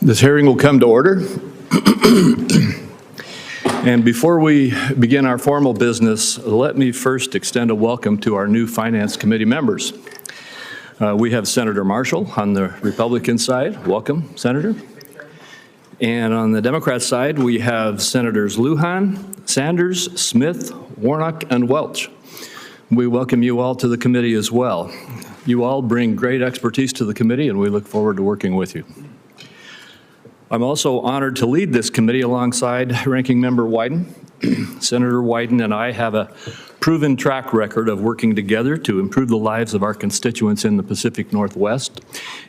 This hearing will come to order. And before we begin our formal business, let me first extend a welcome to our new Finance Committee members. We have Senator Marshall on the Republican side. Welcome, Senator. And on the Democrat side, we have Senators Lujan, Sanders, Smith, Warnock, and Welch. We welcome you all to the committee as well. You all bring great expertise to the committee, and we look forward to working with you. I'm also honored to lead this committee alongside Ranking Member Wyden. Senator Wyden and I have a proven track record of working together to improve the lives of our constituents in the Pacific Northwest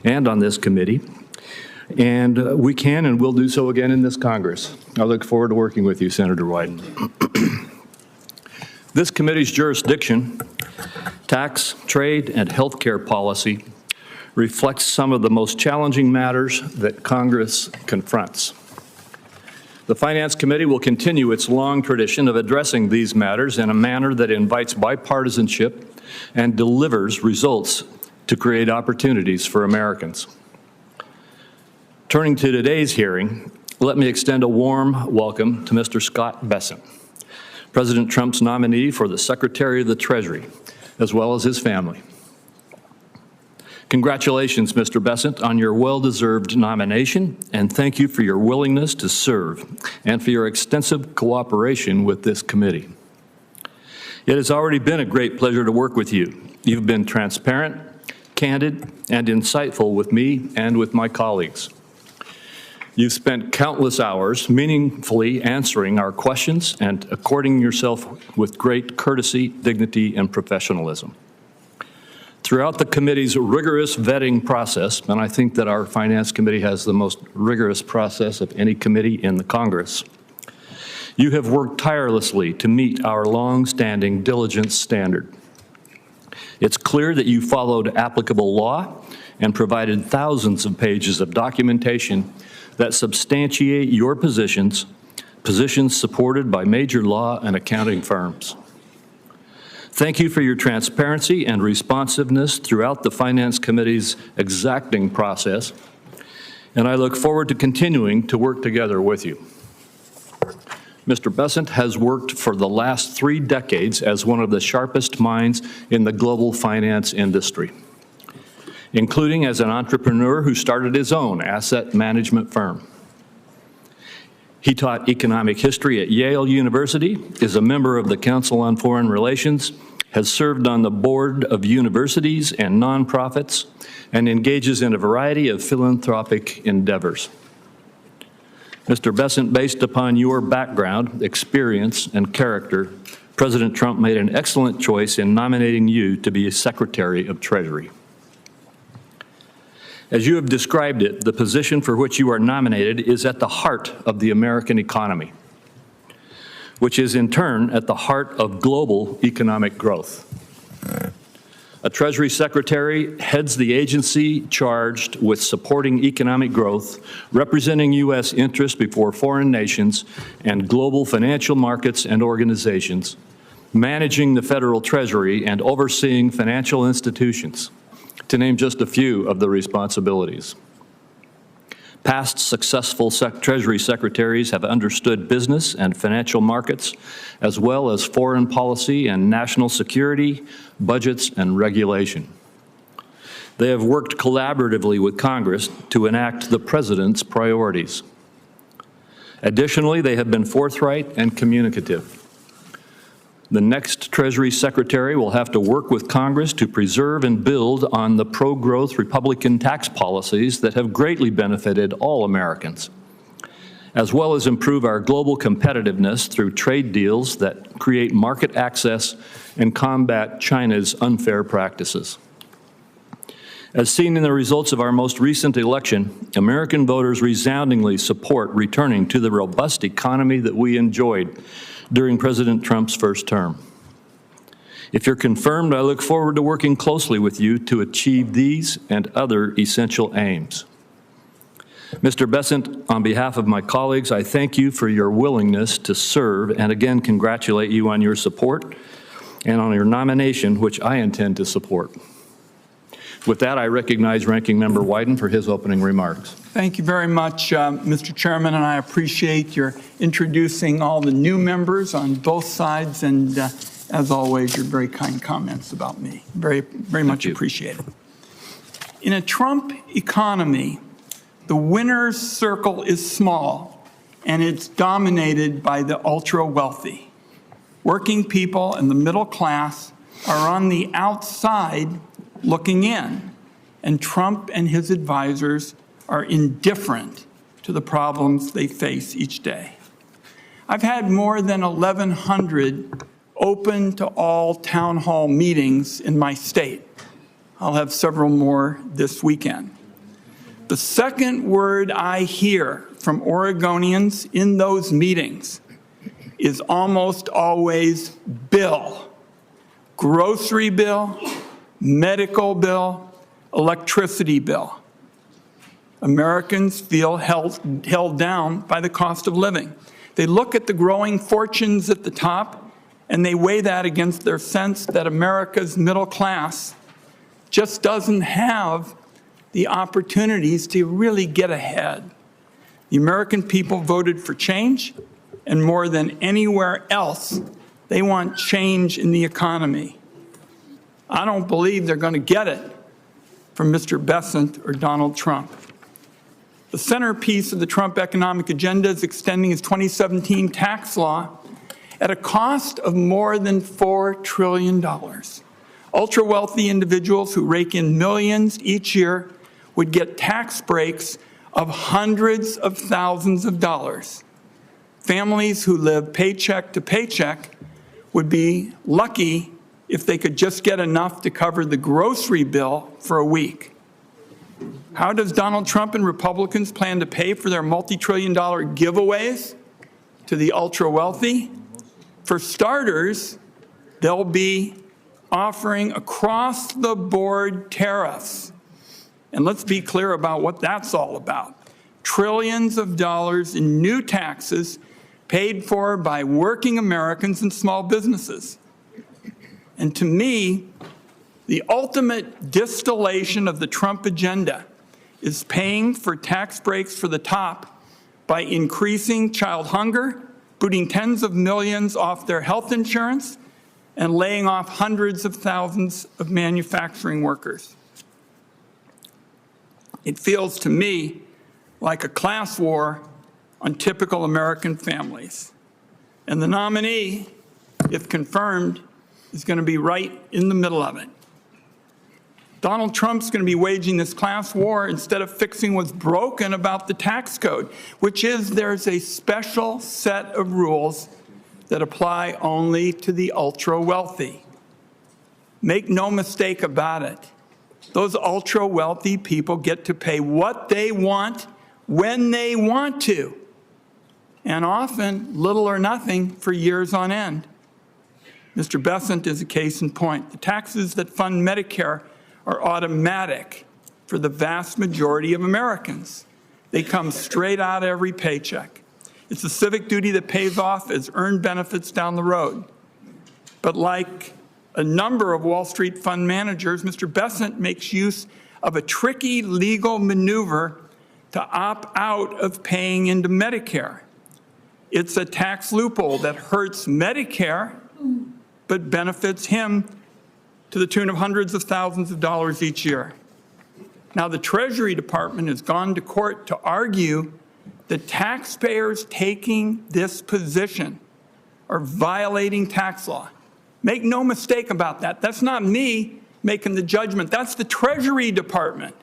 and on this committee. And we can and will do so again in this Congress. I look forward to working with you, Senator Wyden. This committee's jurisdiction, tax, trade, and healthcare policy, reflects some of the most challenging matters that Congress confronts. The Finance Committee will continue its long tradition of addressing these matters in a manner that invites bipartisanship and delivers results to create opportunities for Americans. Turning to today's hearing, let me extend a warm welcome to Mr. Scott Bessent, President Trump's nominee for the Secretary of the Treasury, as well as his family. Congratulations, Mr. Bessent, on your well-deserved nomination, and thank you for your willingness to serve and for your extensive cooperation with this committee. It has already been a great pleasure to work with you. You've been transparent, candid, and insightful with me and with my colleagues. You've spent countless hours meaningfully answering our questions and according yourself with great courtesy, dignity, and professionalism. Throughout the committee's rigorous vetting process, and I think that our Finance Committee has the most rigorous process of any committee in the Congress, you have worked tirelessly to meet our long-standing diligence standard. It's clear that you followed applicable law and provided thousands of pages of documentation that substantiate your positions supported by major law and accounting firms. Thank you for your transparency and responsiveness throughout the Finance Committee's exacting process, and I look forward to continuing to work together with you. Mr. Bessent has worked for the last 3 decades as one of the sharpest minds in the global finance industry, including as an entrepreneur who started his own asset management firm. He taught economic history at Yale University, is a member of the Council on Foreign Relations, has served on the board of universities and nonprofits, and engages in a variety of philanthropic endeavors. Mr. Bessent, based upon your background, experience, and character, President Trump made an excellent choice in nominating you to be Secretary of Treasury. As you have described it, the position for which you are nominated is at the heart of the American economy, which is in turn at the heart of global economic growth. A Treasury Secretary heads the agency charged with supporting economic growth, representing U.S. interests before foreign nations and global financial markets and organizations, managing the federal treasury and overseeing financial institutions, to name just a few of the responsibilities. Past successful Treasury Secretaries have understood business and financial markets, as well as foreign policy and national security, budgets, and regulation. They have worked collaboratively with Congress to enact the President's priorities. Additionally, they have been forthright and communicative. The next Treasury Secretary will have to work with Congress to preserve and build on the pro-growth Republican tax policies that have greatly benefited all Americans, as well as improve our global competitiveness through trade deals that create market access and combat China's unfair practices. As seen in the results of our most recent election, American voters resoundingly support returning to the robust economy that we enjoyed during President Trump's first term. If you're confirmed, I look forward to working closely with you to achieve these and other essential aims. Mr. Bessent, on behalf of my colleagues, I thank you for your willingness to serve and again congratulate you on your support and on your nomination, which I intend to support. With that, I recognize Ranking Member Wyden for his opening remarks. Thank you very much, Mr. Chairman, and I appreciate your introducing all the new members on both sides, and as always, your very kind comments about me. Very much appreciated. In a Trump economy, the winner's circle is small, and it's dominated by the ultra-wealthy. Working people and the middle class are on the outside looking in, and Trump and his advisors are indifferent to the problems they face each day. I've had more than 1,100 open to all town hall meetings in my state. I'll have several more this weekend. The second word I hear from Oregonians in those meetings is almost always bill. Grocery bill, medical bill, electricity bill. Americans feel held down by the cost of living. They look at the growing fortunes at the top, and they weigh that against their sense that America's middle class just doesn't have the opportunities to really get ahead. The American people voted for change, and more than anywhere else, they want change in the economy. I don't believe they're going to get it from Mr. Bessent or Donald Trump. The centerpiece of the Trump economic agenda is extending his 2017 tax law at a cost of more than $4 trillion. Ultra-wealthy individuals who rake in millions each year would get tax breaks of hundreds of thousands of dollars. Families who live paycheck to paycheck would be lucky if they could just get enough to cover the grocery bill for a week. How does Donald Trump and Republicans plan to pay for their multi-trillion-dollar giveaways to the ultra-wealthy? For starters, they'll be offering across-the-board tariffs. And let's be clear about what that's all about. Trillions of dollars in new taxes paid for by working Americans and small businesses. And to me, the ultimate distillation of the Trump agenda is paying for tax breaks for the top by increasing child hunger, booting tens of millions off their health insurance, and laying off hundreds of thousands of manufacturing workers. It feels to me like a class war on typical American families. And the nominee, if confirmed, is going to be right in the middle of it. Donald Trump's going to be waging this class war instead of fixing what's broken about the tax code, which is there's a special set of rules that apply only to the ultra-wealthy. Make no mistake about it. Those ultra-wealthy people get to pay what they want when they want to, and often little or nothing for years on end. Mr. Bessent is a case in point. The taxes that fund Medicare are automatic for the vast majority of Americans. They come straight out of every paycheck. It's a civic duty that pays off as earned benefits down the road. But like a number of Wall Street fund managers, Mr. Bessent makes use of a tricky legal maneuver to opt out of paying into Medicare. It's a tax loophole that hurts Medicare, but benefits him to the tune of hundreds of thousands of dollars each year. Now, the Treasury Department has gone to court to argue that taxpayers taking this position are violating tax law. Make no mistake about that. That's not me making the judgment. That's the Treasury Department.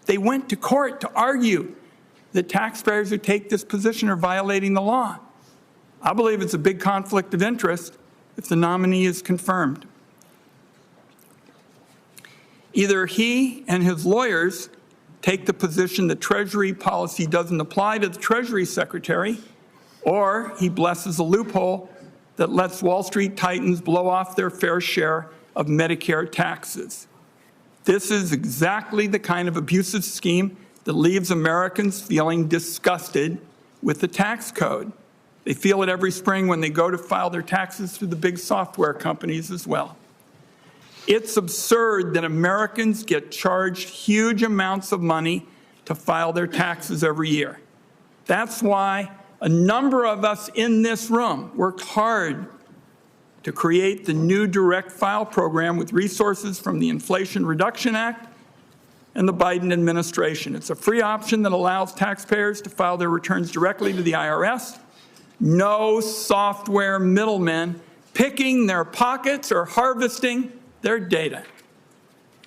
They went to court to argue that taxpayers who take this position are violating the law. I believe it's a big conflict of interest if the nominee is confirmed. Either he and his lawyers take the position that Treasury policy doesn't apply to the Treasury Secretary, or he blesses a loophole that lets Wall Street titans blow off their fair share of Medicare taxes. This is exactly the kind of abusive scheme that leaves Americans feeling disgusted with the tax code. They feel it every spring when they go to file their taxes through the big software companies as well. It's absurd that Americans get charged huge amounts of money to file their taxes every year. That's why a number of us in this room worked hard to create the new direct file program with resources from the Inflation Reduction Act and the Biden administration. It's a free option that allows taxpayers to file their returns directly to the IRS. No software middlemen picking their pockets or harvesting their data.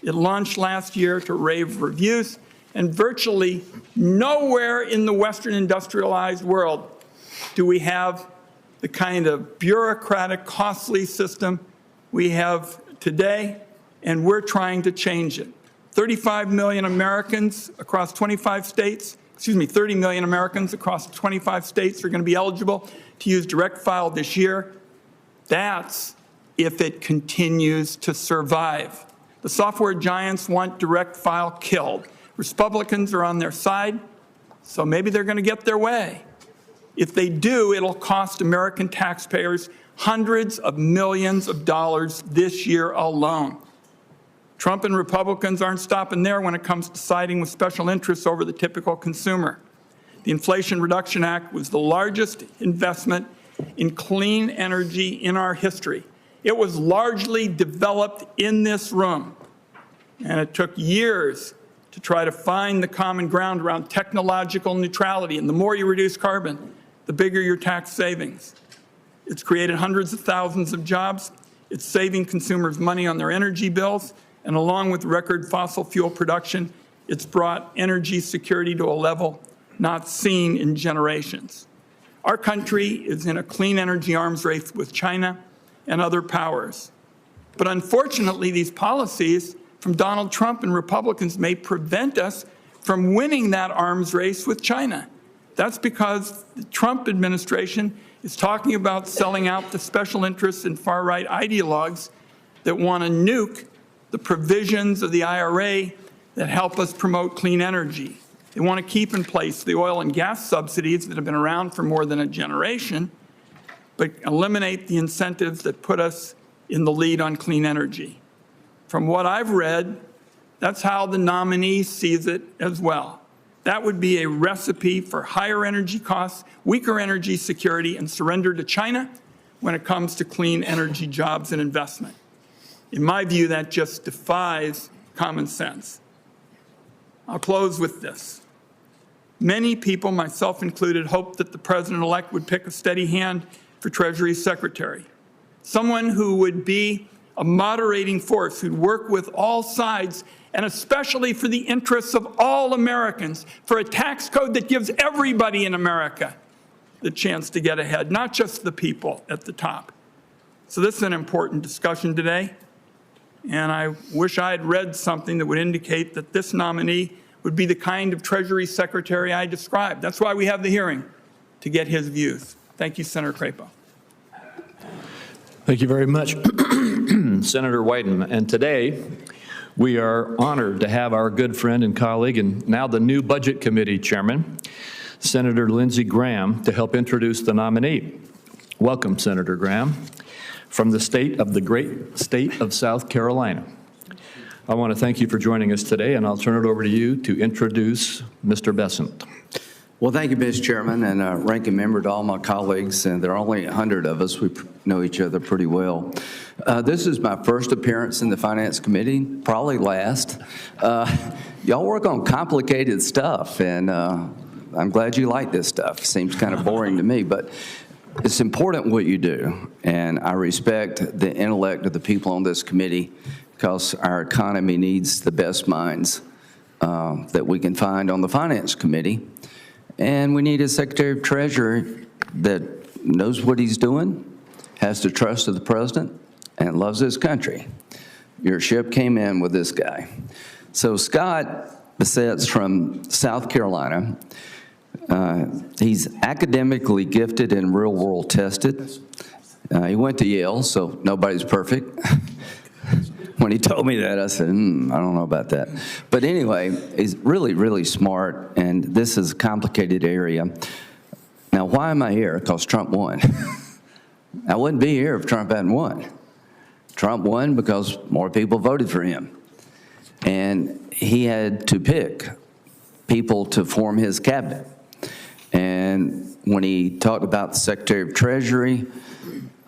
It launched last year to rave reviews, and virtually nowhere in the Western industrialized world do we have the kind of bureaucratic, costly system we have today, and we're trying to change it. 35 million Americans across 25 states, 30 million Americans across 25 states are going to be eligible to use direct file this year. That's if it continues to survive. The software giants want direct file killed. Republicans are on their side, so maybe they're going to get their way. If they do, it'll cost American taxpayers hundreds of millions of dollars this year alone. Trump and Republicans aren't stopping there when it comes to siding with special interests over the typical consumer. The Inflation Reduction Act was the largest investment in clean energy in our history. It was largely developed in this room, and it took years to try to find the common ground around technological neutrality. And the more you reduce carbon, the bigger your tax savings. It's created hundreds of thousands of jobs. It's saving consumers money on their energy bills. And along with record fossil fuel production, it's brought energy security to a level not seen in generations. Our country is in a clean energy arms race with China and other powers. But unfortunately, these policies from Donald Trump and Republicans may prevent us from winning that arms race with China. That's because the Trump administration is talking about selling out to special interests and far-right ideologues that want to nuke the provisions of the IRA that help us promote clean energy. They want to keep in place the oil and gas subsidies that have been around for more than a generation, but eliminate the incentives that put us in the lead on clean energy. From what I've read, that's how the nominee sees it as well. That would be a recipe for higher energy costs, weaker energy security, and surrender to China when it comes to clean energy jobs and investment. In my view, that just defies common sense. I'll close with this. Many people, myself included, hoped that the president-elect would pick a steady hand for Treasury Secretary, someone who would be a moderating force, who'd work with all sides, and especially for the interests of all Americans, for a tax code that gives everybody in America the chance to get ahead, not just the people at the top. So this is an important discussion today, and I wish I had read something that would indicate that this nominee would be the kind of Treasury Secretary I described. That's why we have the hearing, to get his views. Thank you, Senator Crapo. Thank you very much, Senator Wyden. And today, we are honored to have our good friend and colleague, and now the new Budget Committee Chairman, Senator Lindsey Graham, to help introduce the nominee. Welcome, Senator Graham, from the great state of South Carolina. I want to thank you for joining us today, and I'll turn it over to you to introduce Mr. Bessent. Well, thank you, Mr. Chairman, and ranking member to all my colleagues. And there are only 100 of us. We know each other pretty well. This is my first appearance in the Finance Committee, probably last. Y'all work on complicated stuff, and I'm glad you like this stuff. Seems kind of boring to me, but it's important what you do, and I respect the intellect of the people on this committee because our economy needs the best minds that we can find on the Finance Committee. And we need a Secretary of Treasury that knows what he's doing, has the trust of the president, and loves his country. Your ship came in with this guy. So Scott Bessent's from South Carolina. He's academically gifted and real-world tested. He went to Yale, so nobody's perfect. When he told me that, I said, I don't know about that. But anyway, he's really, really smart, and this is a complicated area. Now, why am I here? Because Trump won. I wouldn't be here if Trump hadn't won. Trump won because more people voted for him. And he had to pick people to form his cabinet. And when he talked about the Secretary of Treasury,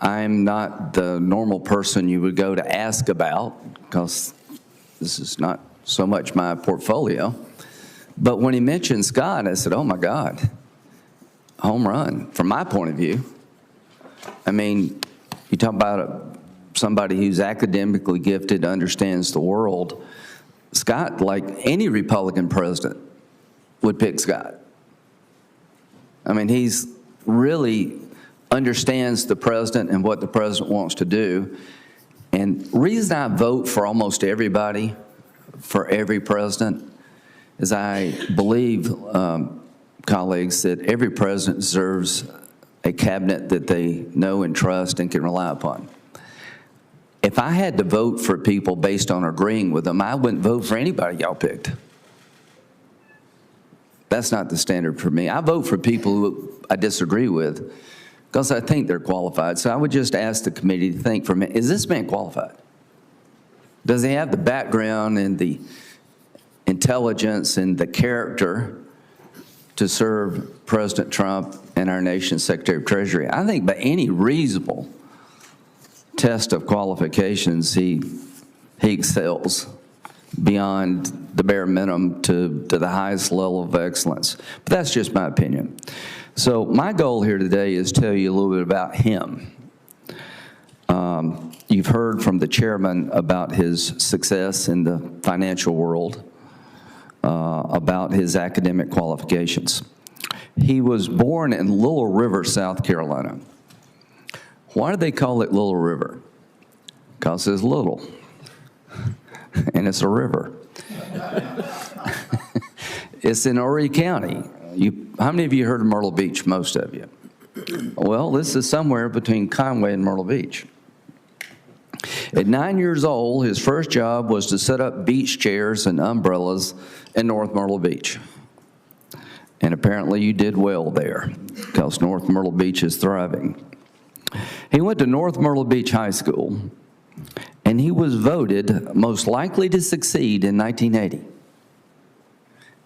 I'm not the normal person you would go to ask about because this is not so much my portfolio. But when he mentioned Scott, I said, oh my God, home run from my point of view. I mean, you talk about somebody who's academically gifted, understands the world. Scott, like any Republican president, would pick Scott. I mean, he's really understands the president and what the president wants to do. And the reason I vote for almost everybody, for every president, is I believe, colleagues, that every president deserves a cabinet that they know and trust and can rely upon. If I had to vote for people based on agreeing with them, I wouldn't vote for anybody y'all picked. That's not the standard for me. I vote for people who I disagree with because I think they're qualified. So I would just ask the committee to think for a minute, is this man qualified? Does he have the background and the intelligence and the character to serve President Trump and our nation's Secretary of Treasury? I think by any reasonable test of qualifications, he excels beyond the bare minimum to the highest level of excellence. But that's just my opinion. So my goal here today is to tell you a little bit about him. You've heard from the chairman about his success in the financial world, about his academic qualifications. He was born in Little River, South Carolina. Why do they call it Little River? Because it's little, and it's a river. It's in Horry County. How many of you heard of Myrtle Beach? Most of you. Well, this is somewhere between Conway and Myrtle Beach. At 9 years old, his first job was to set up beach chairs and umbrellas in North Myrtle Beach. And apparently you did well there, because North Myrtle Beach is thriving. He went to North Myrtle Beach High School, and he was voted most likely to succeed in 1980.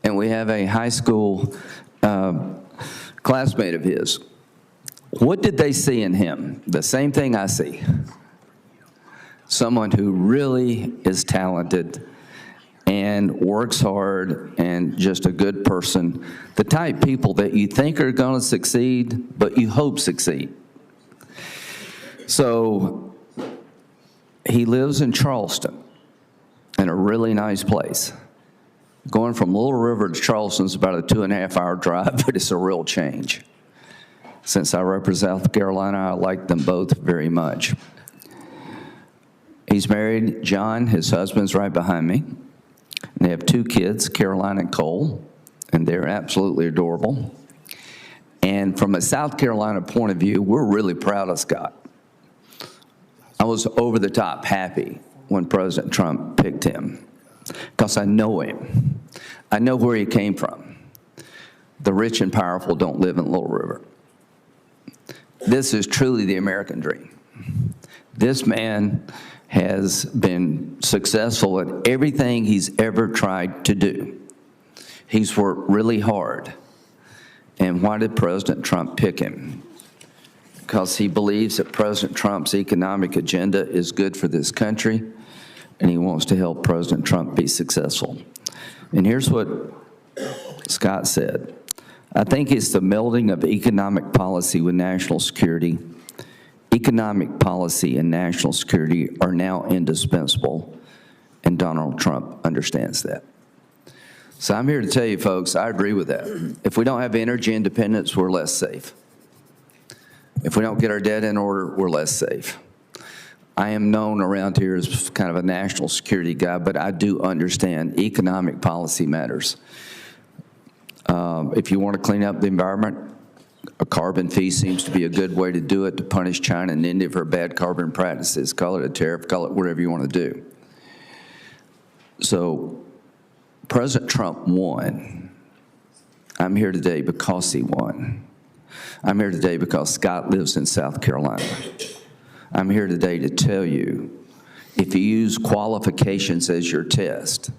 And we have a high school classmate of his. What did they see in him? The same thing I see. Someone who really is talented and works hard and just a good person. The type of people that you think are going to succeed, but you hope succeed. So he lives in Charleston, in a really nice place. Going from Little River to Charleston is about a 2.5-hour drive, but it's a real change. Since I represent South Carolina, I like them both very much. He's married, John, his husband's right behind me. They have 2 kids, Caroline and Cole, and they're absolutely adorable. And from a South Carolina point of view, we're really proud of Scott. I was over the top happy when President Trump picked him, because I know him. I know where he came from. The rich and powerful don't live in Little River. This is truly the American dream. This man has been successful at everything he's ever tried to do. He's worked really hard. And why did President Trump pick him? Because he believes that President Trump's economic agenda is good for this country, and he wants to help President Trump be successful. And here's what Scott said. I think it's the melding of economic policy with national security. Economic policy and national security are now indispensable, and Donald Trump understands that. So I'm here to tell you, folks, I agree with that. If we don't have energy independence, we're less safe. If we don't get our debt in order, we're less safe. I am known around here as kind of a national security guy, but I do understand economic policy matters. If you want to clean up the environment, a carbon fee seems to be a good way to do it, to punish China and India for bad carbon practices. Call it a tariff, call it whatever you want to do. So President Trump won. I'm here today because he won. I'm here today because Scott lives in South Carolina. I'm here today to tell you If you use qualifications as your test,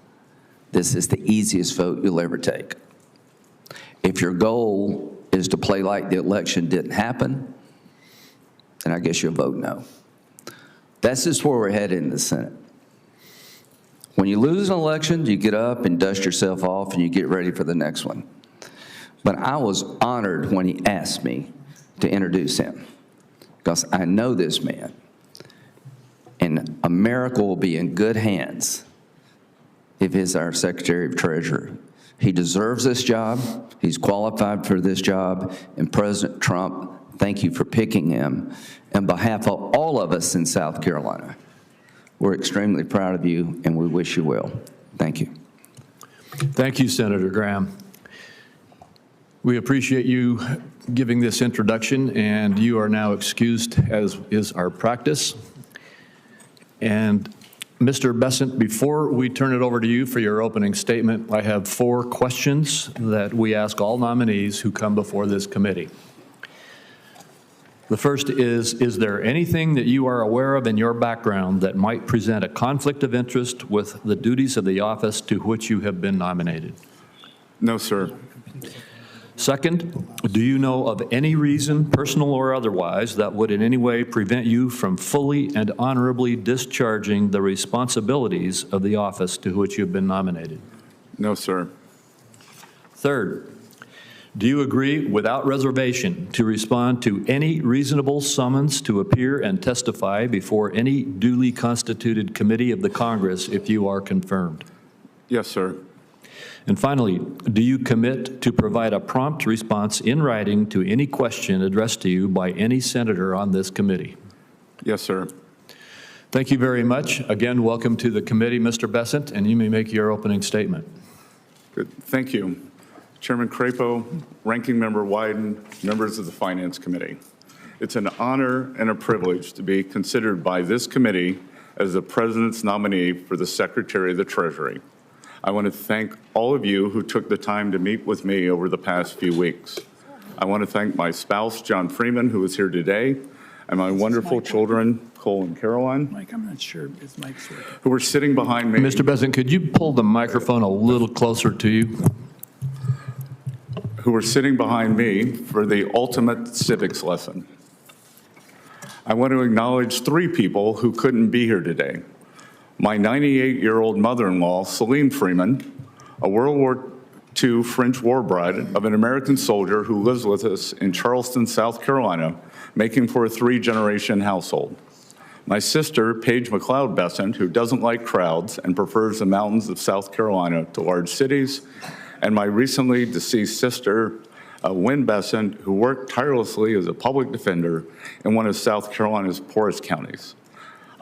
this is the easiest vote you'll ever take. If your goal is to play like the election didn't happen, then I guess you'll vote no. That's just where we're headed in the Senate. When you lose an election, you get up and dust yourself off and you get ready for the next one. But I was honored when he asked me to introduce him, because I know this man, and America will be in good hands if he's our Secretary of Treasury. He deserves this job. He's qualified for this job. And President Trump, thank you for picking him. On behalf of all of us in South Carolina, we're extremely proud of you, and we wish you well. Thank you. Thank you, Senator Graham. We appreciate you giving this introduction, and you are now excused, as is our practice. And Mr. Bessent, before we turn it over to you for your opening statement, I have 4 questions that we ask all nominees who come before this committee. The first is there anything that you are aware of in your background that might present a conflict of interest with the duties of the office to which you have been nominated? No, sir. Second, do you know of any reason, personal or otherwise, that would in any way prevent you from fully and honorably discharging the responsibilities of the office to which you've been nominated? No, sir. Third, do you agree without reservation to respond to any reasonable summons to appear and testify before any duly constituted committee of the Congress if you are confirmed? Yes, sir. And finally, do you commit to provide a prompt response in writing to any question addressed to you by any senator on this committee? Yes, sir. Thank you very much. Again, welcome to the committee, Mr. Bessent, and you may make your opening statement. Good. Thank you. Chairman Crapo, Ranking Member Wyden, members of the Finance Committee. It's an honor and a privilege to be considered by this committee as the President's nominee for the Secretary of the Treasury. I want to thank all of you who took the time to meet with me over the past few weeks. I want to thank my spouse, John Freeman, who is here today, and my wonderful children, Cole and Caroline, Mike, I'm not sure if his mic's working. who are sitting behind me. Mr. Bessent, could you pull the microphone a little closer to you? Who are sitting behind me for the ultimate civics lesson. I want to acknowledge 3 people who couldn't be here today. My 98-year-old mother-in-law, Celine Freeman, a World War II French war bride of an American soldier who lives with us in Charleston, South Carolina, making for a 3-generation household. My sister, Paige McLeod Bessent, who doesn't like crowds and prefers the mountains of South Carolina to large cities, and my recently deceased sister, Wynn Bessent, who worked tirelessly as a public defender in one of South Carolina's poorest counties.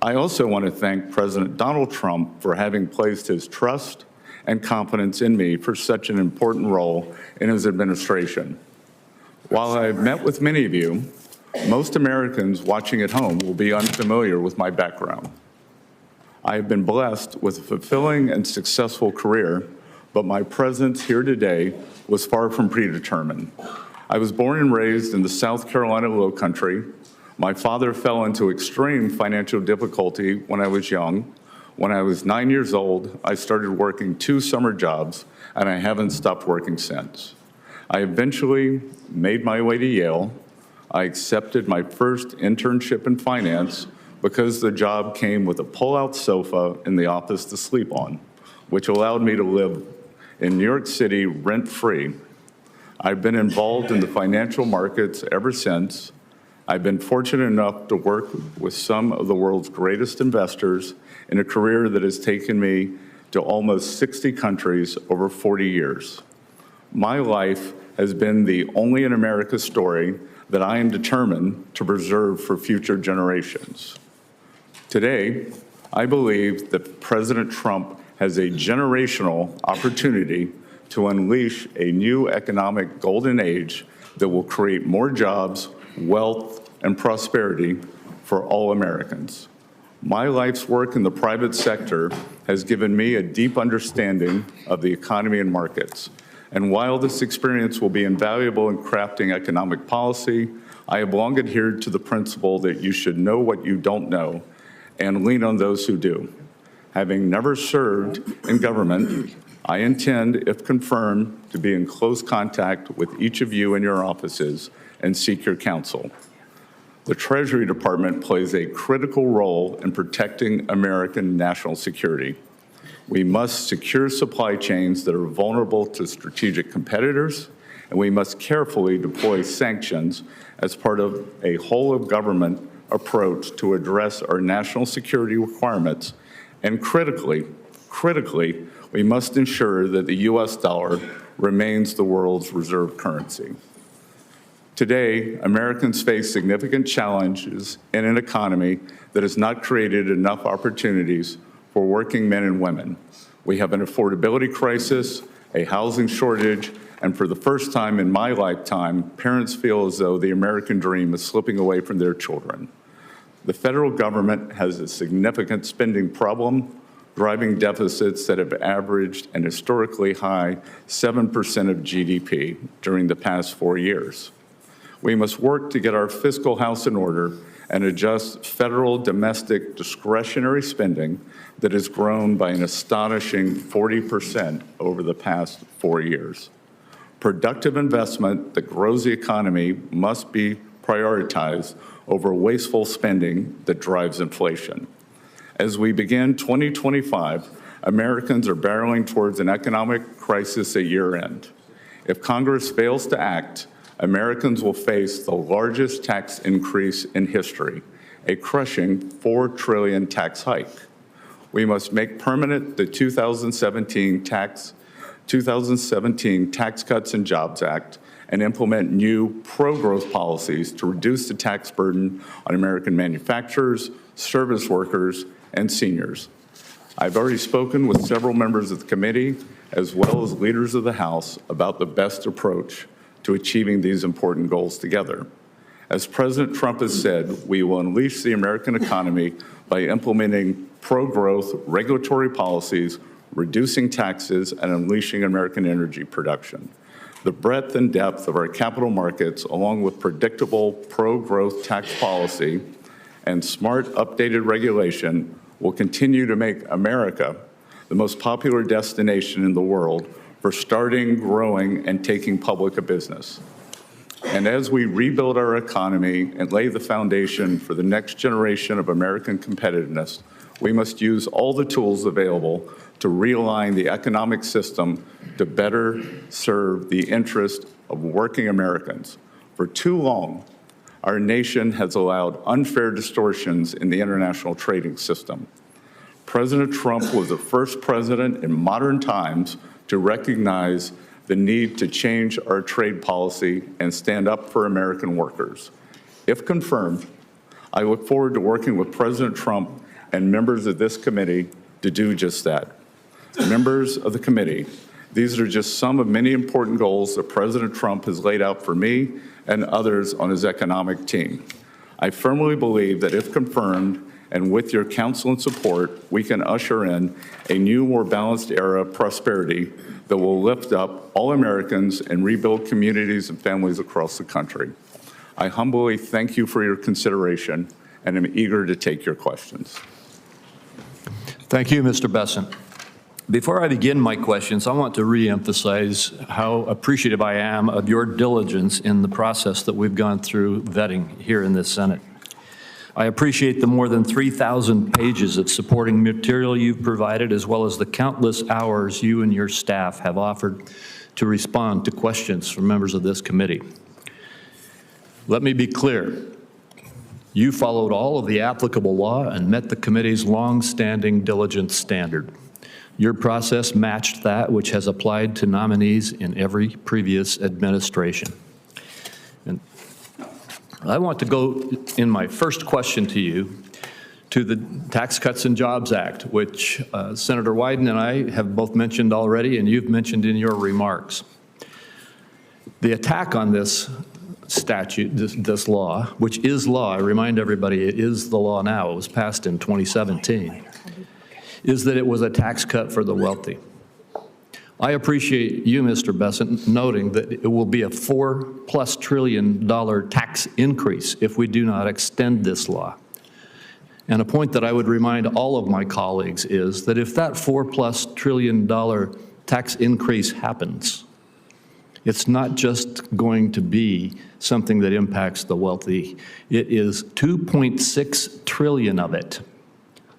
I also want to thank President Donald Trump for having placed his trust and confidence in me for such an important role in his administration. While I have met with many of you, most Americans watching at home will be unfamiliar with my background. I have been blessed with a fulfilling and successful career, but my presence here today was far from predetermined. I was born and raised in the South Carolina Lowcountry. My father fell into extreme financial difficulty when I was young. When I was 9 years old, I started working 2 summer jobs, and I haven't stopped working since. I eventually made my way to Yale. I accepted my first internship in finance because the job came with a pull-out sofa in the office to sleep on, which allowed me to live in New York City rent-free. I've been involved in the financial markets ever since. I've been fortunate enough to work with some of the world's greatest investors in a career that has taken me to almost 60 countries over 40 years. My life has been the only in America story that I am determined to preserve for future generations. Today, I believe that President Trump has a generational opportunity to unleash a new economic golden age that will create more jobs, wealth, and prosperity for all Americans. My life's work in the private sector has given me a deep understanding of the economy and markets. And while this experience will be invaluable in crafting economic policy, I have long adhered to the principle that you should know what you don't know and lean on those who do. Having never served in government, I intend, if confirmed, to be in close contact with each of you in your offices and seek your counsel. The Treasury Department plays a critical role in protecting American national security. We must secure supply chains that are vulnerable to strategic competitors, and we must carefully deploy sanctions as part of a whole-of-government approach to address our national security requirements. And critically, we must ensure that the U.S. dollar remains the world's reserve currency. Today, Americans face significant challenges in an economy that has not created enough opportunities for working men and women. We have an affordability crisis, a housing shortage, and for the first time in my lifetime, parents feel as though the American dream is slipping away from their children. The federal government has a significant spending problem, driving deficits that have averaged an historically high 7% of GDP during the past 4 years. We must work to get our fiscal house in order and adjust federal domestic discretionary spending that has grown by an astonishing 40% over the past 4 years. Productive investment that grows the economy must be prioritized over wasteful spending that drives inflation. As we begin 2025, Americans are barreling towards an economic crisis at year-end. If Congress fails to act, Americans will face the largest tax increase in history, a crushing $4 trillion tax hike. We must make permanent the 2017 Tax Cuts and Jobs Act and implement new pro-growth policies to reduce the tax burden on American manufacturers, service workers, and seniors. I've already spoken with several members of the committee, as well as leaders of the House, about the best approach to achieving these important goals together. As President Trump has said, we will unleash the American economy by implementing pro-growth regulatory policies, reducing taxes, and unleashing American energy production. The breadth and depth of our capital markets, along with predictable pro-growth tax policy and smart, updated regulation, will continue to make America the most popular destination in the world for starting, growing, and taking public a business. And as we rebuild our economy and lay the foundation for the next generation of American competitiveness, we must use all the tools available to realign the economic system to better serve the interest of working Americans. For too long, our nation has allowed unfair distortions in the international trading system. President Trump was the first president in modern times to recognize the need to change our trade policy and stand up for American workers. If confirmed, I look forward to working with President Trump and members of this committee to do just that. Members of the committee, these are just some of many important goals that President Trump has laid out for me and others on his economic team. I firmly believe that if confirmed, and with your counsel and support, we can usher in a new, more balanced era of prosperity that will lift up all Americans and rebuild communities and families across the country. I humbly thank you for your consideration and am eager to take your questions. Thank you, Mr. Bessent. Before I begin my questions, I want to reemphasize how appreciative I am of your diligence in the process that we've gone through vetting here in this Senate. I appreciate the more than 3,000 pages of supporting material you've provided, as well as the countless hours you and your staff have offered to respond to questions from members of this committee. Let me be clear. You followed all of the applicable law and met the committee's long-standing diligence standard. Your process matched that which has applied to nominees in every previous administration. And I want to go in my first question to you to the Tax Cuts and Jobs Act, which Senator Wyden and I have both mentioned already, and you've mentioned in your remarks. The attack on this statute, this law, which is law, I remind everybody it is the law now, it was passed in 2017, is that it was a tax cut for the wealthy. I appreciate you, Mr. Bessent, noting that it will be a $4+ trillion tax increase if we do not extend this law. And a point that I would remind all of my colleagues is that if that $4+ trillion tax increase happens, it's not just going to be something that impacts the wealthy. It is 2.6 trillion of it.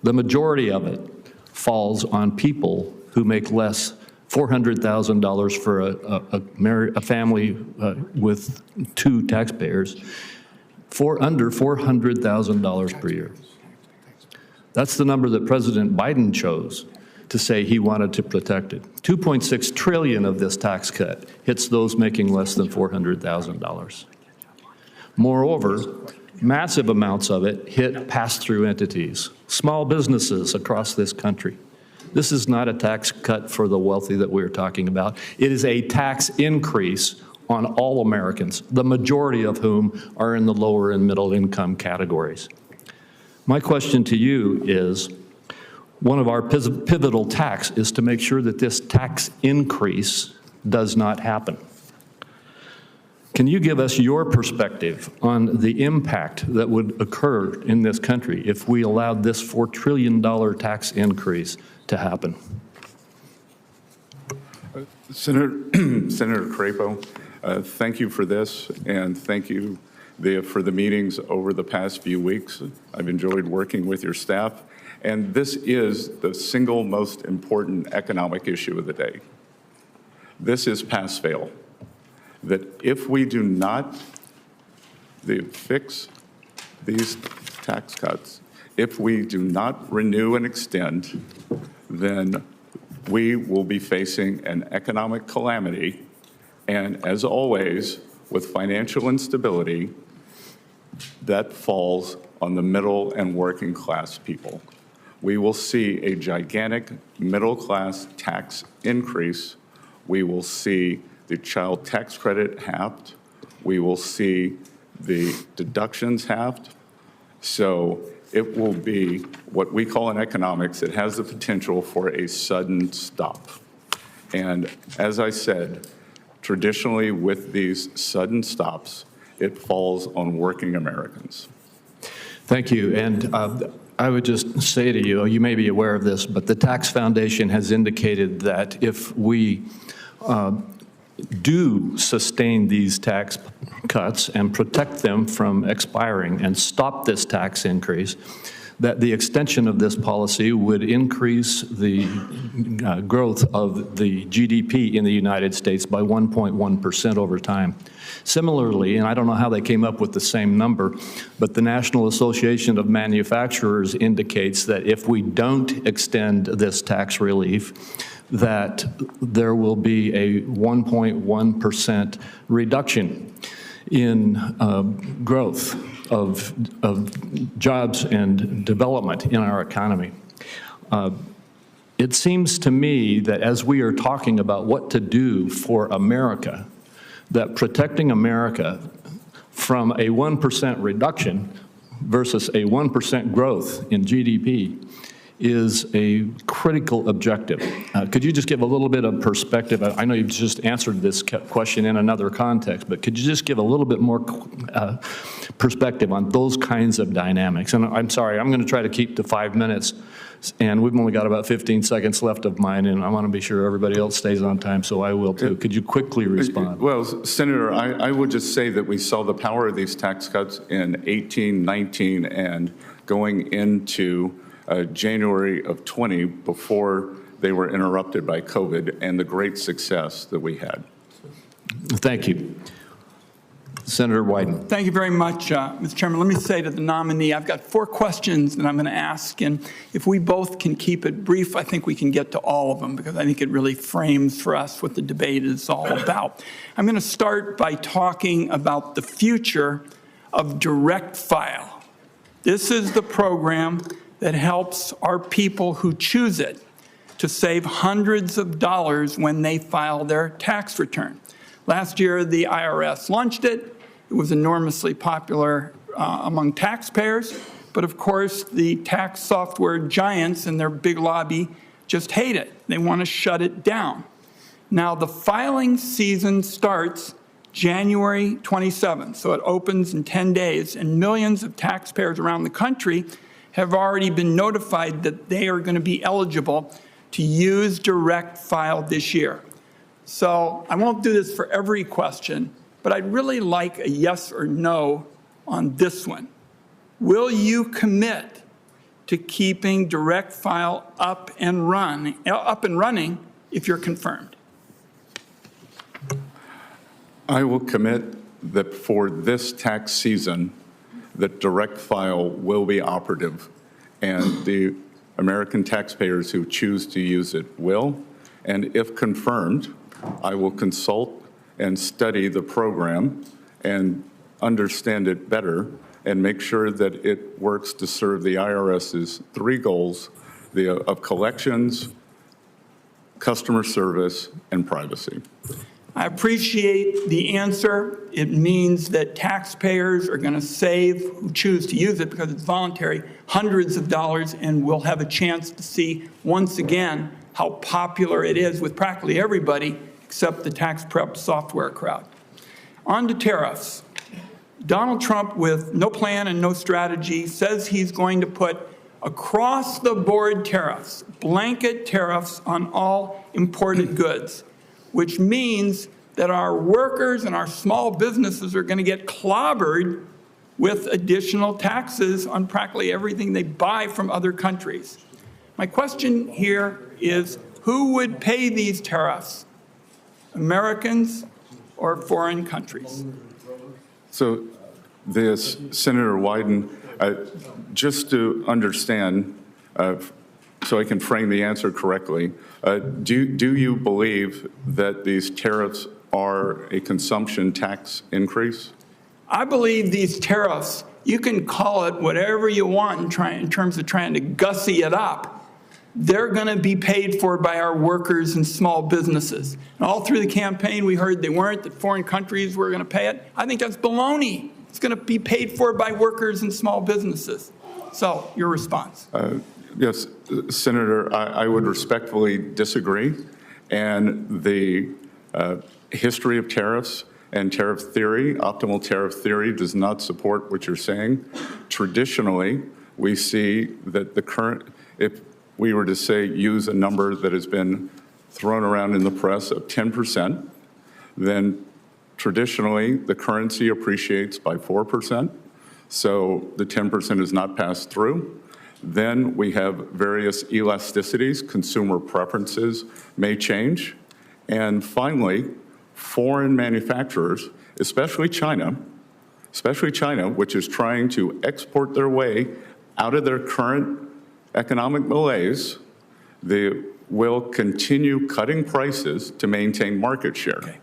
The majority of it falls on people who make less $400,000 for a family with 2 taxpayers, for under $400,000 per year. That's the number that President Biden chose to say he wanted to protect it. 2.6 trillion of this tax cut hits those making less than $400,000. Moreover, massive amounts of it hit pass-through entities, small businesses across this country. This is not a tax cut for the wealthy that we're talking about. It is a tax increase on all Americans, the majority of whom are in the lower and middle income categories. My question to you is, one of our pivotal tasks is to make sure that this tax increase does not happen. Can you give us your perspective on the impact that would occur in this country if we allowed this $4 trillion tax increase to happen? Senator Crapo, thank you for this, and thank you for the meetings over the past few weeks. I've enjoyed working with your staff. And this is the single most important economic issue of the day. This is pass-fail. That if we do not fix these tax cuts, if we do not renew and extend, then we will be facing an economic calamity. And as always, with financial instability, that falls on the middle and working class people. We will see a gigantic middle-class tax increase. We will see the child tax credit halved. We will see the deductions halved. So it will be what we call in economics, it has the potential for a sudden stop. And as I said, traditionally with these sudden stops, it falls on working Americans. Thank you. And I would just say to you, you may be aware of this, but the Tax Foundation has indicated that if we do sustain these tax cuts and protect them from expiring and stop this tax increase, that the extension of this policy would increase the growth of the GDP in the United States by 1.1% over time. Similarly, and I don't know how they came up with the same number, but the National Association of Manufacturers indicates that if we don't extend this tax relief, that there will be a 1.1% reduction in growth of jobs and development in our economy. It seems to me that as we are talking about what to do for America, that protecting America from a 1% reduction versus a 1% growth in GDP is a critical objective. Could you just give a little bit of perspective? I know you've just answered this question in another context, but could you just give a little bit more perspective on those kinds of dynamics? And I'm sorry, I'm going to try to keep to 5 minutes, and we've only got about 15 seconds left of mine, and I want to be sure everybody else stays on time, so I will too. Could you quickly respond? Well, Senator, I would just say that we saw the power of these tax cuts in 18, 19, and going into January of 20 before they were interrupted by COVID, and the great success that we had. Thank you. Senator Wyden. Thank you very much, Mr. Chairman. Let me say to the nominee, I've got 4 questions that I'm going to ask, and if we both can keep it brief, I think we can get to all of them, because I think it really frames for us what the debate is all about. I'm going to start by talking about the future of direct file. This is the program that helps our people who choose it to save hundreds of dollars when they file their tax return. Last year, the IRS launched it. It was enormously popular among taxpayers, but of course, the tax software giants and their big lobby just hate it. They want to shut it down. Now, the filing season starts January 27th, so it opens in 10 days, and millions of taxpayers around the country have already been notified that they are going to be eligible to use direct file this year. So I won't do this for every question, but I'd really like a yes or no on this one. Will you commit to keeping direct file up and running if you're confirmed? I will commit that for this tax season, that direct file will be operative, and the American taxpayers who choose to use it will. And if confirmed, I will consult and study the program and understand it better and make sure that it works to serve the IRS's three goals of collections, customer service, and privacy. I appreciate the answer. It means that taxpayers are going to save, who choose to use it because it's voluntary, hundreds of dollars, and we'll have a chance to see once again how popular it is with practically everybody except the tax prep software crowd. On to tariffs. Donald Trump, with no plan and no strategy, says he's going to put across-the-board tariffs, blanket tariffs on all imported goods, which means that our workers and our small businesses are going to get clobbered with additional taxes on practically everything they buy from other countries. My question here is, who would pay these tariffs? Americans or foreign countries? So this, Senator Wyden, just to understand, so I can frame the answer correctly, do you believe that these tariffs are a consumption tax increase? I believe these tariffs, you can call it whatever you want in terms of trying to gussy it up. They're going to be paid for by our workers and small businesses. And all through the campaign, we heard they weren't, that foreign countries were going to pay it. I think that's baloney. It's going to be paid for by workers and small businesses. So, your response. Yes, Senator, I would respectfully disagree. And the history of tariffs and tariff theory, optimal tariff theory, does not support what you're saying. Traditionally, we see that the current, if we were to say use a number that has been thrown around in the press of 10%, then traditionally the currency appreciates by 4%. So the 10% is not passed through. Then we have various elasticities, consumer preferences may change. And finally, foreign manufacturers, especially China, which is trying to export their way out of their current economic malaise, they will continue cutting prices to maintain market share. Okay.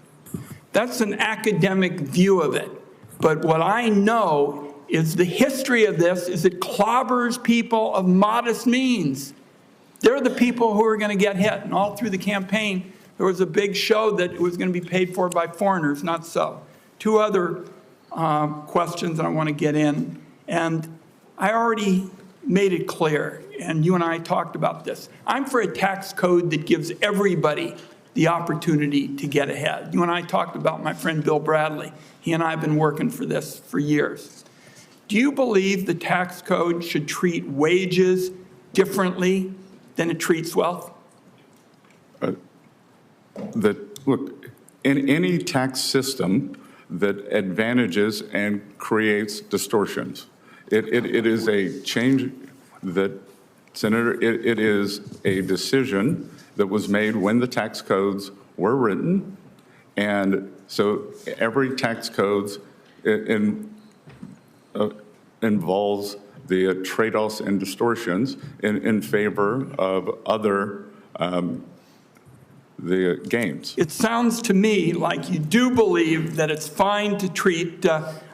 That's an academic view of it. But what I know is the history of this is it clobbers people of modest means. They're the people who are going to get hit. And all through the campaign, there was a big show that it was going to be paid for by foreigners, not so. Two other questions that I want to get in. And I already made it clear, and you and I talked about this. I'm for a tax code that gives everybody the opportunity to get ahead. You and I talked about my friend Bill Bradley. He and I have been working for this for years. Do you believe the tax code should treat wages differently than it treats wealth? Look, in any tax system that advantages and creates distortions, it is a change that, Senator, it is a decision that was made when the tax codes were written. And so every tax code involves the trade-offs and distortions in favor of other the gains. It sounds to me like you do believe that it's fine to treat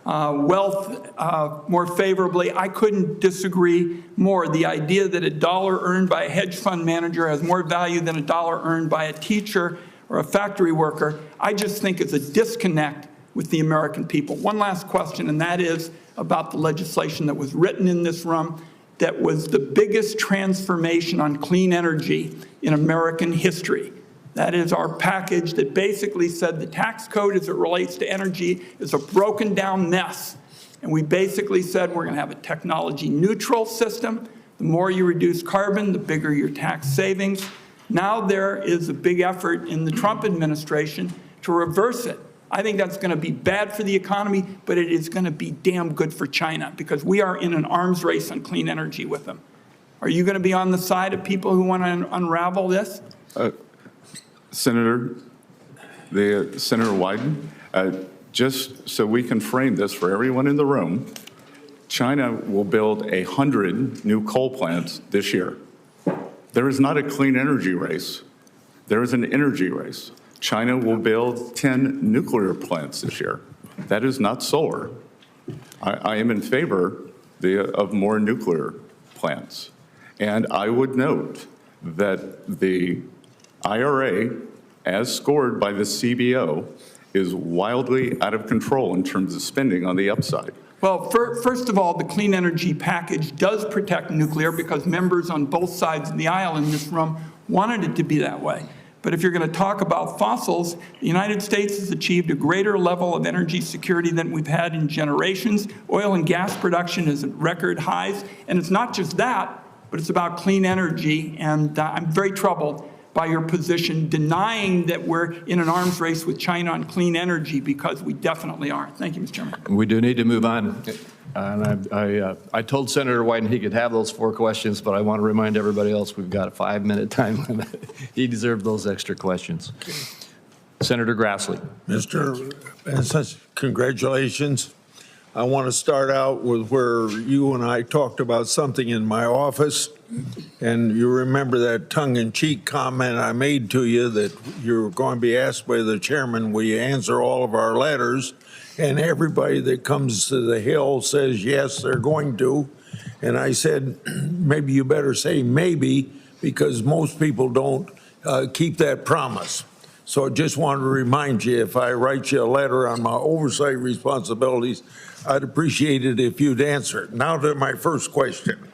wealth more favorably. I couldn't disagree more. The idea that a dollar earned by a hedge fund manager has more value than a dollar earned by a teacher or a factory worker, I just think is a disconnect with the American people. One last question, and that is about the legislation that was written in this room that was the biggest transformation on clean energy in American history. That is our package that basically said the tax code as it relates to energy is a broken down mess. And we basically said we're going to have a technology neutral system. The more you reduce carbon, the bigger your tax savings. Now there is a big effort in the Trump administration to reverse it. I think that's going to be bad for the economy, but it is going to be damn good for China because we are in an arms race on clean energy with them. Are you going to be on the side of people who want to unravel this? Senator Wyden, just so we can frame this for everyone in the room, China will build 100 new coal plants this year. There is not a clean energy race. There is an energy race. China will build 10 nuclear plants this year. That is not solar. I am in favor of more nuclear plants. And I would note that the IRA, as scored by the CBO, is wildly out of control in terms of spending on the upside. Well, first of all, the clean energy package does protect nuclear because members on both sides of the aisle in this room wanted it to be that way. But if you're going to talk about fossils, the United States has achieved a greater level of energy security than we've had in generations. Oil and gas production is at record highs. And it's not just that, but it's about clean energy. And I'm very troubled by your position denying that we're in an arms race with China on clean energy, because we definitely are. Thank you, Mr. Chairman. We do need to move on. And I told Senator Wyden he could have those 4 questions, but I want to remind everybody else we've got a 5-minute time limit. He deserved those extra questions. Senator Grassley. Mr. Bessent, congratulations. I want to start out with where you and I talked about something in my office, and you remember that tongue-in-cheek comment I made to you that you're going to be asked by the chairman, will you answer all of our letters? And everybody that comes to the Hill says, yes, they're going to. And I said, maybe you better say maybe, because most people don't keep that promise. So I just wanted to remind you, if I write you a letter on my oversight responsibilities, I'd appreciate it if you'd answer it. Now to my first question.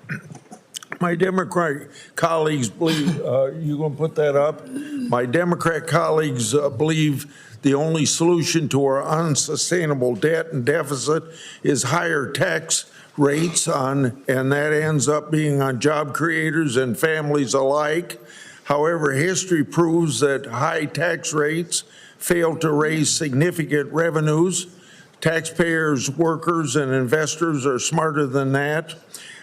My Democrat colleagues believe, you gonna put that up? My Democrat colleagues believe the only solution to our unsustainable debt and deficit is higher tax rates and that ends up being on job creators and families alike. However, history proves that high tax rates fail to raise significant revenues. Taxpayers, workers, and investors are smarter than that.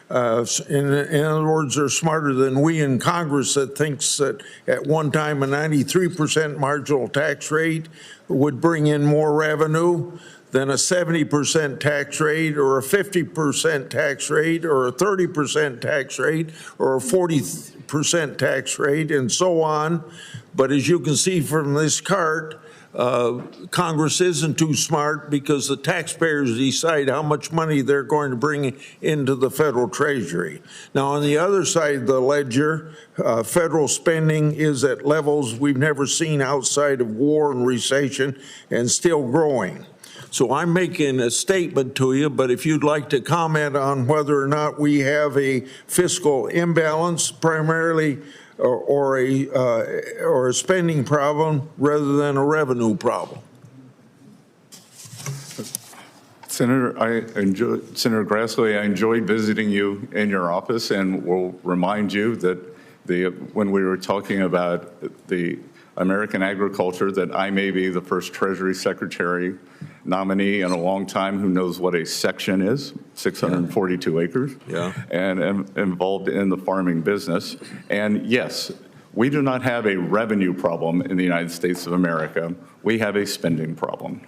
In other words, they're smarter than we in Congress that thinks that at one time a 93% marginal tax rate would bring in more revenue than a 70% tax rate or a 50% tax rate or a 30% tax rate or a 40% tax rate and so on. But as you can see from this chart, Congress isn't too smart because the taxpayers decide how much money they're going to bring into the federal treasury. Now, on the other side of the ledger, federal spending is at levels we've never seen outside of war and recession and still growing. So I'm making a statement to you, but if you'd like to comment on whether or not we have a fiscal imbalance primarily or a spending problem rather than a revenue problem. Senator Grassley, I enjoyed visiting you in your office, and will remind you that when we were talking about the American agriculture, that I may be the first Treasury Secretary nominee in a long time who knows what a section is, 642 acres, and am involved in the farming business. And yes, we do not have a revenue problem in the United States of America. We have a spending problem.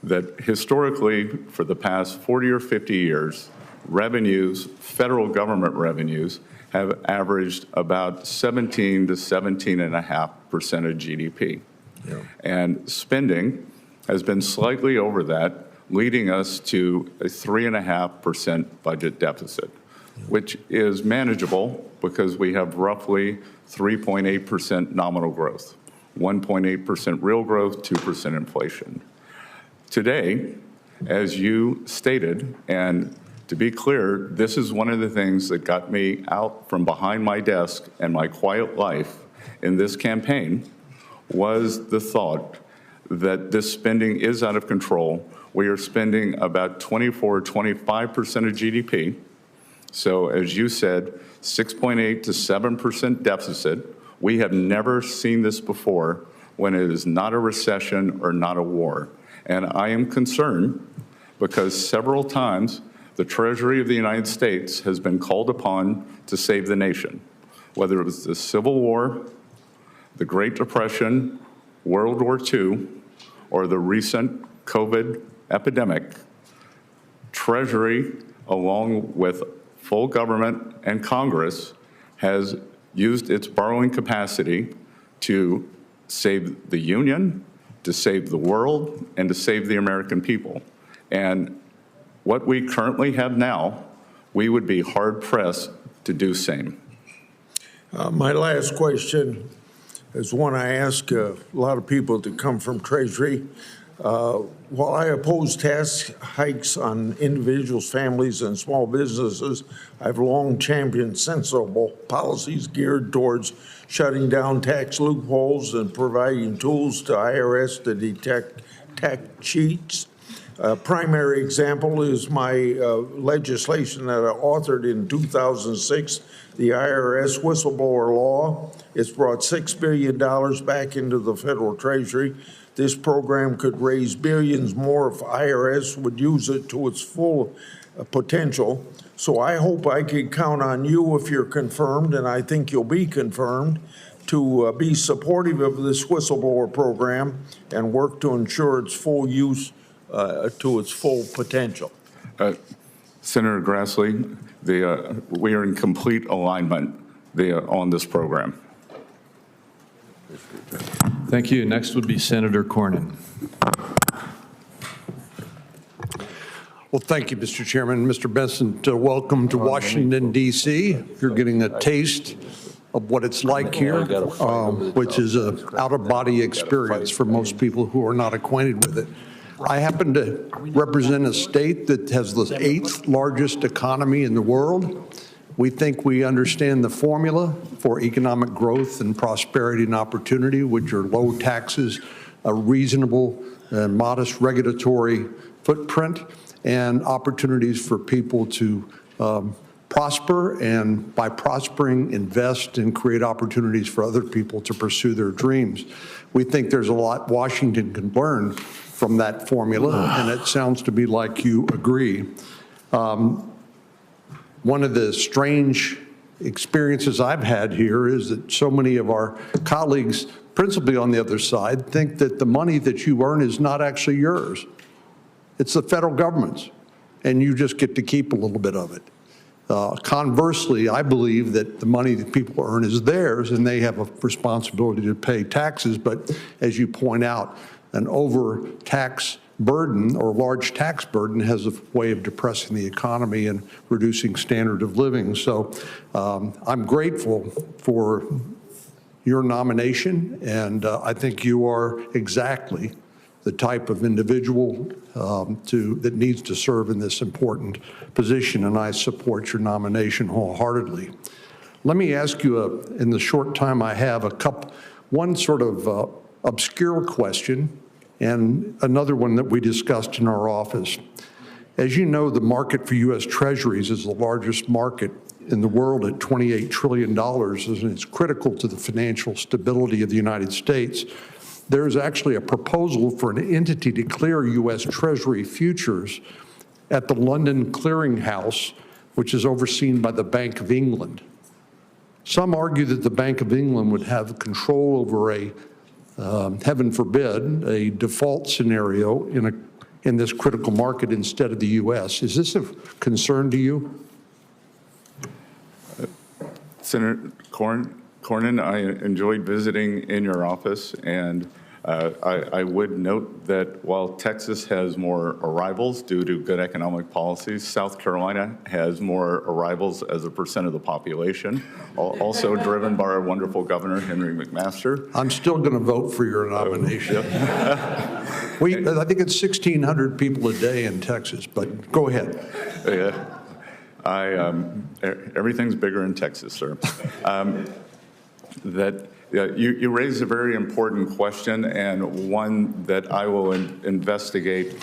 That historically, for the past 40 or 50 years, revenues, federal government revenues, have averaged about 17 to 17.5% of GDP. And spending has been slightly over that, leading us to a 3.5% budget deficit, which is manageable because we have roughly 3.8% nominal growth, 1.8% real growth, 2% inflation. Today, as you stated, and to be clear, this is one of the things that got me out from behind my desk and my quiet life in this campaign, was the thought that this spending is out of control. We are spending about 25% of GDP. So as you said, 6.8 to 7% deficit. We have never seen this before when it is not a recession or not a war. And I am concerned because several times the Treasury of the United States has been called upon to save the nation, whether it was the Civil War, the Great Depression, World War II, or the recent COVID epidemic. Treasury, along with full government and Congress, has used its borrowing capacity to save the Union, to save the world, and to save the American people. And what we currently have now, we would be hard-pressed to do same. My last question is one I ask a lot of people to come from Treasury. While I oppose tax hikes on individuals, families, and small businesses, I've long championed sensible policies geared towards shutting down tax loopholes and providing tools to IRS to detect tax cheats. A primary example is my legislation that I authored in 2006, the IRS whistleblower law. It's brought $6 billion back into the federal treasury. This program could raise billions more if IRS would use it to its full potential. So I hope I can count on you if you're confirmed, and I think you'll be confirmed, to be supportive of this whistleblower program and work to ensure its full use to its full potential. Senator Grassley, we are in complete alignment on this program. Thank you. Next would be Senator Cornyn. Well, thank you, Mr. Chairman. Mr. Bessent, welcome to Washington, D.C. You're getting a taste of what it's like here, which is an out-of-body experience for most people who are not acquainted with it. I happen to represent a state that has the 8th largest economy in the world. We think we understand the formula for economic growth and prosperity and opportunity, which are low taxes, a reasonable and modest regulatory footprint, and opportunities for people to prosper, and by prospering, invest and create opportunities for other people to pursue their dreams. We think there's a lot Washington can learn from that formula, and it sounds to me like you agree. One of the strange experiences I've had here is that so many of our colleagues, principally on the other side, think that the money that you earn is not actually yours. It's the federal government's, and you just get to keep a little bit of it. Conversely, I believe that the money that people earn is theirs, and they have a responsibility to pay taxes, but as you point out, an overtax burden or large tax burden has a way of depressing the economy and reducing standard of living. So I'm grateful for your nomination, and I think you are exactly the type of individual that needs to serve in this important position, and I support your nomination wholeheartedly. Let me ask you, in the short time I have, one sort of obscure question and another one that we discussed in our office. As you know, the market for U.S. Treasuries is the largest market in the world at $28 trillion, and it's critical to the financial stability of the United States. There's actually a proposal for an entity to clear U.S. Treasury futures at the London Clearing House, which is overseen by the Bank of England. Some argue that the Bank of England would have control over a heaven forbid, a default scenario in this critical market instead of the U.S. Is this a concern to you? Senator Cornyn, I enjoyed visiting in your office, and I would note that while Texas has more arrivals due to good economic policies, South Carolina has more arrivals as a percent of the population, also driven by our wonderful governor, Henry McMaster. I'm still going to vote for your nomination. I think it's 1,600 people a day in Texas, but go ahead. Yeah, everything's bigger in Texas, sir. That Yeah, you raised a very important question, and one that I will investigate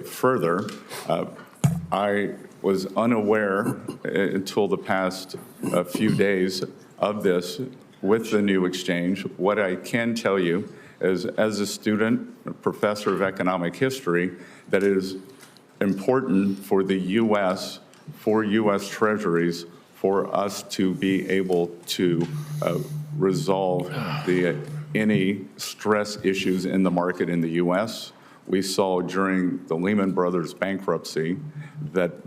further. I was unaware until the past few days of this with the new exchange. What I can tell you is, as a student, a professor of economic history, that it is important for the U.S., for U.S. treasuries, for us to be able to resolve any stress issues in the market in the U.S. We saw during the Lehman Brothers bankruptcy that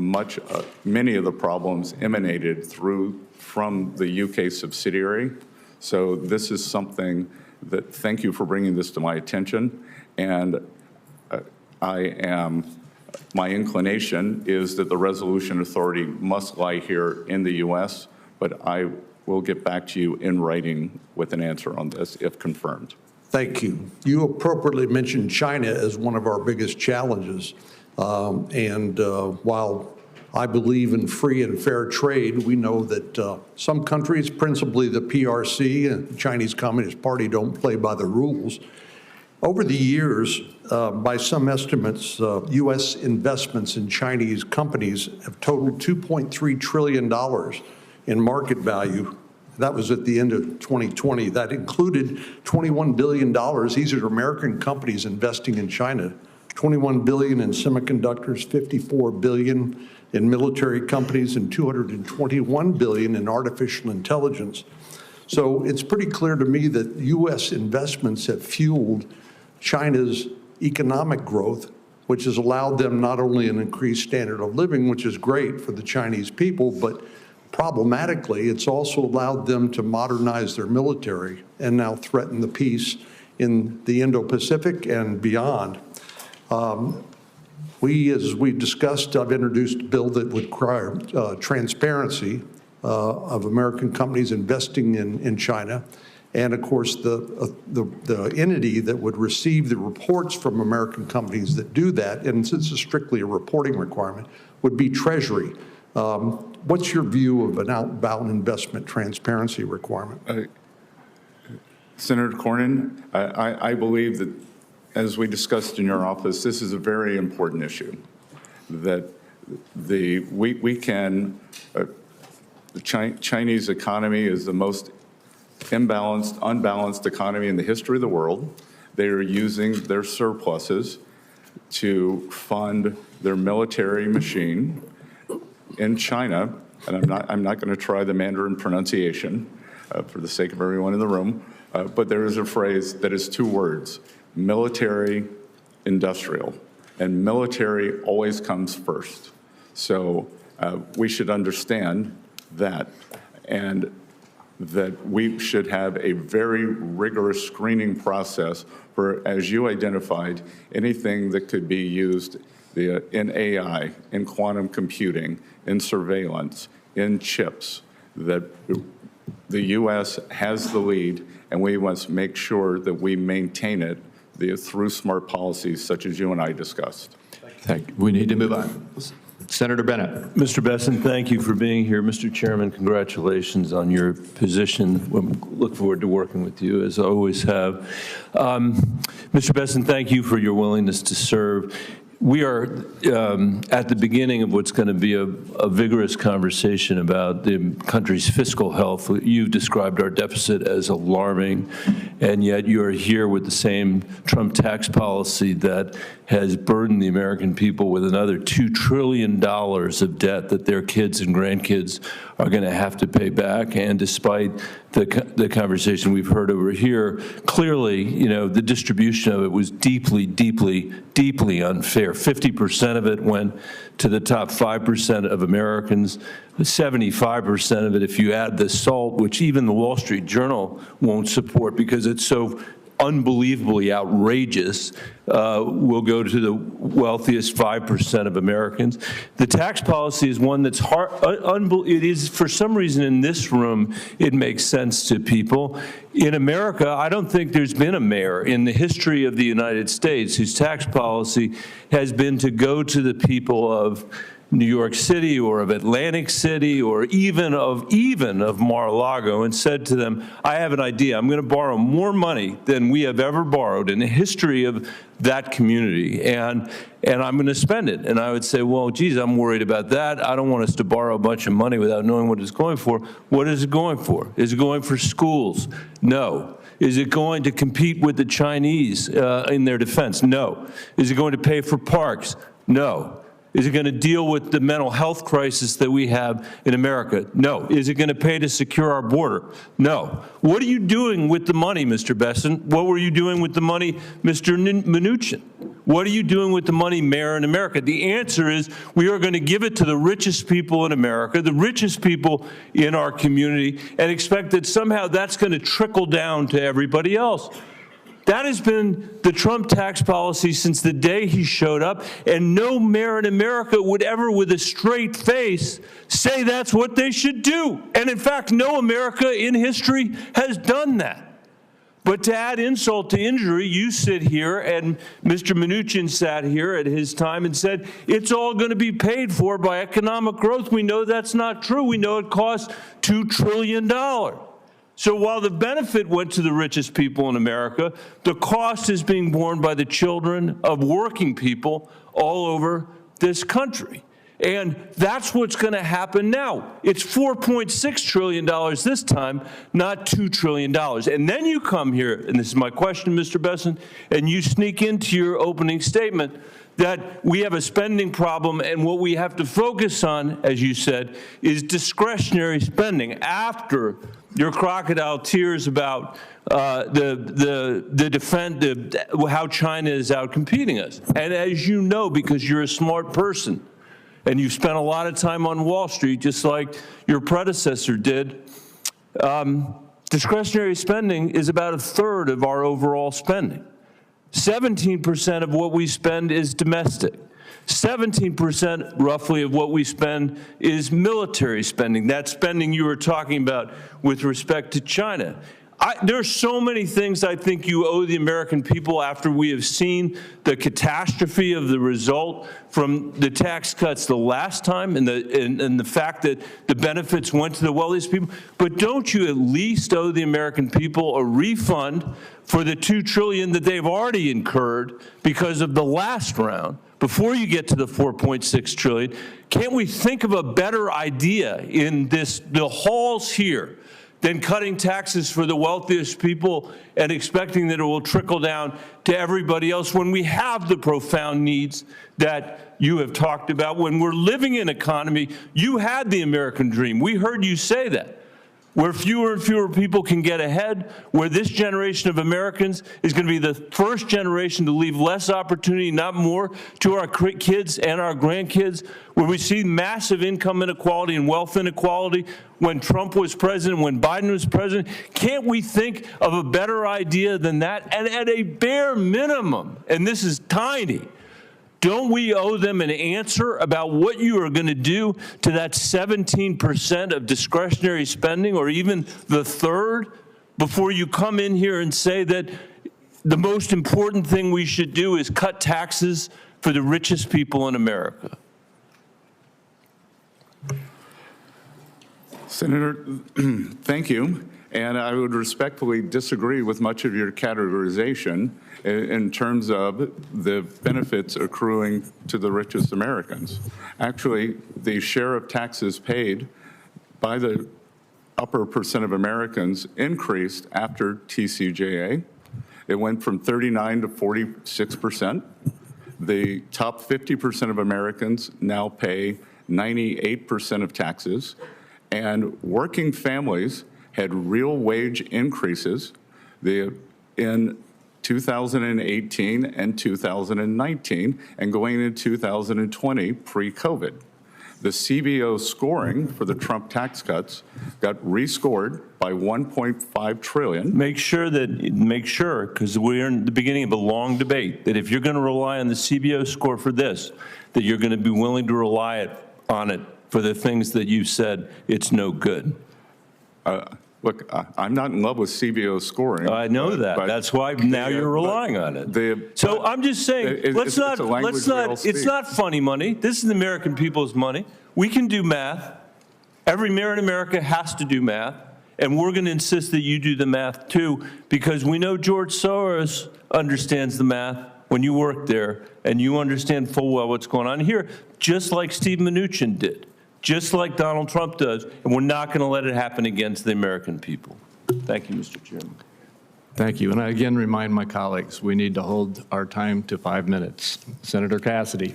many of the problems emanated from the UK subsidiary. So this is something that, thank you for bringing this to my attention. And my inclination is that the resolution authority must lie here in the U.S., but I will get back to you in writing with an answer on this if confirmed. Thank you. You appropriately mentioned China as one of our biggest challenges. While I believe in free and fair trade, we know that some countries, principally the PRC and the Chinese Communist Party, don't play by the rules. Over the years, by some estimates, U.S. investments in Chinese companies have totaled $2.3 trillion in market value. That was at the end of 2020. That included $21 billion. These are American companies investing in China. $21 billion in semiconductors, $54 billion in military companies, and $221 billion in artificial intelligence. So it's pretty clear to me that U.S. investments have fueled China's economic growth, which has allowed them not only an increased standard of living, which is great for the Chinese people, but problematically, it's also allowed them to modernize their military and now threaten the peace in the Indo-Pacific and beyond. As we discussed, I've introduced a bill that would require transparency of American companies investing in China. And of course, the entity that would receive the reports from American companies that do that, and since it's strictly a reporting requirement, would be Treasury. What's your view of an outbound investment transparency requirement? Senator Cornyn, I believe that, as we discussed in your office, this is a very important issue. That the Chinese economy is the most unbalanced economy in the history of the world. They are using their surpluses to fund their military machine in China, and I'm not going to try the Mandarin pronunciation for the sake of everyone in the room, but there is a phrase that is two words: military, industrial, and military always comes first. So we should understand that, and that we should have a very rigorous screening process for, as you identified, anything that could be used in AI, in quantum computing, in surveillance, in chips, that the U.S. has the lead, and we must make sure that we maintain it through smart policies such as you and I discussed. Thank you. We need to move on. Senator Bennett. Mr. Bessent, thank you for being here. Mr. Chairman, congratulations on your position. We look forward to working with you, as I always have. Mr. Bessent, thank you for your willingness to serve. We are at the beginning of what's going to be a vigorous conversation about the country's fiscal health. You've described our deficit as alarming, and yet you're here with the same Trump tax policy that has burdened the American people with another $2 trillion of debt that their kids and grandkids are going to have to pay back. And despite the conversation we've heard over here, clearly, the distribution of it was deeply, deeply, deeply unfair. 50% of it went to the top 5% of Americans, 75% of it, if you add the SALT, which even the Wall Street Journal won't support because it's so unbelievably outrageous, will go to the wealthiest 5% of Americans. The tax policy is one that's hard. It is, for some reason in this room, it makes sense to people. In America, I don't think there's been a mayor in the history of the United States whose tax policy has been to go to the people of New York City or of Atlantic City or even of Mar-a-Lago and said to them, I have an idea. I'm going to borrow more money than we have ever borrowed in the history of that community, and I'm going to spend it. And I would say, well, geez, I'm worried about that. I don't want us to borrow a bunch of money without knowing what it's going for. What is it going for? Is it going for schools? No. Is it going to compete with the Chinese in their defense? No. Is it going to pay for parks? No. Is it going to deal with the mental health crisis that we have in America? No. Is it going to pay to secure our border? No. What are you doing with the money, Mr. Bessent? What were you doing with the money, Mr. Mnuchin? What are you doing with the money, Mayor, in America? The answer is we are going to give it to the richest people in America, the richest people in our community, and expect that somehow that's going to trickle down to everybody else. That has been the Trump tax policy since the day he showed up, and no mayor in America would ever, with a straight face, say that's what they should do. And in fact, no America in history has done that. But to add insult to injury, you sit here, and Mr. Mnuchin sat here at his time and said, it's all going to be paid for by economic growth. We know that's not true. We know it costs $2 trillion. So while the benefit went to the richest people in America, the cost is being borne by the children of working people all over this country. And that's what's going to happen now. It's $4.6 trillion this time, not $2 trillion. And then you come here, and this is my question, Mr. Bessent, and you sneak into your opening statement that we have a spending problem, and what we have to focus on, as you said, is discretionary spending after your crocodile tears about how China is out competing us. And as you know, because you're a smart person, and you've spent a lot of time on Wall Street, just like your predecessor did, discretionary spending is about 1/3 of our overall spending. 17% of what we spend is domestic. 17% roughly of what we spend is military spending, that spending you were talking about with respect to China. There are so many things I think you owe the American people after we have seen the catastrophe of the result from the tax cuts the last time and the fact that the benefits went to the wealthiest people. But don't you at least owe the American people a refund for the $2 trillion that they've already incurred because of the last round before you get to the $4.6 trillion? Can't we think of a better idea in the halls here than cutting taxes for the wealthiest people and expecting that it will trickle down to everybody else when we have the profound needs that you have talked about? When we're living in an economy, you had the American dream. We heard you say that. Where fewer and fewer people can get ahead, where this generation of Americans is going to be the first generation to leave less opportunity, not more, to our kids and our grandkids, where we see massive income inequality and wealth inequality when Trump was president, when Biden was president. Can't we think of a better idea than that? And at a bare minimum, and this is tiny, don't we owe them an answer about what you are going to do to that 17% of discretionary spending, or even the 1/3, before you come in here and say that the most important thing we should do is cut taxes for the richest people in America? Senator, thank you. And I would respectfully disagree with much of your categorization in terms of the benefits accruing to the richest Americans. Actually, the share of taxes paid by the upper percent of Americans increased after TCJA. It went from 39 to 46%. The top 50% of Americans now pay 98% of taxes, and working families had real wage increases in 2018 and 2019, and going into 2020 pre-COVID. The CBO scoring for the Trump tax cuts got rescored by $1.5 trillion. Make sure, because we're in the beginning of a long debate, that if you're going to rely on the CBO score for this, that you're going to be willing to rely on it for the things that you said it's no good. Look, I'm not in love with CBO scoring. I know that. That's why now you're relying on it. So I'm just saying, it's not funny money. This is the American people's money. We can do math. Every mayor in America has to do math, and we're going to insist that you do the math too, because we know George Soros understands the math when you work there, and you understand full well what's going on here, just like Steve Mnuchin did, just like Donald Trump does, and we're not going to let it happen against the American people. Thank you, Mr. Chairman. Thank you. And I again remind my colleagues, we need to hold our time to 5 minutes. Senator Cassidy.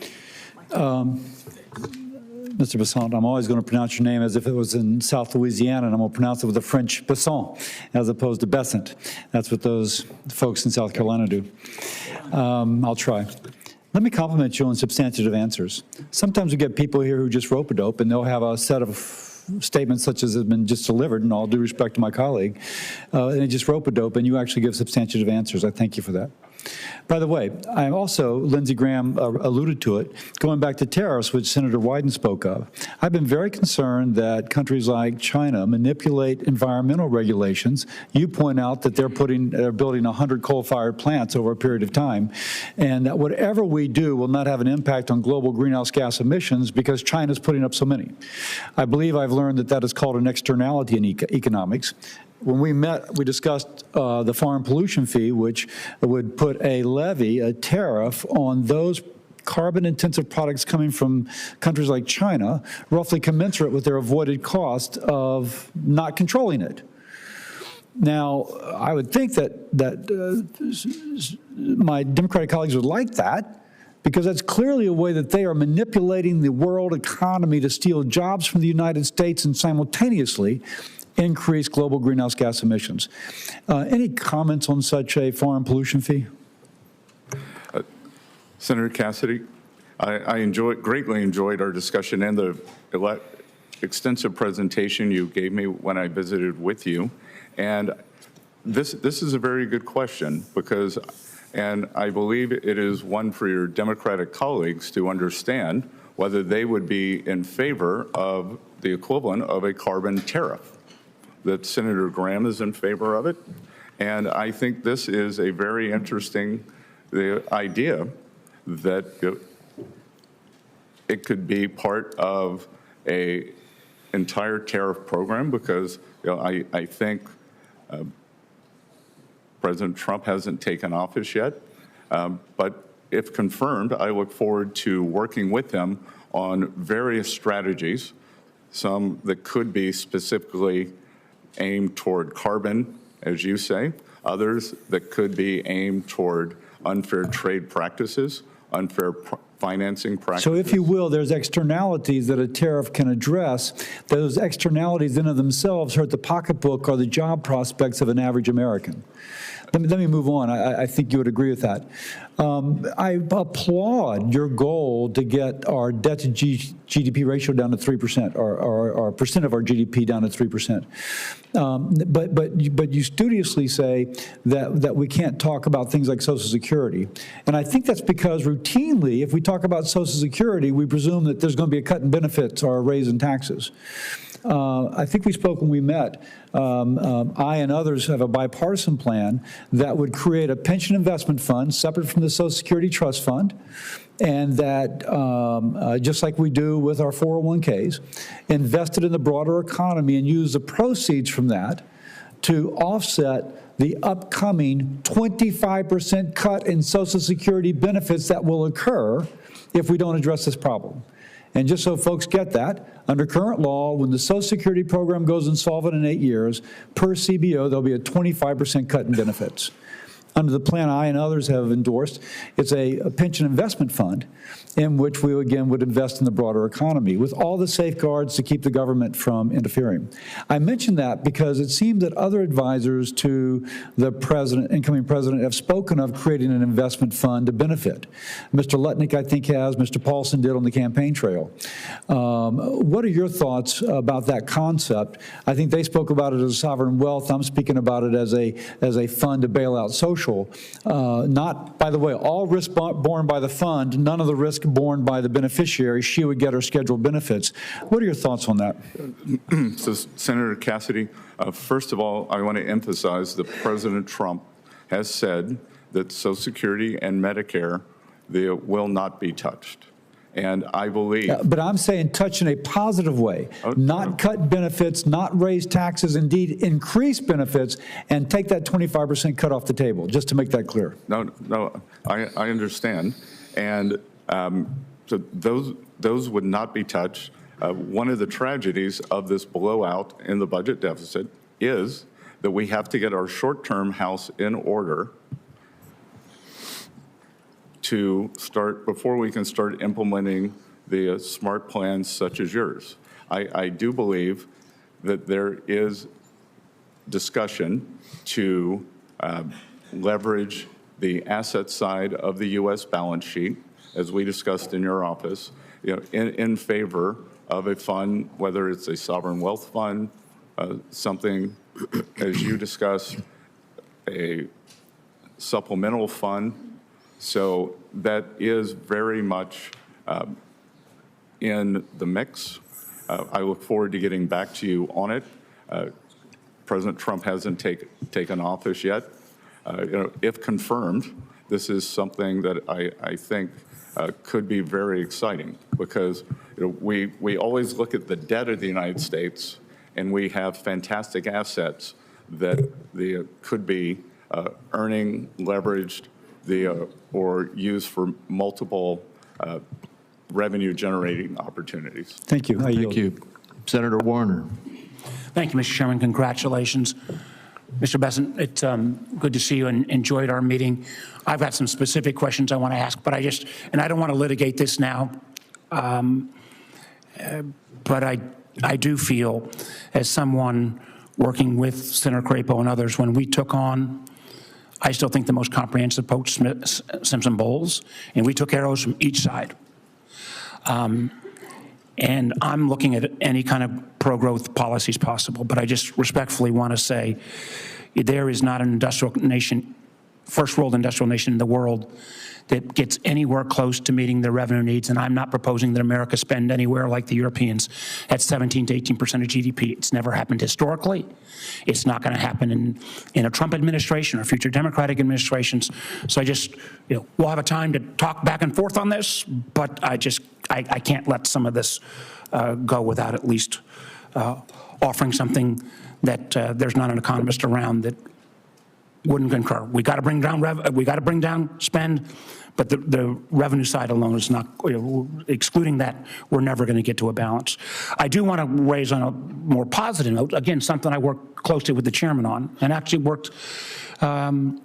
Mr. Bessent, I'm always going to pronounce your name as if it was in South Louisiana, and I'm going to pronounce it with a French Bessent as opposed to Bessent. That's what those folks in South Carolina do. I'll try. Let me compliment you on substantive answers. Sometimes we get people here who just rope-a-dope, and they'll have a set of statements such as have been just delivered, and all due respect to my colleague, and they just rope-a-dope, and you actually give substantive answers. I thank you for that. By the way, I also, Lindsey Graham alluded to it, going back to tariffs, which Senator Wyden spoke of. I've been very concerned that countries like China manipulate environmental regulations. You point out that they're building 100 coal-fired plants over a period of time, and that whatever we do will not have an impact on global greenhouse gas emissions because China's putting up so many. I believe I've learned that that is called an externality in economics. When we met, we discussed the foreign pollution fee, which would put a levy, a tariff, on those carbon-intensive products coming from countries like China, roughly commensurate with their avoided cost of not controlling it. Now, I would think that my Democratic colleagues would like that, because that's clearly a way that they are manipulating the world economy to steal jobs from the United States and simultaneously increase global greenhouse gas emissions. Any comments on such a foreign pollution fee? Senator Cassidy, I greatly enjoyed our discussion and the extensive presentation you gave me when I visited with you. And this is a very good question because, and I believe it is one for your Democratic colleagues to understand whether they would be in favor of the equivalent of a carbon tariff. That Senator Graham is in favor of it. And I think this is a very interesting idea that it could be part of a entire tariff program because I think President Trump hasn't taken office yet. But if confirmed, I look forward to working with him on various strategies, some that could be specifically aimed toward carbon, as you say, others that could be aimed toward unfair trade practices, unfair financing practices. So if you will, there's externalities that a tariff can address. Those externalities in and of themselves hurt the pocketbook or the job prospects of an average American. Let me move on. I think you would agree with that. I applaud your goal to get our debt to GDP ratio down to 3%, or percent of our GDP down to 3%. But you studiously say that we can't talk about things like Social Security. And I think that's because routinely, if we talk about Social Security, we presume that there's going to be a cut in benefits or a raise in taxes. I think we spoke when we met. I and others have a bipartisan plan that would create a pension investment fund separate from the Social Security Trust Fund, and that, just like we do with our 401ks, invested in the broader economy and use the proceeds from that to offset the upcoming 25% cut in Social Security benefits that will occur if we don't address this problem. And just so folks get that, under current law, when the Social Security program goes insolvent in 8 years, per CBO, there'll be a 25% cut in benefits. Under the plan I and others have endorsed, it's a pension investment fund in which we, again, would invest in the broader economy with all the safeguards to keep the government from interfering. I mention that because it seems that other advisors to the president, incoming president, have spoken of creating an investment fund to benefit. Mr. Lutnick, I think, has. Mr. Paulson did on the campaign trail. What are your thoughts about that concept? I think they spoke about it as sovereign wealth. I'm speaking about it as a fund to bail out socialism. social. Not, by the way, all risk borne by the fund, none of the risk borne by the beneficiary. She would get her scheduled benefits. What are your thoughts on that? So, Senator Cassidy, first of all, I want to emphasize that President Trump has said that Social Security and Medicare, they will not be touched. And I believe... but I'm saying touch in a positive way, not cut benefits, not raise taxes, indeed increase benefits, and take that 25% cut off the table, just to make that clear. No, I understand. And so those would not be touched. One of the tragedies of this blowout in the budget deficit is that we have to get our short-term house in order to start, before we can start implementing the smart plans such as yours. I do believe that there is discussion to leverage the asset side of the U.S. balance sheet, as we discussed in your office, in favor of a fund, whether it's a sovereign wealth fund, something, as you discussed, a supplemental fund. So that is very much in the mix. I look forward to getting back to you on it. President Trump hasn't taken office yet. If confirmed, this is something that I think could be very exciting, because we always look at the debt of the United States, and we have fantastic assets that could be earning, leveraged, or used for multiple revenue-generating opportunities. Thank you. Thank you. Senator Warner. Thank you, Mr. Chairman. Congratulations. Mr. Bessent, it's good to see you and enjoyed our meeting. I've got some specific questions I want to ask, but I don't want to litigate this now, but I do feel, as someone working with Senator Crapo and others, when we took on, I still think, the most comprehensive post-Simpson-Bowles, and we took arrows from each side. And I'm looking at any kind of pro-growth policies possible, but I just respectfully want to say there is not an industrial nation, first world industrial nation in the world, that gets anywhere close to meeting their revenue needs, and I'm not proposing that America spend anywhere like the Europeans at 17 to 18% of GDP. It's never happened historically. It's not going to happen in a Trump administration or future Democratic administrations. So we'll have a time to talk back and forth on this, but I can't let some of this go without at least offering something that there's not an economist around that wouldn't concur. We got to bring down spend, but the revenue side alone is not, excluding that, we're never going to get to a balance. I do want to raise on a more positive note, again, something I worked closely with the chairman on, and actually worked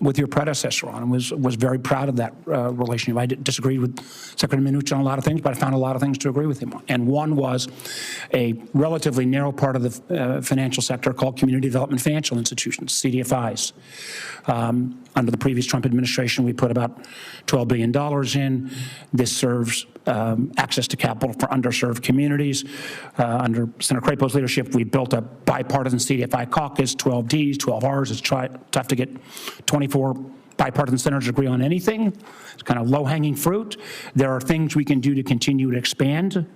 with your predecessor on, and was very proud of that relationship. I disagreed with Secretary Mnuchin on a lot of things, but I found a lot of things to agree with him on. And one was a relatively narrow part of the financial sector called Community Development Financial Institutions, CDFIs. Under the previous Trump administration, we put about $12 billion in. This serves access to capital for underserved communities. Under Senator Crapo's leadership, we built a bipartisan CDFI caucus, 12 Ds, 12 Rs. It's tough to get 24 bipartisan senators agree on anything. It's kind of low-hanging fruit. There are things we can do to continue to expand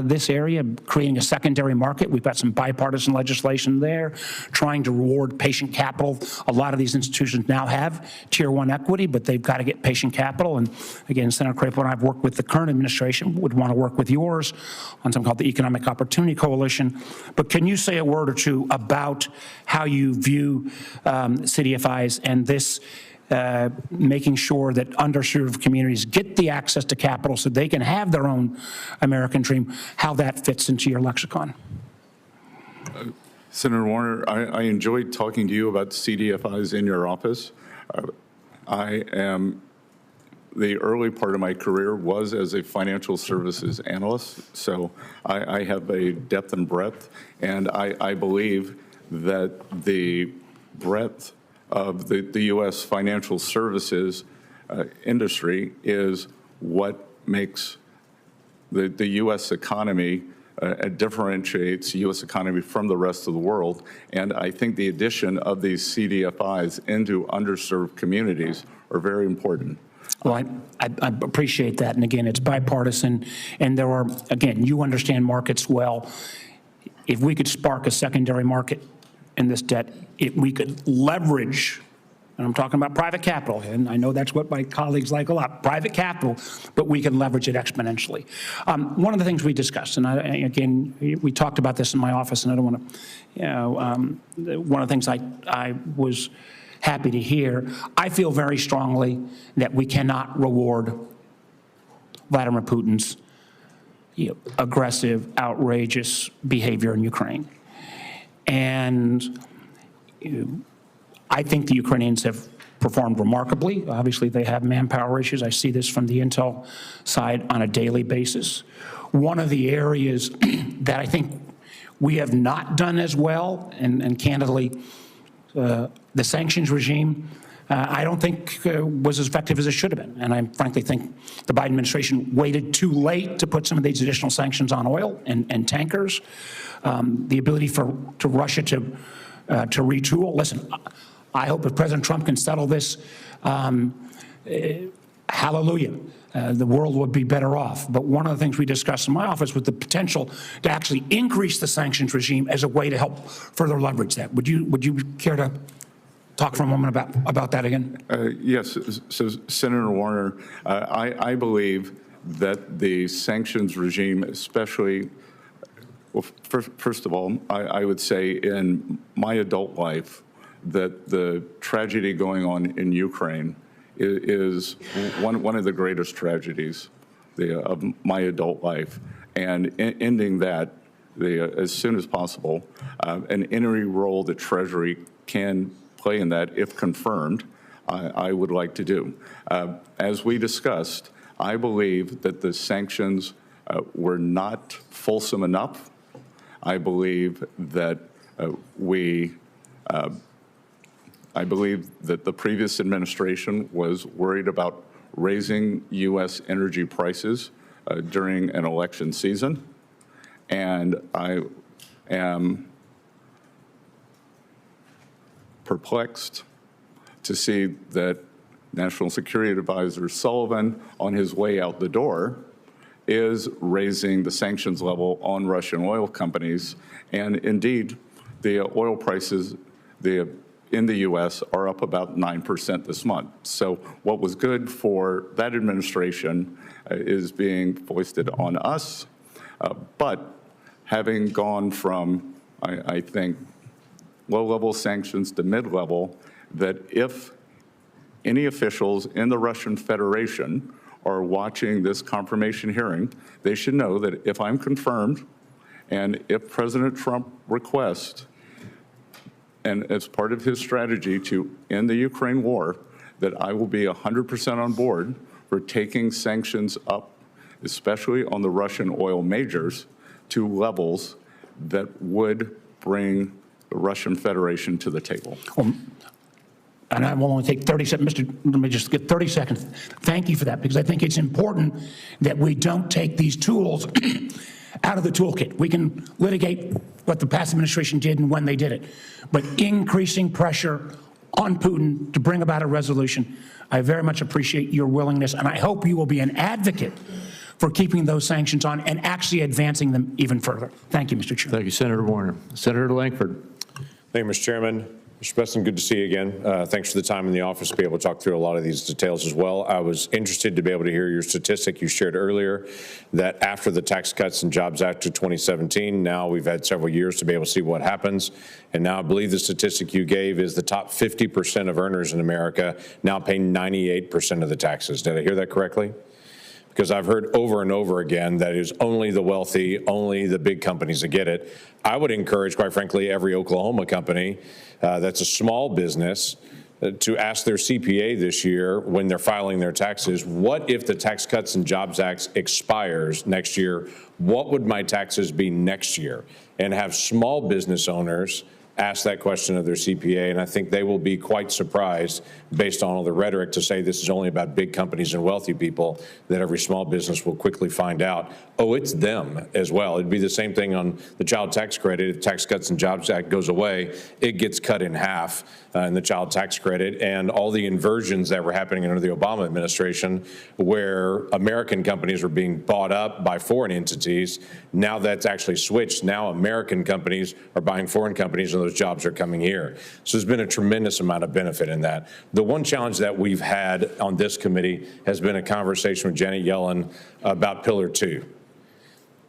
this area, creating a secondary market. We've got some bipartisan legislation there, trying to reward patient capital. A lot of these institutions now have Tier 1 equity, but they've got to get patient capital. And again, Senator Crapo and I have worked with the current administration, would want to work with yours on something called the Economic Opportunity Coalition. But can you say a word or two about how you view CDFIs and this making sure that underserved communities get the access to capital so they can have their own American dream, how that fits into your lexicon? Senator Warner, I enjoyed talking to you about CDFIs in your office. The early part of my career was as a financial services analyst, so I have a depth and breadth, and I believe that the breadth of the U.S. financial services industry is what makes the U.S. economy differentiates the U.S. economy from the rest of the world. And I think the addition of these CDFIs into underserved communities are very important. Well, I appreciate that. And again, it's bipartisan. And there are, again, you understand markets well. If we could spark a secondary market in this debt, we could leverage, and I'm talking about private capital, and I know that's what my colleagues like a lot, private capital, but we can leverage it exponentially. One of the things we discussed, and again, we talked about this in my office, and I don't want to, one of the things I was happy to hear, I feel very strongly that we cannot reward Vladimir Putin's aggressive, outrageous behavior in Ukraine. And I think the Ukrainians have performed remarkably. Obviously, they have manpower issues. I see this from the intel side on a daily basis. One of the areas that I think we have not done as well, and candidly, the sanctions regime, I don't think was as effective as it should have been. And I frankly think the Biden administration waited too late to put some of these additional sanctions on oil and tankers. The ability for Russia to retool. Listen, I hope if President Trump can settle this, hallelujah, the world would be better off. But one of the things we discussed in my office was the potential to actually increase the sanctions regime as a way to help further leverage that. Would you care to talk for a moment about that again? Yes. So, Senator Warner, I believe that the sanctions regime, especially, well, first of all, I would say in my adult life that the tragedy going on in Ukraine is one of the greatest tragedies of my adult life. And ending that as soon as possible, and any role that Treasury can play in that, if confirmed, I would like to do. As we discussed, I believe that the sanctions were not fulsome enough. I believe that I believe that the previous administration was worried about raising U.S. energy prices during an election season, and I am perplexed to see that National Security Advisor Sullivan, on his way out the door, is raising the sanctions level on Russian oil companies. And indeed, the oil prices in the U.S. are up about 9% this month. So what was good for that administration is being foisted on us. But having gone from, I think, low-level sanctions to mid-level, that if any officials in the Russian Federation are watching this confirmation hearing, they should know that if I'm confirmed and if President Trump requests, and as part of his strategy to end the Ukraine war, that I will be 100% on board for taking sanctions up, especially on the Russian oil majors, to levels that would bring the Russian Federation to the table. And I will only take 30 seconds. Let me just get 30 seconds. Thank you for that, because I think it's important that we don't take these tools out of the toolkit. We can litigate what the past administration did and when they did it, but increasing pressure on Putin to bring about a resolution, I very much appreciate your willingness, and I hope you will be an advocate for keeping those sanctions on and actually advancing them even further. Thank you, Mr. Chair. Thank you, Senator Warner. Senator Lankford. Thank you, Mr. Chairman. Mr. Bessent, good to see you again. Thanks for the time in the office to be able to talk through a lot of these details as well. I was interested to be able to hear your statistic you shared earlier that after the Tax Cuts and Jobs Act of 2017, now we've had several years to be able to see what happens. And now I believe the statistic you gave is the top 50% of earners in America now pay 98% of the taxes. Did I hear that correctly? Because I've heard over and over again that it is only the wealthy, only the big companies that get it. I would encourage, quite frankly, every Oklahoma company that's a small business to ask their CPA this year when they're filing their taxes, what if the Tax Cuts and Jobs Act expires next year? What would my taxes be next year? And have small business owners ask that question of their CPA, and I think they will be quite surprised, based on all the rhetoric, to say this is only about big companies and wealthy people, that every small business will quickly find out, oh, it's them as well. It'd be the same thing on the child tax credit. If Tax Cuts and Jobs Act goes away, it gets cut in half in the child tax credit, and all the inversions that were happening under the Obama administration, where American companies were being bought up by foreign entities. Now that's actually switched. Now American companies are buying foreign companies, and those jobs are coming here. So there's been a tremendous amount of benefit in that. The one challenge that we've had on this committee has been a conversation with Janet Yellen about Pillar 2.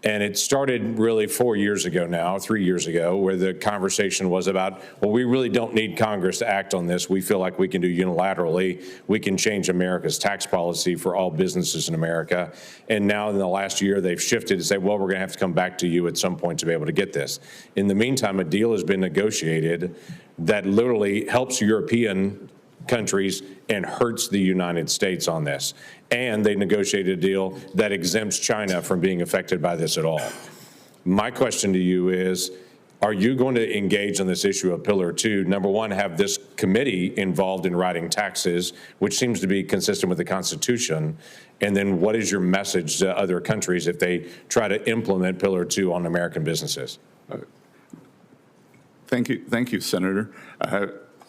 And it started really 4 years ago now, 3 years ago, where the conversation was about, well, we really don't need Congress to act on this. We feel like we can do unilaterally. We can change America's tax policy for all businesses in America. And now in the last year, they've shifted to say, well, we're going to have to come back to you at some point to be able to get this. In the meantime, a deal has been negotiated that literally helps European countries and hurts the United States on this. And they negotiated a deal that exempts China from being affected by this at all. My question to you is, are you going to engage on this issue of Pillar 2? Number one, have this committee involved in writing taxes, which seems to be consistent with the Constitution. And then what is your message to other countries if they try to implement Pillar 2 on American businesses? Thank you, Senator.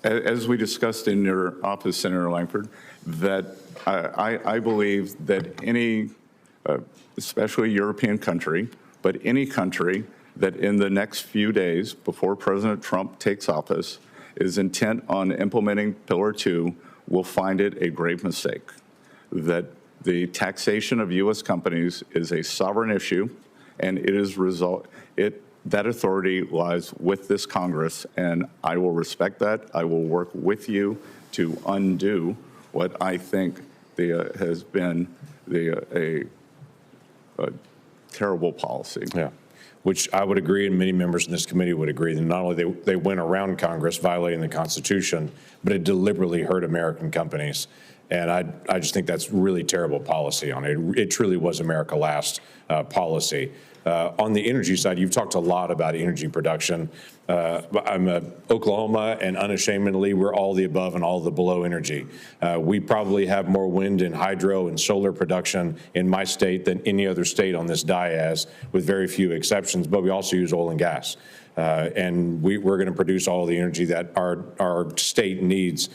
As we discussed in your office, Senator Langford, that I believe that any, especially European country, but any country that in the next few days before President Trump takes office is intent on implementing Pillar 2 will find it a grave mistake. That the taxation of U.S. companies is a sovereign issue, and that authority lies with this Congress, and I will respect that. I will work with you to undo what I think has been a terrible policy. Yeah, which I would agree, and many members in this committee would agree, that not only they went around Congress violating the Constitution, but it deliberately hurt American companies. And I just think that's really terrible policy on it. It truly was America Last policy. On the energy side, you've talked a lot about energy production. I'm Oklahoma, and unashamedly, we're all the above and all the below energy. We probably have more wind and hydro and solar production in my state than any other state on this dais, with very few exceptions, but we also use oil and gas. And we're going to produce all the energy that our state needs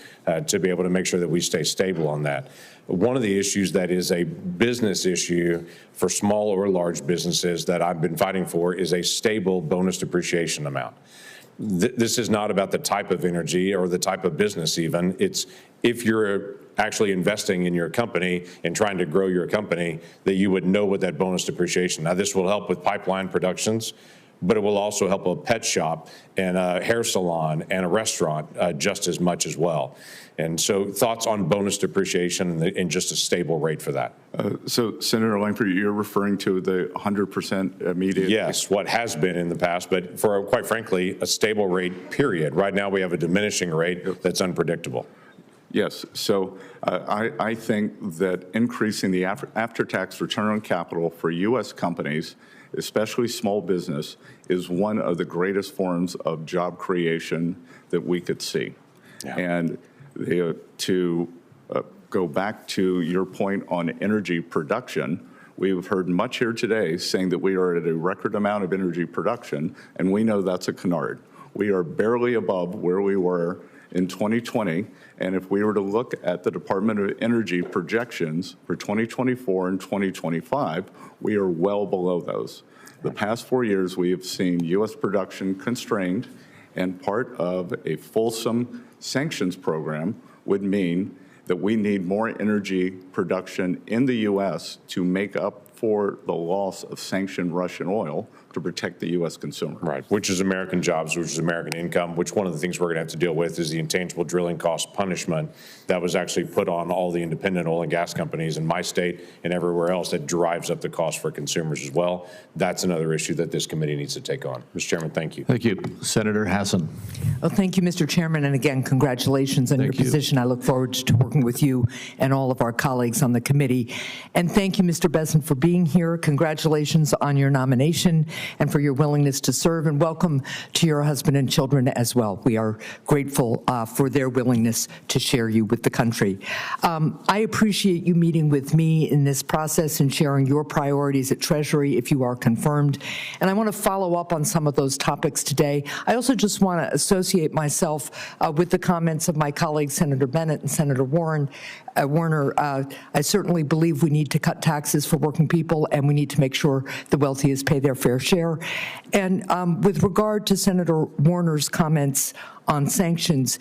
to be able to make sure that we stay stable on that. One of the issues that is a business issue for small or large businesses that I've been fighting for is a stable bonus depreciation amount. This is not about the type of energy or the type of business even. It's if you're actually investing in your company and trying to grow your company, that you would know what that bonus depreciation. Now, this will help with pipeline productions, but it will also help a pet shop and a hair salon and a restaurant just as much as well. And so thoughts on bonus depreciation and just a stable rate for that? So, Senator Langford, you're referring to the 100% immediate? Yes, what has been in the past, but for, quite frankly, a stable rate, period. Right now we have a diminishing rate that's unpredictable. Yes. So I think that increasing the after-tax return on capital for U.S. companies, especially small business, is one of the greatest forms of job creation that we could see. Yeah. And to go back to your point on energy production, we've heard much here today saying that we are at a record amount of energy production, and we know that's a canard. We are barely above where we were in 2020, and if we were to look at the Department of Energy projections for 2024 and 2025, we are well below those. The past 4 years, we have seen U.S. production constrained, and part of a fulsome sanctions program would mean that we need more energy production in the U.S. to make up for the loss of sanctioned Russian oil to protect the U.S. consumer. Right, which is American jobs, which is American income, which one of the things we're going to have to deal with is the intangible drilling cost punishment that was actually put on all the independent oil and gas companies in my state and everywhere else that drives up the cost for consumers as well. That's another issue that this committee needs to take on. Mr. Chairman, thank you. Thank you. Senator Hassan. Well, thank you, Mr. Chairman, and again, congratulations on your position. I look forward to working with you and all of our colleagues on the committee. And thank you, Mr. Bessent, for being being here. Congratulations on your nomination and for your willingness to serve, and welcome to your husband and children as well. We are grateful for their willingness to share you with the country. I appreciate you meeting with me in this process and sharing your priorities at Treasury if you are confirmed. And I want to follow up on some of those topics today. I also just want to associate myself with the comments of my colleagues, Senator Bennett and Senator Warner. I certainly believe we need to cut taxes for working people, and we need to make sure the wealthiest pay their fair share. And with regard to Senator Warner's comments on sanctions,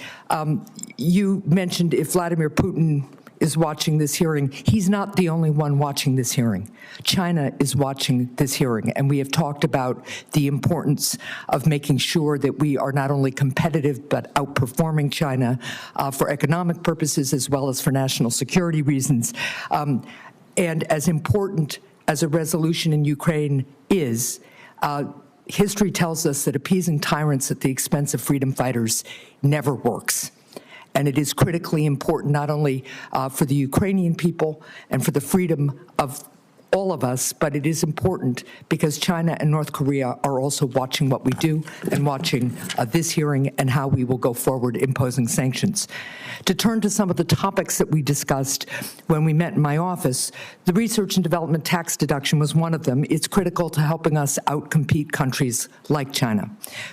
you mentioned if Vladimir Putin is watching this hearing. He's not the only one watching this hearing. China is watching this hearing, and we have talked about the importance of making sure that we are not only competitive but outperforming China for economic purposes as well as for national security reasons. And as important as a resolution in Ukraine is, history tells us that appeasing tyrants at the expense of freedom fighters never works. And it is critically important not only for the Ukrainian people and for the freedom of all of us, but it is important because China and North Korea are also watching what we do and watching this hearing and how we will go forward imposing sanctions. To turn to some of the topics that we discussed when we met in my office, the research and development tax deduction was one of them. It's critical to helping us outcompete countries like China.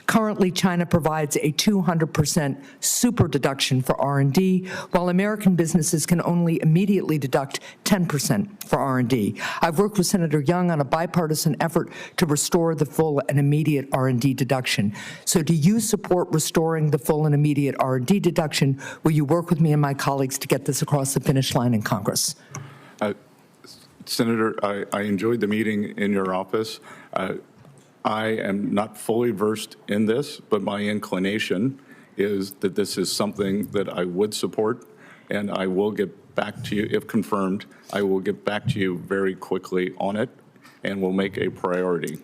Currently, China provides a 200% super deduction for R&D, while American businesses can only immediately deduct 10% for R&D. I've worked with Senator Young on a bipartisan effort to restore the full and immediate R&D deduction. So do you support restoring the full and immediate R&D deduction? Will you work with me and my colleagues to get this across the finish line in Congress? Senator, I enjoyed the meeting in your office. I am not fully versed in this, but my inclination is that this is something that I would support, and I will get back to you, if confirmed, I will get back to you very quickly on it, and we'll make it a priority.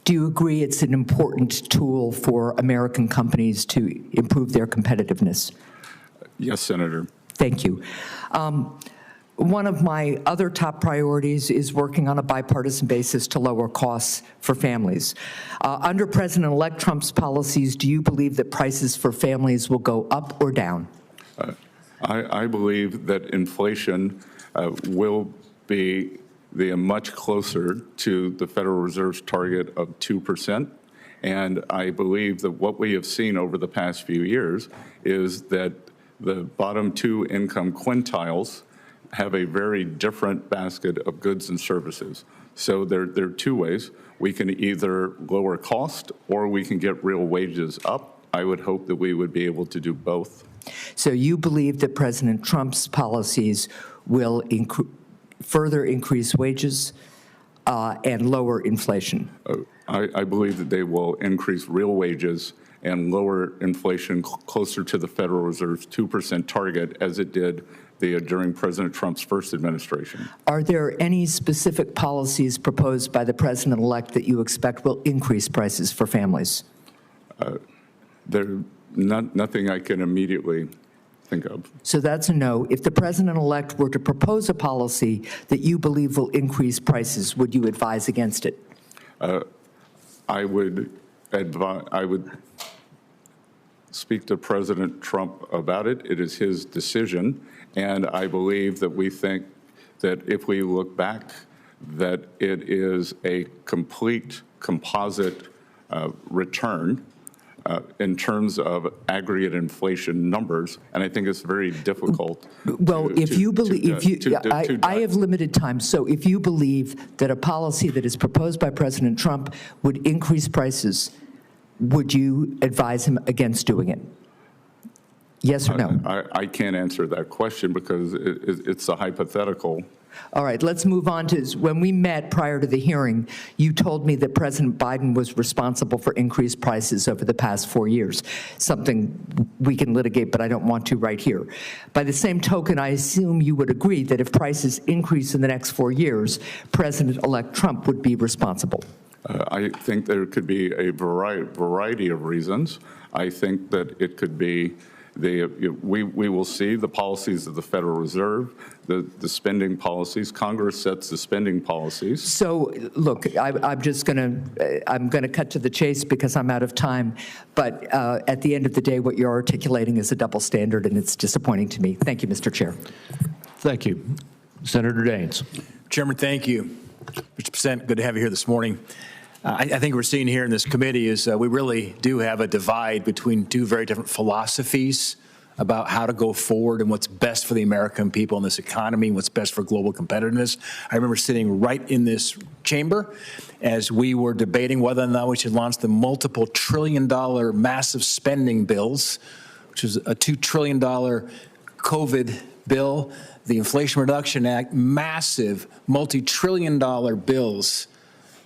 Do you agree it's an important tool for American companies to improve their competitiveness? Yes, Senator. Thank you. One of my other top priorities is working on a bipartisan basis to lower costs for families. Under President-elect Trump's policies, do you believe that prices for families will go up or down? I believe that inflation will be much closer to the Federal Reserve's target of 2%. And I believe that what we have seen over the past few years is that the bottom two income quintiles have a very different basket of goods and services. So there are two ways. We can either lower cost or we can get real wages up. I would hope that we would be able to do both. So you believe that President Trump's policies will further increase wages and lower inflation? I believe that they will increase real wages and lower inflation closer to the Federal Reserve's 2% target as it did during President Trump's first administration. Are there any specific policies proposed by the President-elect that you expect will increase prices for families? Nothing I can immediately think of. So that's a no. If the President-elect were to propose a policy that you believe will increase prices, would you advise against it? I would speak to President Trump about it. It is his decision, and I believe that we think that if we look back, that it is a complete composite return in terms of aggregate inflation numbers, and I think it's very difficult. Well, I have limited time, so if you believe that a policy that is proposed by President Trump would increase prices, would you advise him against doing it? Yes or no? I can't answer that question because it's a hypothetical. All right, let's move on to when we met prior to the hearing, you told me that President Biden was responsible for increased prices over the past 4 years, something we can litigate, but I don't want to right here. By the same token, I assume you would agree that if prices increase in the next 4 years, President-elect Trump would be responsible. I think there could be a variety of reasons. I think that it could be We will see the policies of the Federal Reserve, the spending policies. Congress sets the spending policies. So, look, I'm going to cut to the chase because I'm out of time. But at the end of the day, what you're articulating is a double standard, and it's disappointing to me. Thank you, Mr. Chair. Thank you. Senator Daines. Chairman, thank you. Mr. Bessent, good to have you here this morning. I think we're seeing here in this committee is we really do have a divide between two very different philosophies about how to go forward and what's best for the American people in this economy and what's best for global competitiveness. I remember sitting right in this chamber as we were debating whether or not we should launch the multiple trillion-dollar massive spending bills, which is a $2 trillion COVID bill, the Inflation Reduction Act, massive multi-trillion-dollar bills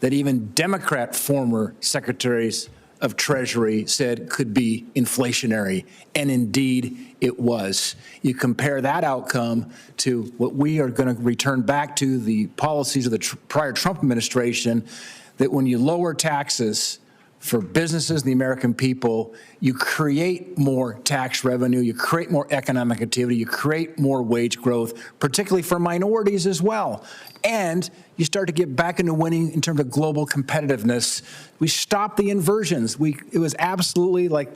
that even Democrat former secretaries of Treasury said could be inflationary, and indeed it was. You compare that outcome to what we are going to return back to the policies of the prior Trump administration, that when you lower taxes for businesses and the American people, you create more tax revenue, you create more economic activity, you create more wage growth, particularly for minorities as well. And you start to get back into winning in terms of global competitiveness. We stopped the inversions. It was absolutely like,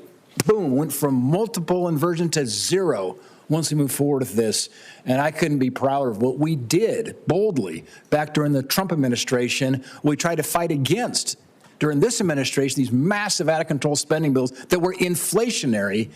boom, went from multiple inversion to zero once we move forward with this. And I couldn't be prouder of what we did boldly back during the Trump administration. We tried to fight against during this administration, these massive out-of-control spending bills that were inflationary,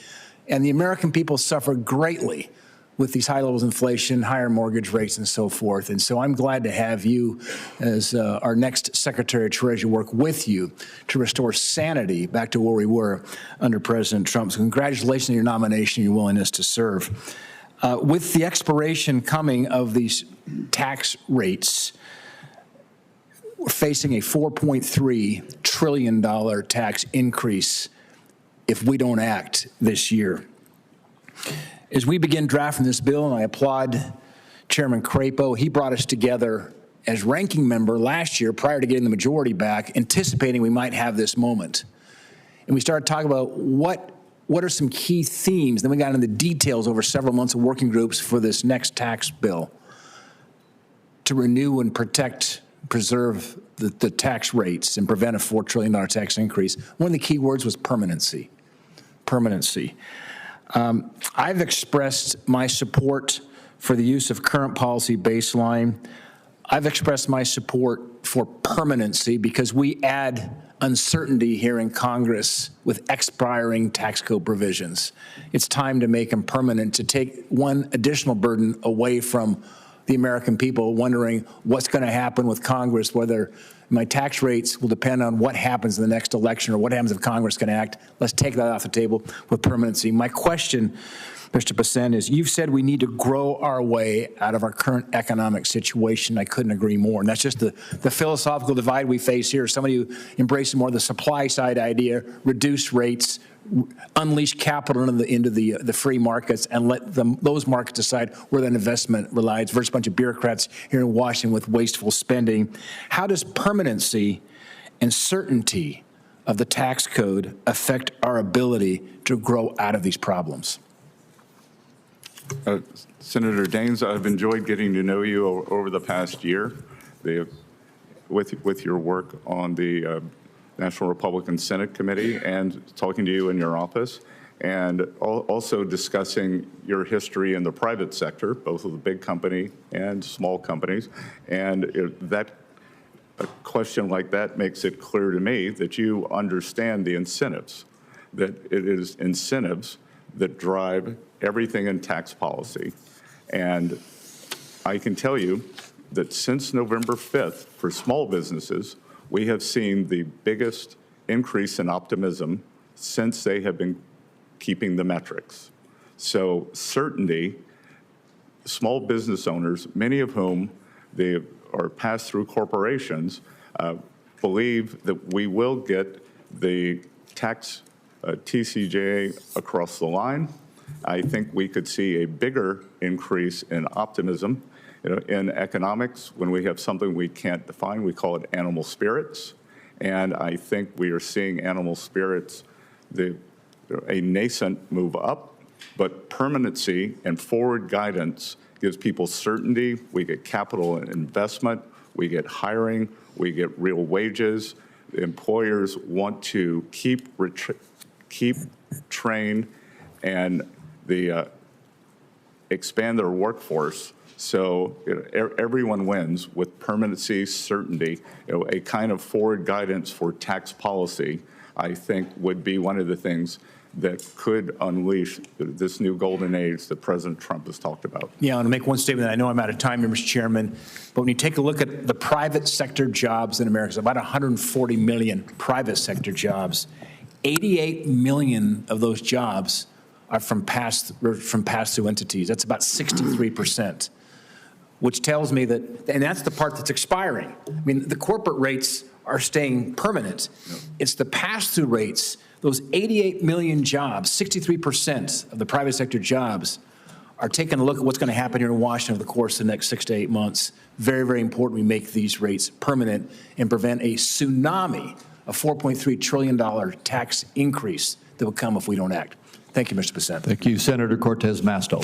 and the American people suffered greatly with these high levels of inflation, higher mortgage rates, and so forth. And so I'm glad to have you as our next Secretary of Treasury work with you to restore sanity back to where we were under President Trump. So congratulations on your nomination and your willingness to serve. With the expiration coming of these tax rates, we're facing a $4.3 trillion tax increase if we don't act this year. As we begin drafting this bill, and I applaud Chairman Crapo, he brought us together as ranking member last year prior to getting the majority back, anticipating we might have this moment. And we started talking about what are some key themes. Then we got into the details over several months of working groups for this next tax bill to renew and preserve the tax rates and prevent a $4 trillion tax increase. One of the key words was permanency. Permanency. I've expressed my support for the use of current policy baseline. I've expressed my support for permanency because we add uncertainty here in Congress with expiring tax code provisions. It's time to make them permanent, to take one additional burden away from the American people wondering what's going to happen with Congress, whether my tax rates will depend on what happens in the next election or what happens if Congress can act. Let's take that off the table with permanency. My question, Mr. Bessent, is you've said we need to grow our way out of our current economic situation. I couldn't agree more. And that's just the philosophical divide we face here. Somebody who embraces more the supply side idea, reduce rates, unleash capital into the free markets and let those markets decide where that investment relies versus a bunch of bureaucrats here in Washington with wasteful spending. How does permanency and certainty of the tax code affect our ability to grow out of these problems? Senator Daines, I've enjoyed getting to know you over the past year with your work on the National Republican Senate Committee and talking to you in your office, and also discussing your history in the private sector, both with the big company and small companies. And a question like that makes it clear to me that you understand the incentives, that it is incentives that drive everything in tax policy. And I can tell you that since November 5th, for small businesses, we have seen the biggest increase in optimism since they have been keeping the metrics. So certainty, small business owners, many of whom they are pass-through corporations, believe that we will get the tax TCJA across the line. I think we could see a bigger increase in optimism. In economics, when we have something we can't define, we call it animal spirits. And I think we are seeing animal spirits, a nascent move up. But permanency and forward guidance gives people certainty. We get capital investment, we get hiring, we get real wages. Employers want to keep, train, and expand their workforce. So everyone wins with permanency, certainty. A kind of forward guidance for tax policy, I think, would be one of the things that could unleash this new golden age that President Trump has talked about. Yeah, I want to make one statement. I know I'm out of time here, Mr. Chairman, but when you take a look at the private sector jobs in America, it's about 140 million private sector jobs. 88 million of those jobs are from pass-through entities. That's about 63%, which tells me that, and that's the part that's expiring. I mean, the corporate rates are staying permanent. It's the pass-through rates. Those 88 million jobs, 63% of the private sector jobs are taking a look at what's going to happen here in Washington over the course of the next 6 to 8 months. Very, very important we make these rates permanent and prevent a tsunami of $4.3 trillion tax increase that will come if we don't act. Thank you, Mr. Bessent. Thank you, Senator Cortez Masto.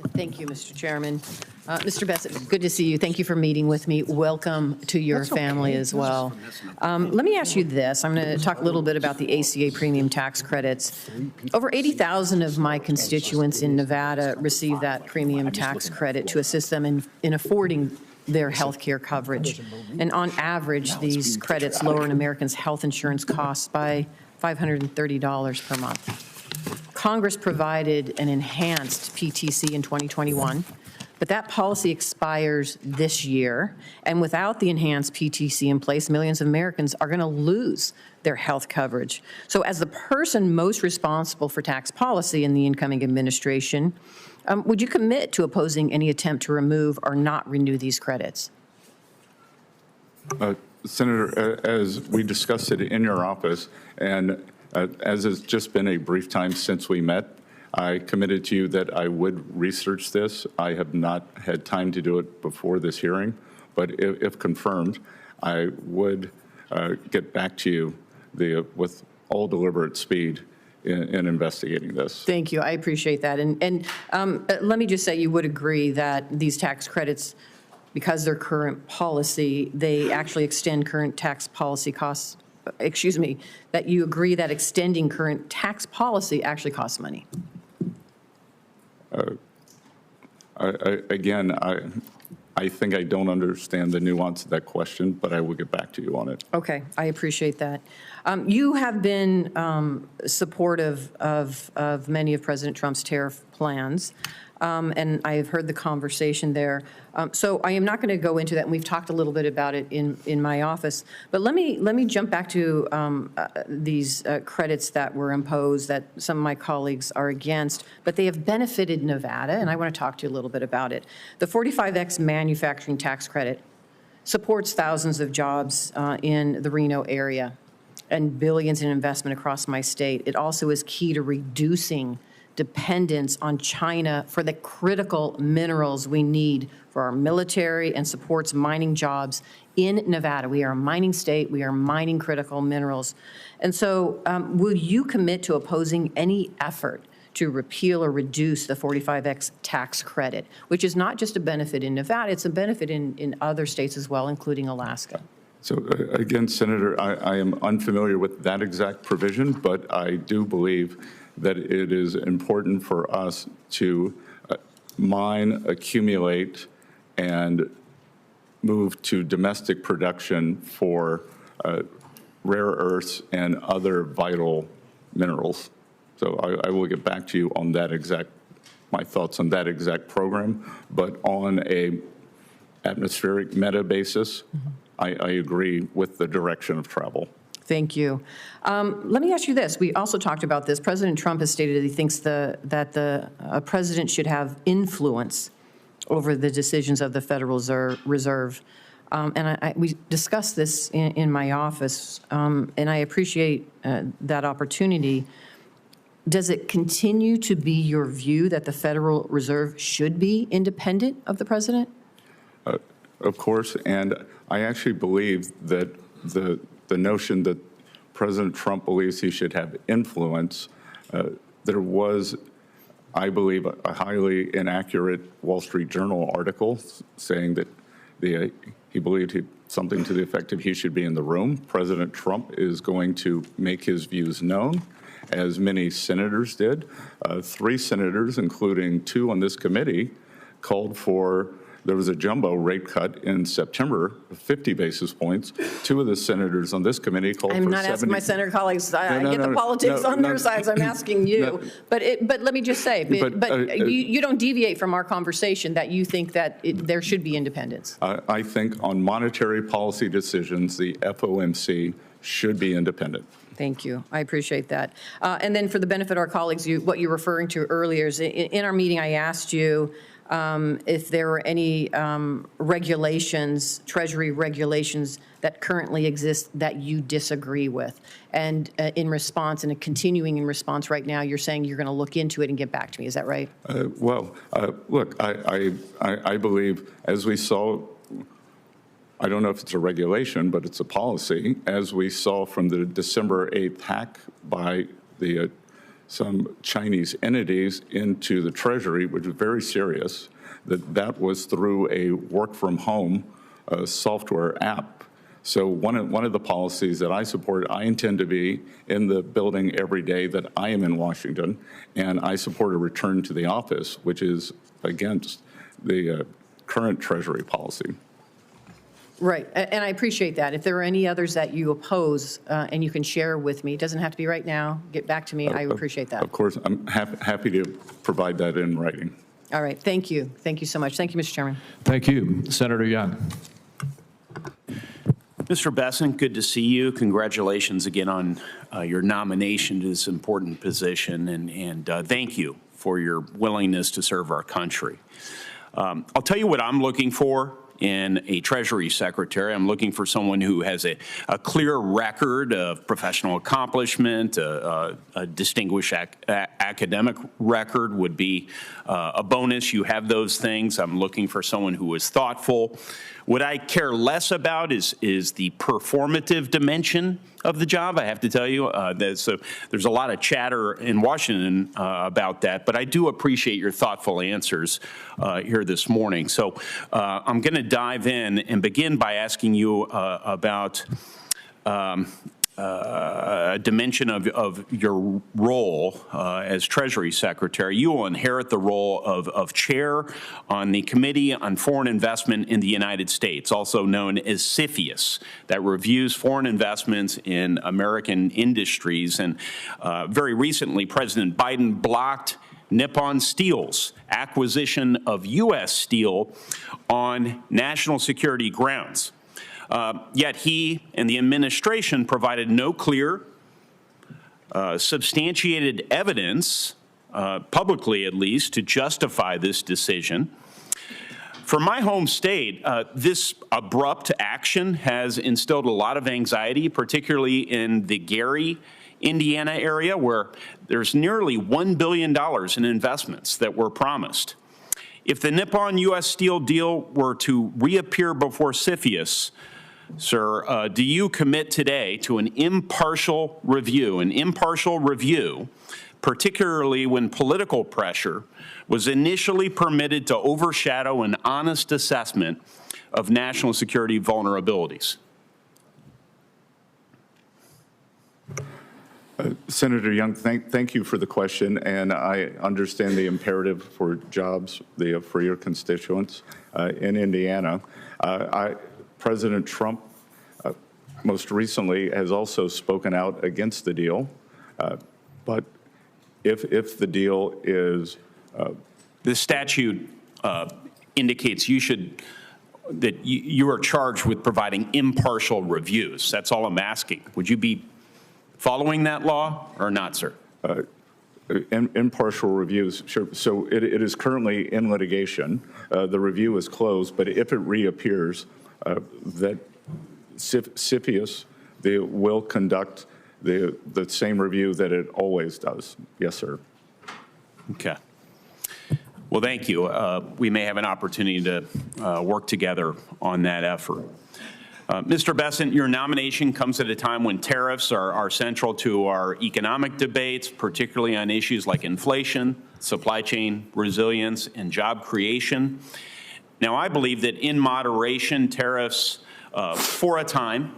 Thank you, Mr. Chairman. Mr. Bessent, good to see you. Thank you for meeting with me. Welcome to your family as well. Let me ask you this. I'm going to talk a little bit about the ACA premium tax credits. Over 80,000 of my constituents in Nevada receive that premium tax credit to assist them in affording their health care coverage. And on average, these credits lower an American's health insurance costs by $530 per month. Congress provided an enhanced PTC in 2021, but that policy expires this year. And without the enhanced PTC in place, millions of Americans are going to lose their health coverage. So as the person most responsible for tax policy in the incoming administration, would you commit to opposing any attempt to remove or not renew these credits? Senator, as we discussed it in your office, and as it's just been a brief time since we met, I committed to you that I would research this. I have not had time to do it before this hearing, but if confirmed, I would get back to you with all deliberate speed in investigating this. Thank you. I appreciate that. And let me just say you would agree that these tax credits, because they're current policy, they actually extend current tax policy costs. Excuse me, that you agree that extending current tax policy actually costs money. I think I don't understand the nuance of that question, but I will get back to you on it. Okay, I appreciate that. You have been supportive of many of President Trump's tariff plans, and I have heard the conversation there. So I am not going to go into that, and we've talked a little bit about it in my office. But let me jump back to these credits that were imposed that some of my colleagues are against, but they have benefited Nevada, and I want to talk to you a little bit about it. The 45X manufacturing tax credit supports thousands of jobs in the Reno area and billions in investment across my state. It also is key to reducing dependence on China for the critical minerals we need for our military and supports mining jobs in Nevada. We are a mining state. We are mining critical minerals. And so will you commit to opposing any effort to repeal or reduce the 45X tax credit, which is not just a benefit in Nevada, it's a benefit in other states as well, including Alaska? So again, Senator, I am unfamiliar with that exact provision, but I do believe that it is important for us to mine, accumulate, and move to domestic production for rare earths and other vital minerals. So I will get back to you on that my thoughts on that exact program, but on a atmospheric meta basis, I agree with the direction of travel. Thank you. Let me ask you this. We also talked about this. President Trump has stated that he thinks that the president should have influence over the decisions of the Federal Reserve. And we discussed this in my office, and I appreciate that opportunity. Does it continue to be your view that the Federal Reserve should be independent of the president? Of course, and I actually believe that the notion that President Trump believes he should have influence, there was I believe, a highly inaccurate Wall Street Journal article saying that he believed something to the effect of he should be in the room. President Trump is going to make his views known, as many senators did. 3 senators, including 2 on this committee, called for, there was a jumbo rate cut in September of 50 basis points. 2 of the senators on this committee called for 70. I'm not asking my senator colleagues. I get the politics on their sides. I'm asking you. But let me just say, you don't deviate from our conversation that you think that there should be independence. I think on monetary policy decisions, the FOMC should be independent. Thank you. I appreciate that. And then for the benefit of our colleagues, what you're referring to earlier is in our meeting, I asked you if there were any regulations, Treasury regulations that currently exist that you disagree with. And in response, and continuing in response right now, you're saying you're going to look into it and get back to me. Is that right? Look, I believe, as we saw, I don't know if it's a regulation, but it's a policy, as we saw from the December 8th hack by some Chinese entities into the Treasury, which was very serious, that was through a work-from-home software app. So one of the policies that I support, I intend to be in the building every day that I am in Washington, and I support a return to the office, which is against the current Treasury policy. Right, and I appreciate that. If there are any others that you oppose and you can share with me, it doesn't have to be right now, get back to me, I appreciate that. Of course, I'm happy to provide that in writing. All right, thank you. Thank you so much. Thank you, Mr. Chairman. Thank you. Senator Young. Mr. Bessent, good to see you. Congratulations again on your nomination to this important position, and thank you for your willingness to serve our country. I'll tell you what I'm looking for in a Treasury Secretary. I'm looking for someone who has a clear record of professional accomplishment, a distinguished academic record would be a bonus. You have those things. I'm looking for someone who is thoughtful. What I care less about is the performative dimension of the job. I have to tell you, so there's a lot of chatter in Washington about that, but I do appreciate your thoughtful answers here this morning. So I'm going to dive in and begin by asking you about a dimension of your role as Treasury Secretary. You will inherit the role of chair on the Committee on Foreign Investment in the United States, also known as CFIUS, that reviews foreign investments in American industries. And very recently, President Biden blocked Nippon Steel's acquisition of U.S. steel on national security grounds. Yet he and the administration provided no clear, substantiated evidence, publicly at least, to justify this decision. For my home state, this abrupt action has instilled a lot of anxiety, particularly in the Gary, Indiana area, where there's nearly $1 billion in investments that were promised. If the Nippon U.S. Steel deal were to reappear before CFIUS, sir, do you commit today to an impartial review, particularly when political pressure was initially permitted to overshadow an honest assessment of national security vulnerabilities? Senator Young, thank you for the question, and I understand the imperative for jobs for your constituents in Indiana. President Trump most recently has also spoken out against the deal, but if the deal is... The statute indicates that you are charged with providing impartial reviews. That's all I'm asking. Would you be following that law or not, sir? Impartial reviews, sure. So it is currently in litigation. The review is closed, but if it reappears, that CFIUS will conduct the same review that it always does. Yes, sir. Okay. Well, thank you. We may have an opportunity to work together on that effort. Mr. Bessent, your nomination comes at a time when tariffs are central to our economic debates, particularly on issues like inflation, supply chain resilience, and job creation. Now, I believe that in moderation, tariffs, for a time,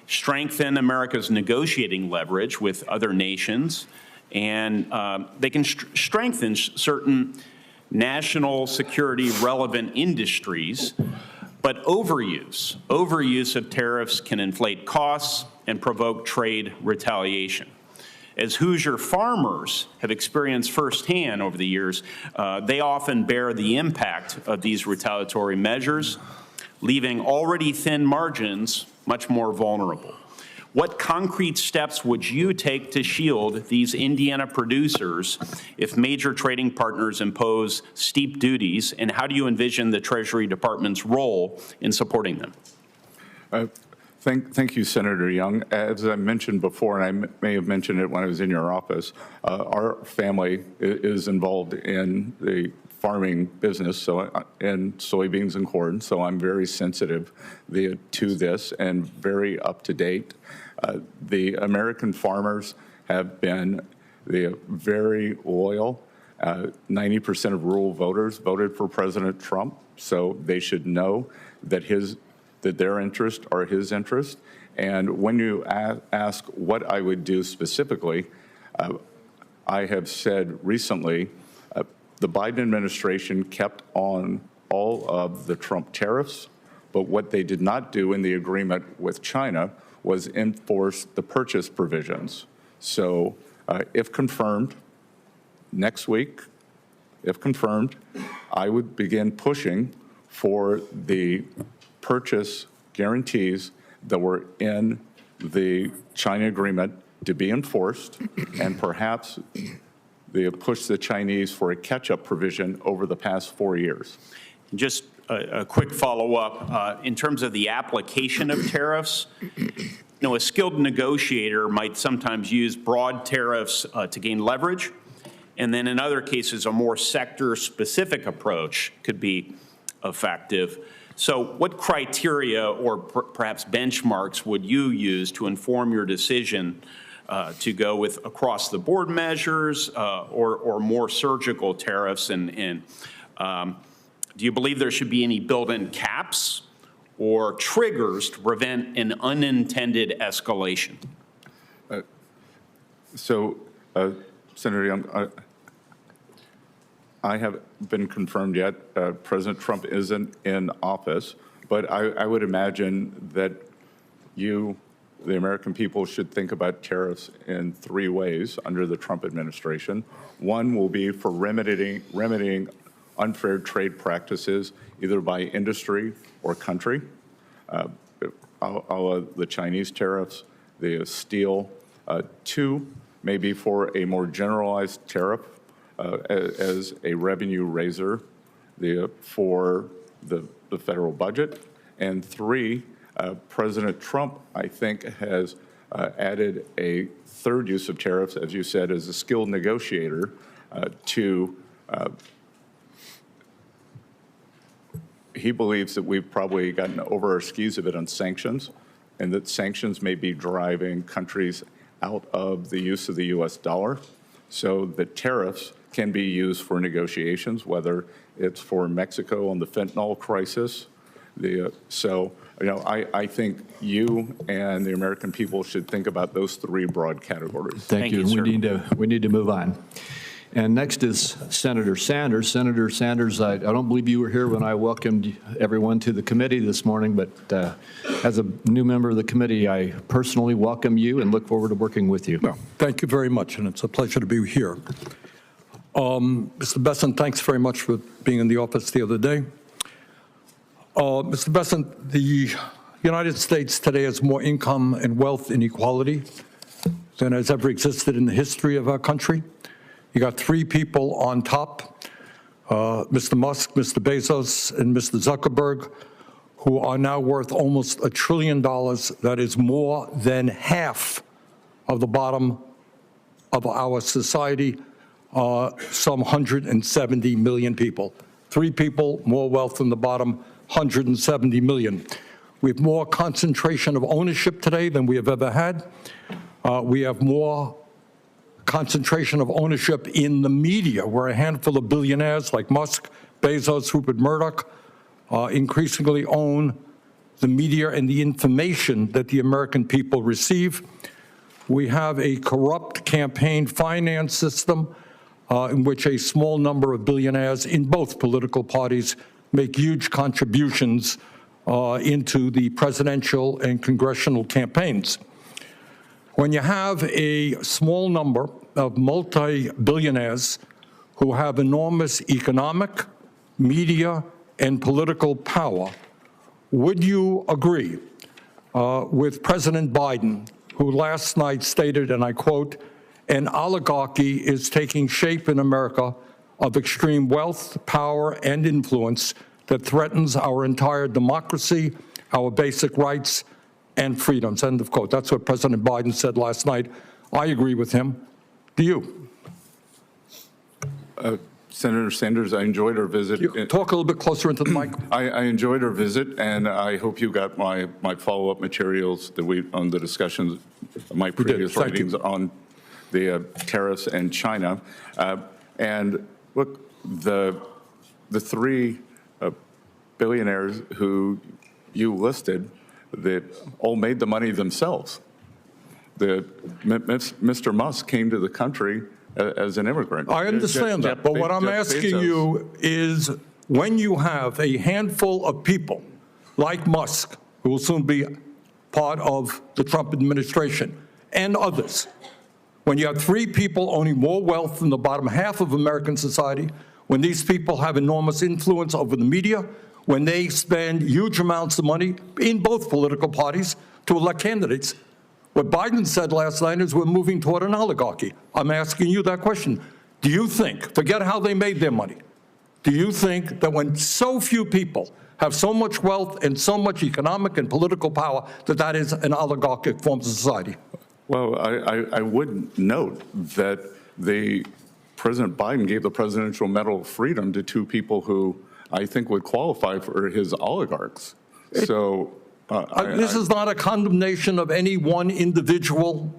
strengthen America's negotiating leverage with other nations, and they can strengthen certain national security relevant industries. But overuse of tariffs can inflate costs and provoke trade retaliation. As Hoosier farmers have experienced firsthand over the years, they often bear the impact of these retaliatory measures, leaving already thin margins much more vulnerable. What concrete steps would you take to shield these Indiana producers if major trading partners impose steep duties, and how do you envision the Treasury Department's role in supporting them? Thank you, Senator Young. As I mentioned before, and I may have mentioned it when I was in your office, our family is involved in the farming business, and soybeans and corn, so I'm very sensitive to this and very up to date. The American farmers have been very loyal. 90% of rural voters voted for President Trump, so they should know that their interests are his interests. And when you ask what I would do specifically, I have said recently, the Biden administration kept on all of the Trump tariffs, but what they did not do in the agreement with China was enforce the purchase provisions. So if confirmed, next week, if confirmed, I would begin pushing for the purchase guarantees that were in the China agreement to be enforced, and perhaps they push the Chinese for a catch-up provision over the past 4 years. Just a quick follow-up. In terms of the application of tariffs, a skilled negotiator might sometimes use broad tariffs to gain leverage, and then in other cases, a more sector-specific approach could be effective. So what criteria or perhaps benchmarks would you use to inform your decision to go with across-the-board measures or more surgical tariffs? And do you believe there should be any built-in caps or triggers to prevent an unintended escalation? Senator Young, I haven't been confirmed yet. President Trump isn't in office, but I would imagine that the American people, should think about tariffs in 3 ways under the Trump administration. One will be for remedying unfair trade practices, either by industry or country, the Chinese tariffs, the steel. 2, maybe for a more generalized tariff as a revenue raiser for the federal budget. And 3, President Trump, I think, has added a 3rd use of tariffs, as you said, as a skilled negotiator he believes that we've probably gotten over our skis a bit on sanctions, and that sanctions may be driving countries out of the use of the U.S. dollar. So the tariffs can be used for negotiations, whether it's for Mexico on the fentanyl crisis. I think you and the American people should think about those 3 broad categories. Thank you. We need to move on. And next is Senator Sanders. Senator Sanders, I don't believe you were here when I welcomed everyone to the committee this morning, but as a new member of the committee, I personally welcome you and look forward to working with you. Well, thank you very much, and it's a pleasure to be here. Mr. Bessent, thanks very much for being in the office the other day. Mr. Bessent, the United States today has more income and wealth inequality than has ever existed in the history of our country. You got 3 people on top, Mr. Musk, Mr. Bezos, and Mr. Zuckerberg, who are now worth almost $1 trillion. That is more than half of the bottom of our society, some 170 million people. 3 people, more wealth than the bottom, 170 million. We have more concentration of ownership today than we have ever had. We have more concentration of ownership in the media, where a handful of billionaires like Musk, Bezos, Rupert Murdoch increasingly own the media and the information that the American people receive. We have a corrupt campaign finance system in which a small number of billionaires in both political parties make huge contributions into the presidential and congressional campaigns. When you have a small number of multi-billionaires who have enormous economic, media, and political power, would you agree with President Biden, who last night stated, and I quote, "An oligarchy is taking shape in America of extreme wealth, power, and influence that threatens our entire democracy, our basic rights, and freedoms," end of quote. That's what President Biden said last night. I agree with him. Do you? Senator Sanders, I enjoyed our visit. Talk a little bit closer into the mic. I enjoyed our visit, and I hope you got my follow-up materials that on the discussions, my previous writings on the tariffs and China. And look, the three billionaires who you listed that all made the money themselves. Mr. Musk came to the country as an immigrant. I understand that, but what I'm asking you is, when you have a handful of people like Musk, who will soon be part of the Trump administration, and others, when you have three people owning more wealth than the bottom half of American society, when these people have enormous influence over the media, when they spend huge amounts of money in both political parties to elect candidates, what Biden said last night is we're moving toward an oligarchy. I'm asking you that question. Do you think, forget how they made their money, do you think that when so few people have so much wealth and so much economic and political power, that that is an oligarchic form of society? Well, I would note that President Biden gave the Presidential Medal of Freedom to two people who I think would qualify for his oligarchs. So this is not a condemnation of any one individual.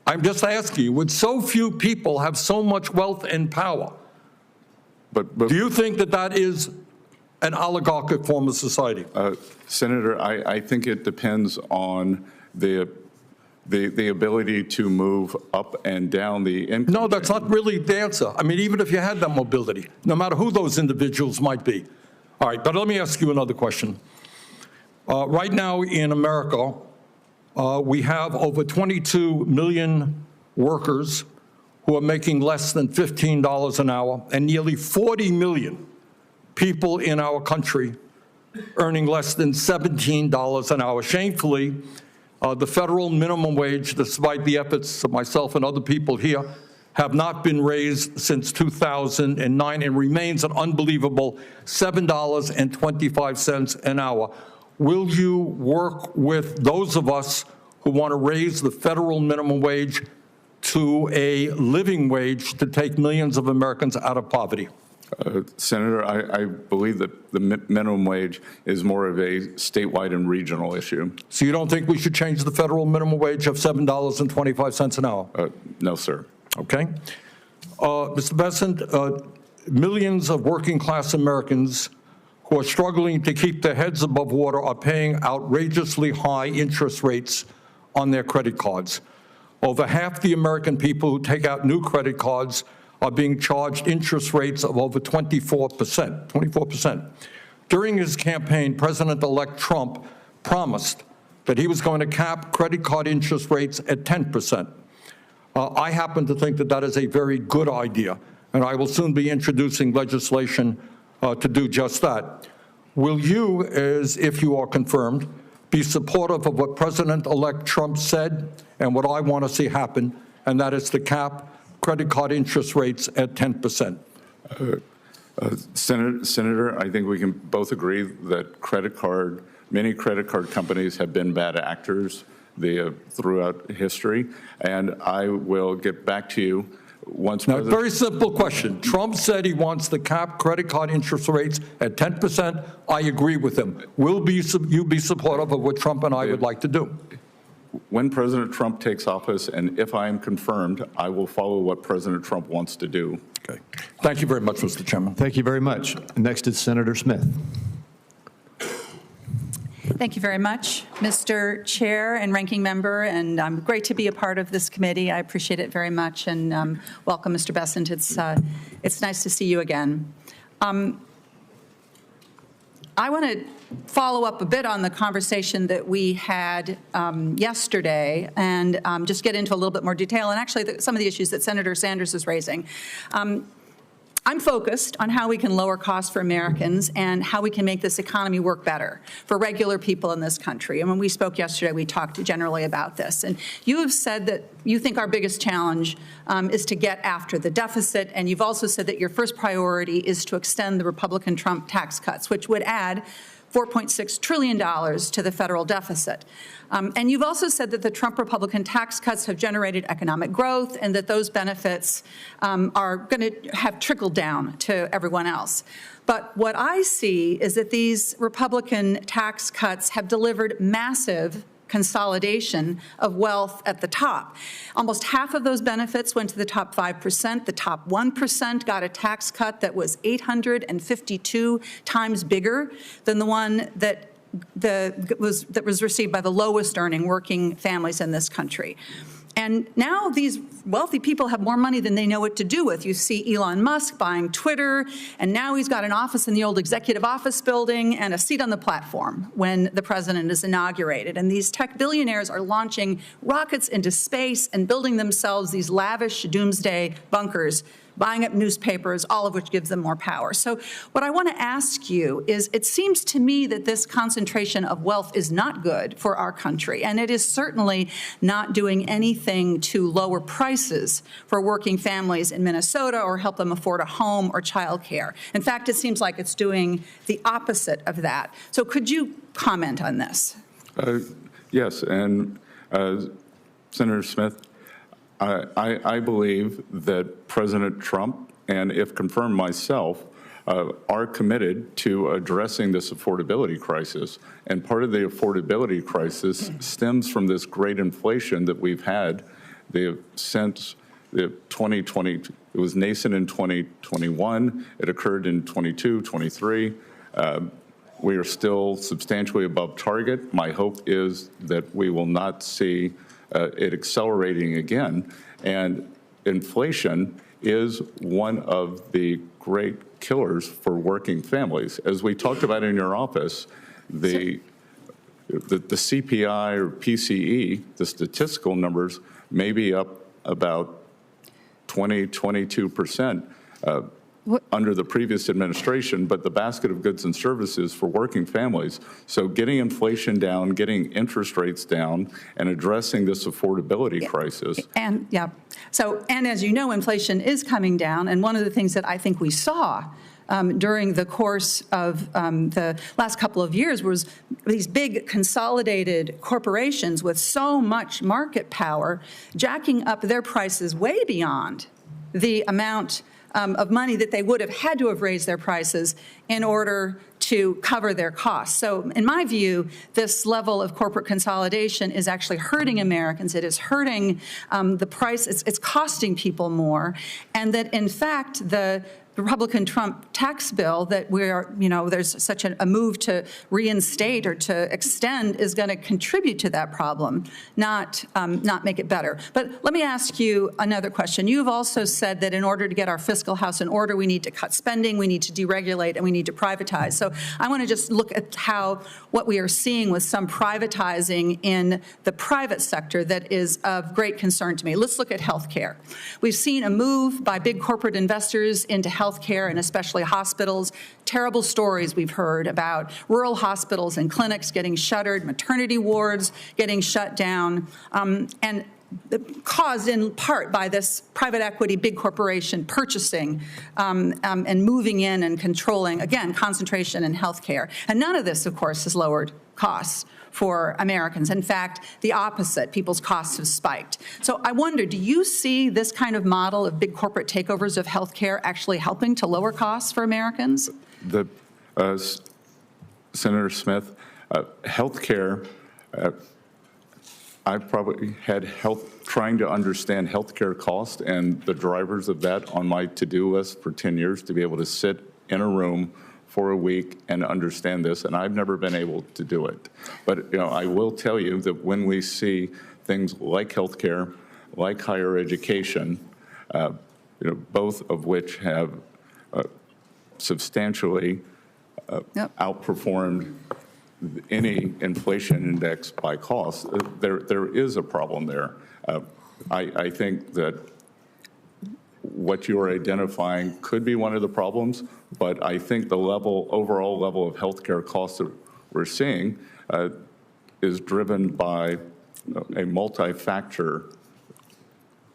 I'm just asking you, would so few people have so much wealth and power? But do you think that that is an oligarchic form of society? Senator, I think it depends on the ability to move up and down the income. No, that's not really the answer. I mean, even if you had that mobility, no matter who those individuals might be. All right, but let me ask you another question. Right now in America, we have over 22 million workers who are making less than $15 an hour, and nearly 40 million people in our country earning less than $17 an hour. Shamefully, the federal minimum wage, despite the efforts of myself and other people here, have not been raised since 2009 and remains an unbelievable $7.25 an hour. Will you work with those of us who want to raise the federal minimum wage to a living wage to take millions of Americans out of poverty? Senator, I believe that the minimum wage is more of a statewide and regional issue. So you don't think we should change the federal minimum wage of $7.25 an hour? No, sir. Okay. Mr. Bessent, millions of working class Americans who are struggling to keep their heads above water are paying outrageously high interest rates on their credit cards. Over half the American people who take out new credit cards are being charged interest rates of over 24%. During his campaign, President-elect Trump promised that he was going to cap credit card interest rates at 10%. I happen to think that that is a very good idea, and I will soon be introducing legislation to do just that. Will you, as if you are confirmed, be supportive of what President-elect Trump said and what I want to see happen, and that is to cap credit card interest rates at 10%? Senator, I think we can both agree that many credit card companies have been bad actors throughout history, and I will get back to you once Now, President... very simple question. Trump said he wants to cap credit card interest rates at 10%. I agree with him. Will you be supportive of what Trump and I would like to do? When President Trump takes office, and if I am confirmed, I will follow what President Trump wants to do. Okay. Thank you very much, Mr. Chairman. Thank you very much. Next is Senator Smith. Thank you very much, Mr. Chair and Ranking Member, and great to be a part of this committee. I appreciate it very much, and welcome, Mr. Bessent. It's nice to see you again. I want to follow up a bit on the conversation that we had yesterday and just get into a little bit more detail, and actually some of the issues that Senator Sanders is raising. I'm focused on how we can lower costs for Americans and how we can make this economy work better for regular people in this country. And when we spoke yesterday, we talked generally about this. And you have said that you think our biggest challenge is to get after the deficit. And you've also said that your first priority is to extend the Republican Trump tax cuts, which would add $4.6 trillion to the federal deficit. And you've also said that the Trump Republican tax cuts have generated economic growth and that those benefits are going to have trickled down to everyone else. But what I see is that these Republican tax cuts have delivered massive consolidation of wealth at the top. Almost half of those benefits went to the top 5%. The top 1% got a tax cut that was 852 times bigger than the one that was received by the lowest earning working families in this country. And now these wealthy people have more money than they know what to do with. You see Elon Musk buying Twitter, and now he's got an office in the old executive office building and a seat on the platform when the president is inaugurated. And these tech billionaires are launching rockets into space and building themselves these lavish doomsday bunkers, buying up newspapers, all of which gives them more power. So what I want to ask you is, it seems to me that this concentration of wealth is not good for our country, and it is certainly not doing anything to lower prices for working families in Minnesota or help them afford a home or childcare. In fact, it seems like it's doing the opposite of that. So could you comment on this? Yes, and Senator Smith, I believe that President Trump, and if confirmed myself, are committed to addressing this affordability crisis. And part of the affordability crisis stems from this great inflation that we've had since the 2020. It was nascent in 2021. It occurred in 22, 23. We are still substantially above target. My hope is that we will not see it accelerating again. And inflation is one of the great killers for working families. As we talked about in your office, the CPI or PCE, the statistical numbers, may be up about 22% under the previous administration, but the basket of goods and services for working families. So getting inflation down, getting interest rates down, and addressing this affordability crisis. And and as you know, inflation is coming down. And one of the things that I think we saw during the course of the last couple of years was these big consolidated corporations with so much market power jacking up their prices way beyond the amount of money that they would have had to have raised their prices in order to cover their costs. So in my view, this level of corporate consolidation is actually hurting Americans. It is hurting the price. It's costing people more. And that, in fact, the Republican Trump tax bill that there's such a move to reinstate or to extend is going to contribute to that problem, not make it better. But let me ask you another question. You've also said that in order to get our fiscal house in order, we need to cut spending, we need to deregulate, and we need to privatize. So I want to just look at what we are seeing with some privatizing in the private sector that is of great concern to me. Let's look at health care. We've seen a move by big corporate investors into healthcare and especially hospitals. Terrible stories we've heard about rural hospitals and clinics getting shuttered, maternity wards getting shut down, and caused in part by this private equity big corporation purchasing and moving in and controlling, again, concentration in healthcare. And none of this, of course, has lowered costs for Americans. In fact, the opposite, people's costs have spiked. So I wonder, do you see this kind of model of big corporate takeovers of healthcare actually helping to lower costs for Americans? Senator Smith, healthcare, I've probably had trying to understand healthcare cost and the drivers of that on my to-do list for 10 years to be able to sit in a room for a week and understand this, and I've never been able to do it. But I will tell you that when we see things like healthcare, like higher education, both of which have substantially outperformed any inflation index by cost, there is a problem there. I think that what you're identifying could be one of the problems, but I think the overall level of healthcare costs that we're seeing is driven by a multi-factor.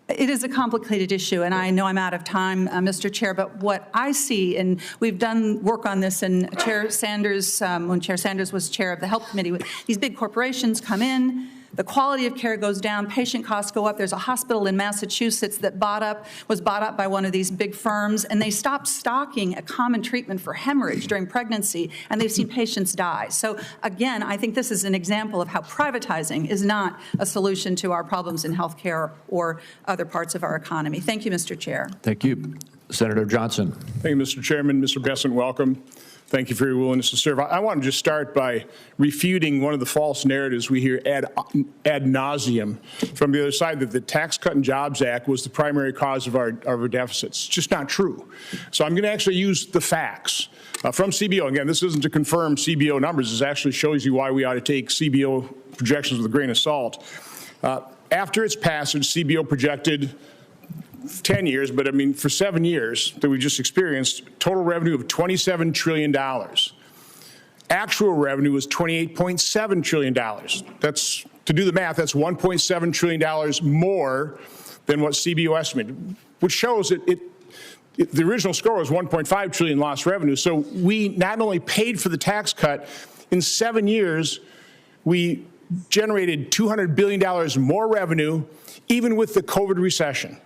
It is a complicated issue, and I know I'm out of time, Mr. Chair, but what I see, and we've done work on this in Chair Sanders, when Chair Sanders was chair of the Health Committee, these big corporations come in, the quality of care goes down, patient costs go up. There's a hospital in Massachusetts that was bought up by one of these big firms, and they stopped stocking a common treatment for hemorrhage during pregnancy, and they've seen patients die. So again, I think this is an example of how privatizing is not a solution to our problems in healthcare or other parts of our economy. Thank you, Mr. Chair. Thank you. Senator Johnson. Thank you, Mr. Chairman. Mr. Bessent, welcome. Thank you for your willingness to serve. I want to just start by refuting one of the false narratives we hear ad nauseum from the other side, that the Tax Cut and Jobs Act was the primary cause of our deficits. It's just not true. So I'm going to actually use the facts from CBO. Again, this isn't to confirm CBO numbers. This actually shows you why we ought to take CBO projections with a grain of salt. After its passage, CBO projected 10 years, but I mean for 7 years that we just experienced, total revenue of $27 trillion. Actual revenue was $28.7 trillion. That's, to do the math, that's $1.7 trillion more than what CBO estimated, which shows that the original score was $1.5 trillion lost revenue. So we not only paid for the tax cut, in 7 years, we generated $200 billion more revenue, even with the COVID recession.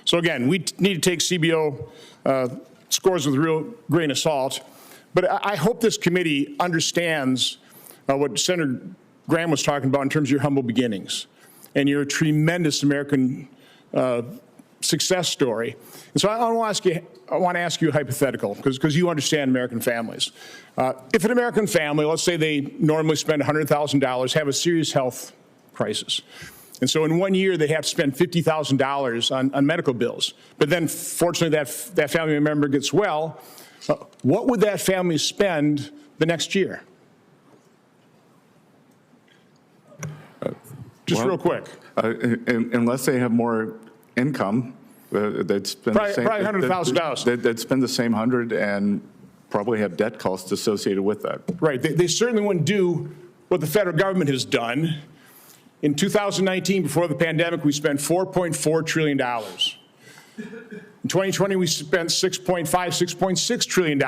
So again, we need to take CBO scores with a real grain of salt. But I hope this committee understands what Senator Graham was talking about in terms of your humble beginnings and your tremendous American success story. And so I want to ask you a hypothetical, because you understand American families. If an American family, let's say they normally spend $100,000, have a serious health crisis, and so in 1 year, they have to spend $50,000 on medical bills. But then, fortunately, that family member gets well. What would that family spend the next year? Just real quick. Unless they have more income, they'd spend probably $100,000. They'd spend the same 100 and probably have debt costs associated with that. Right. They certainly wouldn't do what the federal government has done. In 2019, before the pandemic, we spent $4.4 trillion. In 2020, we spent $6.6 trillion.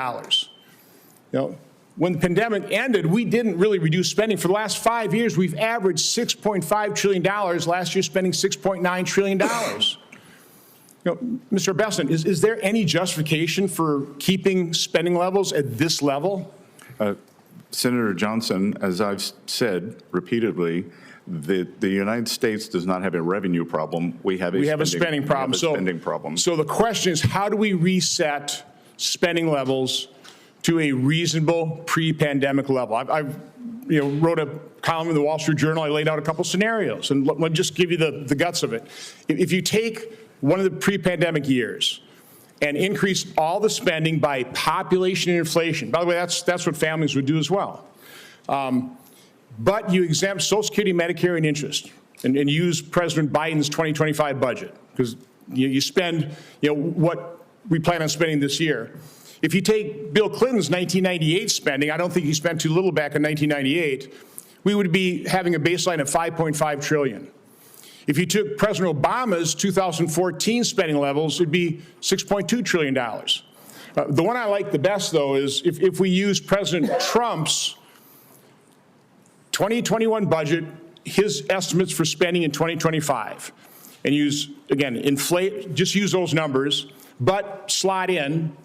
When the pandemic ended, we didn't really reduce spending. For the last 5 years, we've averaged $6.5 trillion. Last year, spending $6.9 trillion. Mr. Bessent, is there any justification for keeping spending levels at this level? Senator Johnson, as I've said repeatedly, the United States does not have a revenue problem. We have a spending problem. So the question is, how do we reset spending levels to a reasonable pre-pandemic level? I wrote a column in the Wall Street Journal. I laid out a couple scenarios, and let me just give you the guts of it. If you take one of the pre-pandemic years and increase all the spending by population and inflation, by the way, that's what families would do as well. But you exempt Social Security, Medicare, and interest, and use President Biden's 2025 budget, because you spend what we plan on spending this year. If you take Bill Clinton's 1998 spending, I don't think he spent too little back in 1998, we would be having a baseline of $5.5 trillion. If you took President Obama's 2014 spending levels, it'd be $6.2 trillion. The one I like the best, though, is if we use President Trump's 2021 budget, his estimates for spending in 2025, and use, again, just use those numbers, but slot in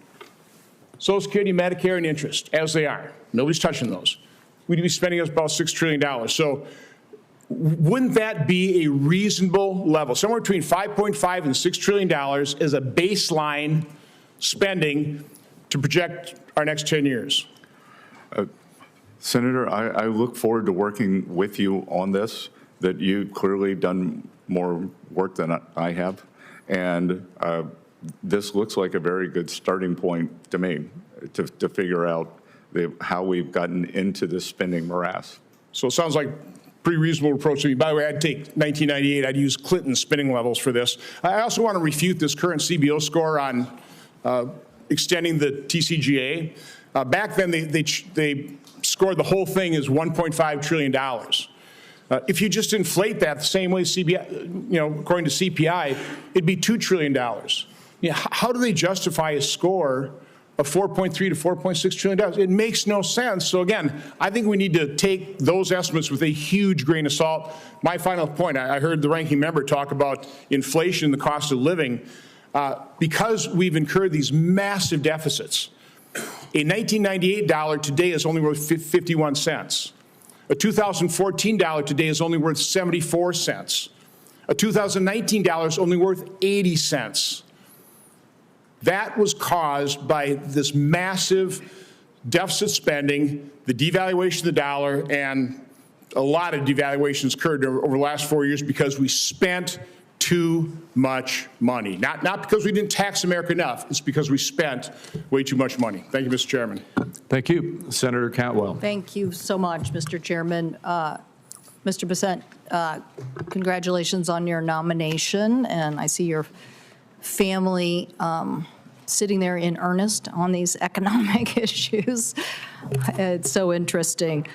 Social Security, Medicare, and interest as they are. Nobody's touching those. We'd be spending about $6 trillion. So wouldn't that be a reasonable level? Somewhere between $5.5 and $6 trillion as a baseline spending to project our next 10 years. Senator, I look forward to working with you on this, that you've clearly done more work than I have. And this looks like a very good starting point to me to figure out how we've gotten into this spending morass. So it sounds like pretty reasonable approach to me. By the way, I'd take 1998, I'd use Clinton's spending levels for this. I also want to refute this current CBO score on extending the TCJA. Back then, they scored the whole thing as $1.5 trillion. If you just inflate that the same way CBI, according to CPI, it'd be $2 trillion. How do they justify a score of $4.3 to $4.6 trillion? It makes no sense. So again, I think we need to take those estimates with a huge grain of salt. My final point, I heard the ranking member talk about inflation, the cost of living. Because we've incurred these massive deficits, a $1998 today is only worth 51 cents. A $2014 today is only worth 74 cents. A $2019 is only worth 80 cents. That was caused by this massive deficit spending, the devaluation of the dollar, and a lot of devaluations occurred over the last 4 years because we spent too much money. Not because we didn't tax America enough, it's because we spent way too much money. Thank you, Mr. Chairman. Thank you. Senator Cantwell. Thank you so much, Mr. Chairman. Mr. Bessent, congratulations on your nomination, and I see your family sitting there in earnest on these economic issues. It's so interesting.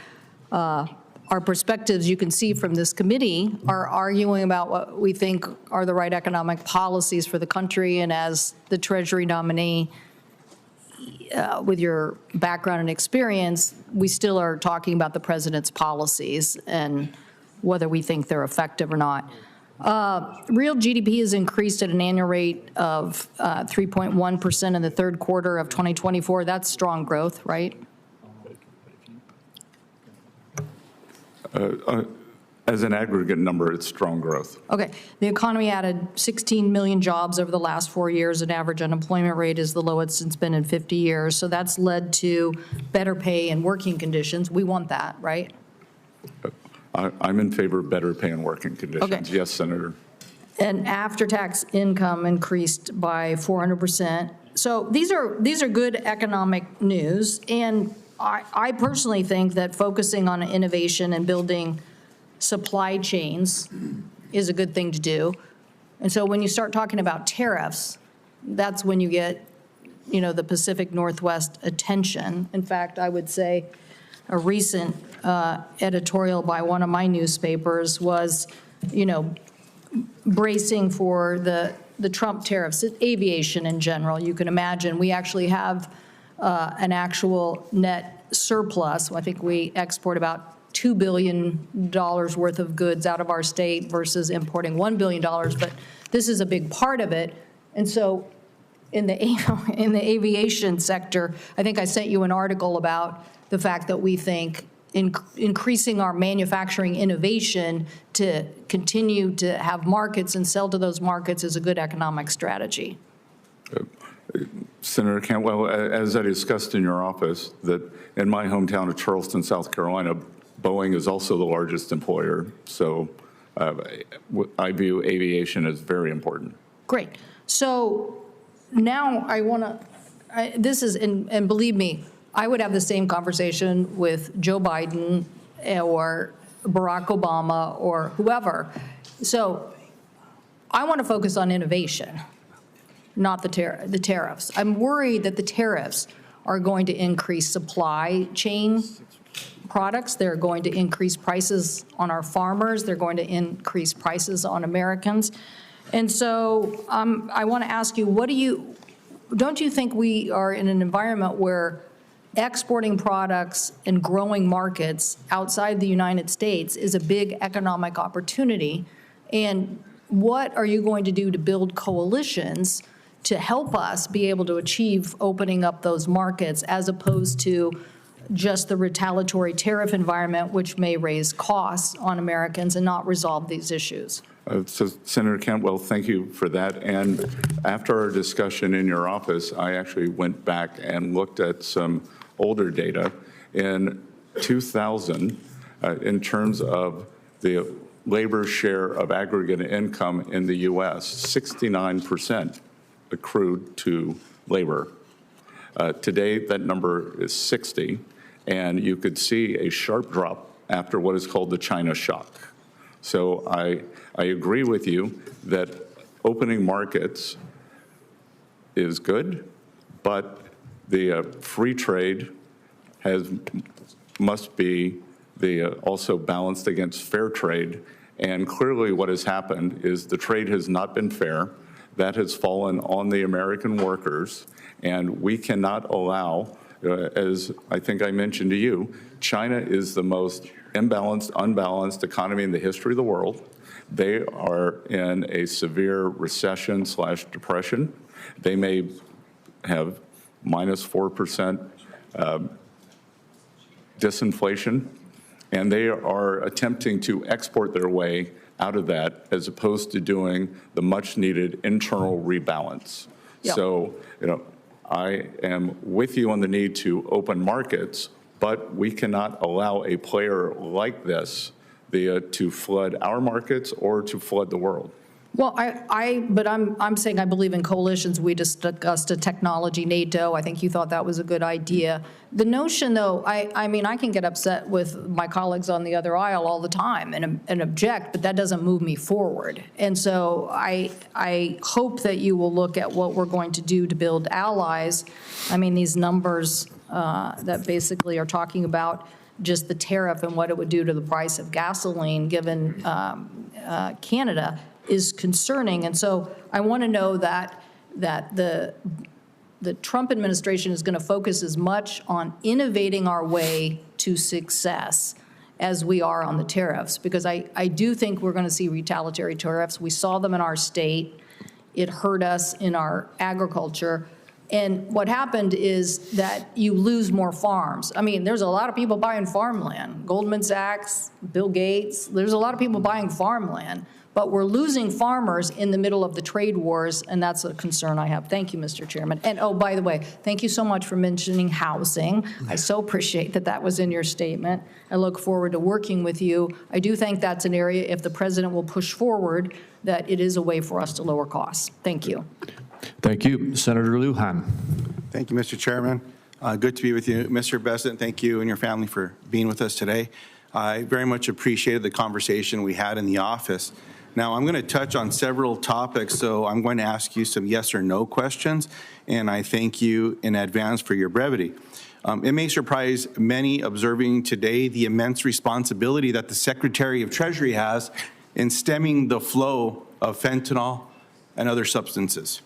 Our perspectives, you can see from this committee, are arguing about what we think are the right economic policies for the country. And as the Treasury nominee, with your background and experience, we still are talking about the president's policies and whether we think they're effective or not. Real GDP has increased at an annual rate of 3.1% in the third quarter of 2024. That's strong growth, right? As an aggregate number, it's strong growth. Okay. The economy added 16 million jobs over the last 4 years. An average unemployment rate is the lowest it's been in 50 years. So that's led to better pay and working conditions. We want that, right? I'm in favor of better pay and working conditions. Okay. Yes, Senator. And after-tax income increased by 400%. So these are good economic news. And I personally think that focusing on innovation and building supply chains is a good thing to do. And so when you start talking about tariffs, that's when you get, the Pacific Northwest attention. In fact, I would say a recent editorial by one of my newspapers was, bracing for the Trump tariffs, aviation in general. You can imagine we actually have an actual net surplus. I think we export about $2 billion worth of goods out of our state versus importing $1 billion, but this is a big part of it. And so in the aviation sector, I think I sent you an article about the fact that we think increasing our manufacturing innovation to continue to have markets and sell to those markets is a good economic strategy. Senator Cantwell, as I discussed in your office, that in my hometown of Charleston, South Carolina, Boeing is also the largest employer. So I view aviation as very important. Great. So now I want to, and believe me, I would have the same conversation with Joe Biden or Barack Obama or whoever. So I want to focus on innovation, not the tariffs. I'm worried that the tariffs are going to increase supply chain products. They're going to increase prices on our farmers. They're going to increase prices on Americans. And so I want to ask you, don't you think we are in an environment where exporting products and growing markets outside the United States is a big economic opportunity. And what are you going to do to build coalitions to help us be able to achieve opening up those markets, as opposed to just the retaliatory tariff environment, which may raise costs on Americans and not resolve these issues? So, Senator Cantwell, thank you for that. And after our discussion in your office, I actually went back and looked at some older data. In 2000, in terms of the labor share of aggregate income in the U.S., 69% accrued to labor. Today, that number is 60, and you could see a sharp drop after what is called the China shock. So I agree with you that opening markets is good, but the free trade must be also balanced against fair trade. And clearly what has happened is the trade has not been fair. That has fallen on the American workers, and we cannot allow, as I think I mentioned to you, China is the most imbalanced, unbalanced economy in the history of the world. They are in a severe recession/depression. They may have minus 4% disinflation, and they are attempting to export their way out of that, as opposed to doing the much-needed internal rebalance. Yep. So, I am with you on the need to open markets, but we cannot allow a player like this to flood our markets or to flood the world. Well, but I'm saying I believe in coalitions. We just discussed a technology NATO. I think you thought that was a good idea. The notion, though, I mean, I can get upset with my colleagues on the other aisle all the time and object, but that doesn't move me forward. And so I hope that you will look at what we're going to do to build allies. I mean, these numbers that basically are talking about just the tariff and what it would do to the price of gasoline, given Canada, is concerning. And so I want to know that the Trump administration is going to focus as much on innovating our way to success as we are on the tariffs, because I do think we're going to see retaliatory tariffs. We saw them in our state. It hurt us in our agriculture. And what happened is that you lose more farms. I mean, there's a lot of people buying farmland. Goldman Sachs, Bill Gates, there's a lot of people buying farmland. But we're losing farmers in the middle of the trade wars, and that's a concern I have. Thank you, Mr. Chairman. And oh, by the way, thank you so much for mentioning housing. I so appreciate that that was in your statement. I look forward to working with you. I do think that's an area, if the president will push forward, that it is a way for us to lower costs. Thank you. Thank you. Senator Lujan. Thank you, Mr. Chairman. Good to be with you. Mr. Bessent, thank you and your family for being with us today. I very much appreciated the conversation we had in the office. Now, I'm going to touch on several topics, so I'm going to ask you some yes or no questions, and I thank you in advance for your brevity. It may surprise many observing today the immense responsibility that the Secretary of Treasury has in stemming the flow of fentanyl and other substances.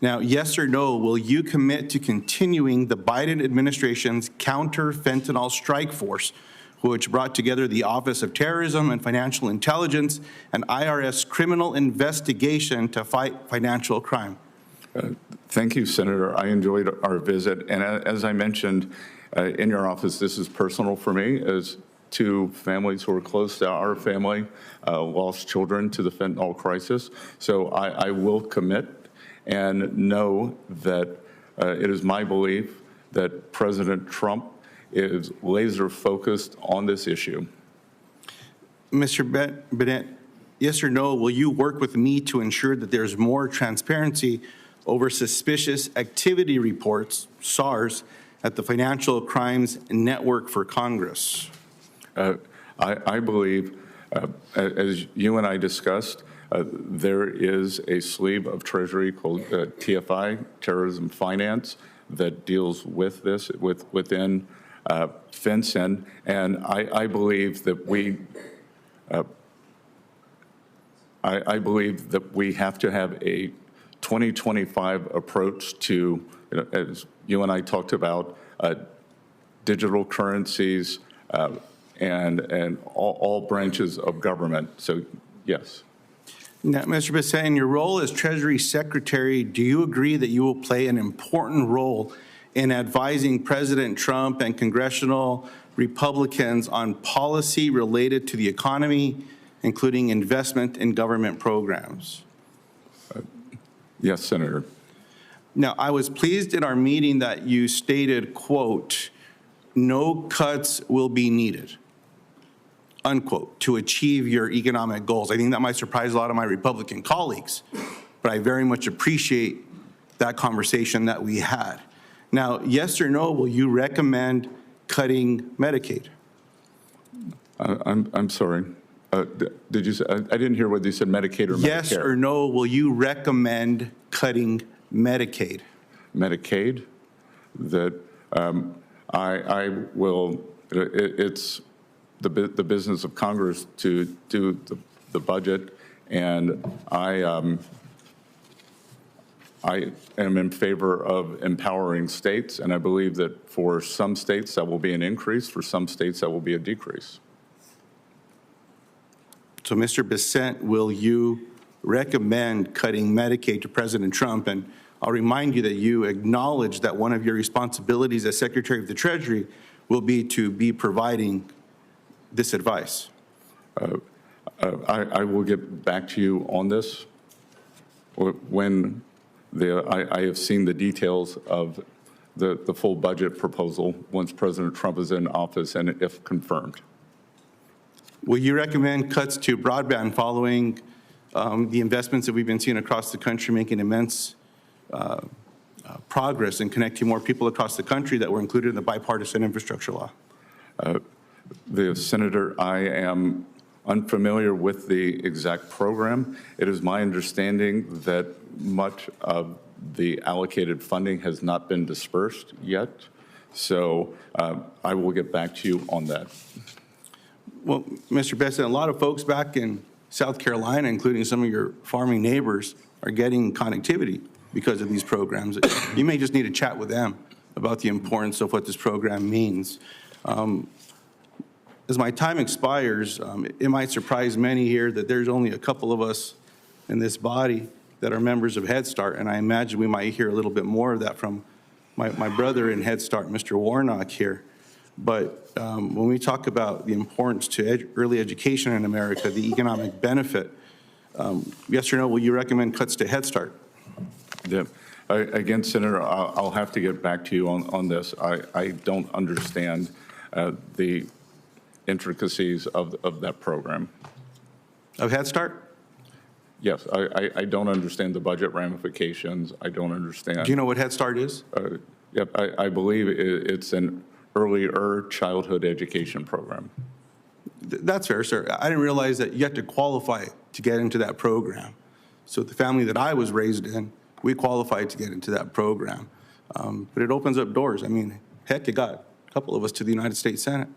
Now, yes or no, will you commit to continuing the Biden administration's counter-fentanyl strike force, which brought together the Office of Terrorism and Financial Intelligence and IRS criminal investigation to fight financial crime? Thank you, Senator. I enjoyed our visit. And as I mentioned in your office, this is personal for me, as two families who are close to our family lost children to the fentanyl crisis. So I will commit and know that it is my belief that President Trump is laser focused on this issue. Mr. Bennett, yes or no, will you work with me to ensure that there's more transparency over suspicious activity reports, SARS, at the Financial Crimes Network for Congress? I believe, as you and I discussed, there is a sleeve of Treasury called TFI, Terrorism Finance, that deals with this within FinCEN, and I believe that I believe that we have to have a 2025 approach to, as you and I talked about, digital currencies, and all branches of government. So, yes. Now, Mr. Bessent, in your role as Treasury Secretary, do you agree that you will play an important role in advising President Trump and congressional Republicans on policy related to the economy, including investment in government programs? Yes, Senator. Now, I was pleased in our meeting that you stated, quote, "No cuts will be needed," unquote, to achieve your economic goals. I think that might surprise a lot of my Republican colleagues, but I very much appreciate that conversation that we had. Now, yes or no, will you recommend cutting Medicaid? I'm sorry. Did you say, I didn't hear whether you said Medicaid or Medicare. Yes or no, will you recommend cutting Medicaid? Medicaid? That I will, it's the business of Congress to do the budget, and I am in favor of empowering states, and I believe that for some states that will be an increase, for some states that will be a decrease. So, Mr. Bessent, will you recommend cutting Medicaid to President Trump? And I'll remind you that you acknowledge that one of your responsibilities as Secretary of the Treasury will be to be providing this advice. I will get back to you on this when I have seen the details of the full budget proposal once President Trump is in office and if confirmed. Will you recommend cuts to broadband following the investments that we've been seeing across the country, making immense progress in connecting more people across the country that were included in the bipartisan infrastructure law? The Senator, I am unfamiliar with the exact program. It is my understanding that much of the allocated funding has not been dispersed yet. So I will get back to you on that. Well, Mr. Bessent, a lot of folks back in South Carolina, including some of your farming neighbors, are getting connectivity because of these programs. You may just need to chat with them about the importance of what this program means. As my time expires, it might surprise many here that there's only a couple of us in this body that are members of Head Start, and I imagine we might hear a little bit more of that from my brother in Head Start, Mr. Warnock here. But when we talk about the importance to early education in America, the economic benefit, yes or no, will you recommend cuts to Head Start? Yeah. Again, Senator, I'll have to get back to you on this. I don't understand the intricacies of that program. Of Head Start? Yes, I don't understand the budget ramifications. I don't understand. Do you know what Head Start is? Yep, I believe it's an earlier childhood education program. That's fair, sir. I didn't realize that you had to qualify to get into that program. So the family that I was raised in, we qualified to get into that program. But it opens up doors. I mean, heck, it got a couple of us to the United States Senate.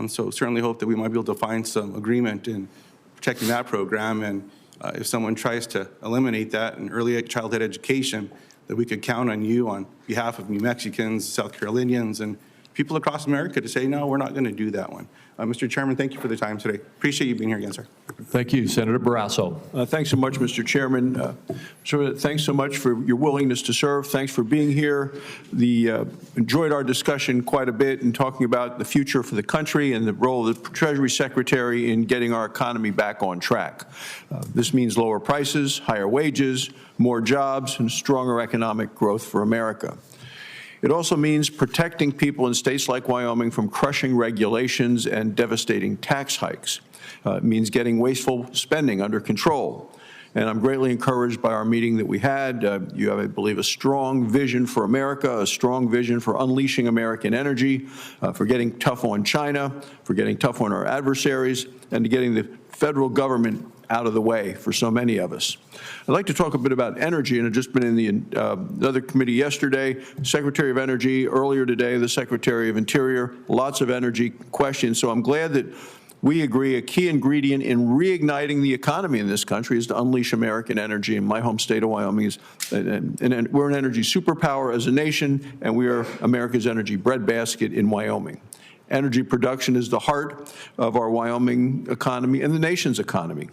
So certainly hope that we might be able to find some agreement in protecting that program. And if someone tries to eliminate that in early childhood education, that we could count on you on behalf of New Mexicans, South Carolinians, and people across America to say, no, we're not going to do that one. Mr. Chairman, thank you for the time today. Appreciate you being here again, sir. Thank you, Senator Barrasso. Thanks so much, Mr. Chairman. Thanks so much for your willingness to serve. Thanks for being here. Enjoyed our discussion quite a bit in talking about the future for the country and the role of the Treasury Secretary in getting our economy back on track. This means lower prices, higher wages, more jobs, and stronger economic growth for America. It also means protecting people in states like Wyoming from crushing regulations and devastating tax hikes. It means getting wasteful spending under control. And I'm greatly encouraged by our meeting that we had. You have, I believe, a strong vision for America, a strong vision for unleashing American energy, for getting tough on China, for getting tough on our adversaries, and to getting the federal government out of the way for so many of us. I'd like to talk a bit about energy, and I've just been in the other committee yesterday, Secretary of Energy, earlier today, the Secretary of Interior, lots of energy questions. So I'm glad that we agree a key ingredient in reigniting the economy in this country is to unleash American energy. And my home state of Wyoming is, and we're an energy superpower as a nation, and we are America's energy breadbasket in Wyoming. Energy production is the heart of our Wyoming economy and the nation's economy.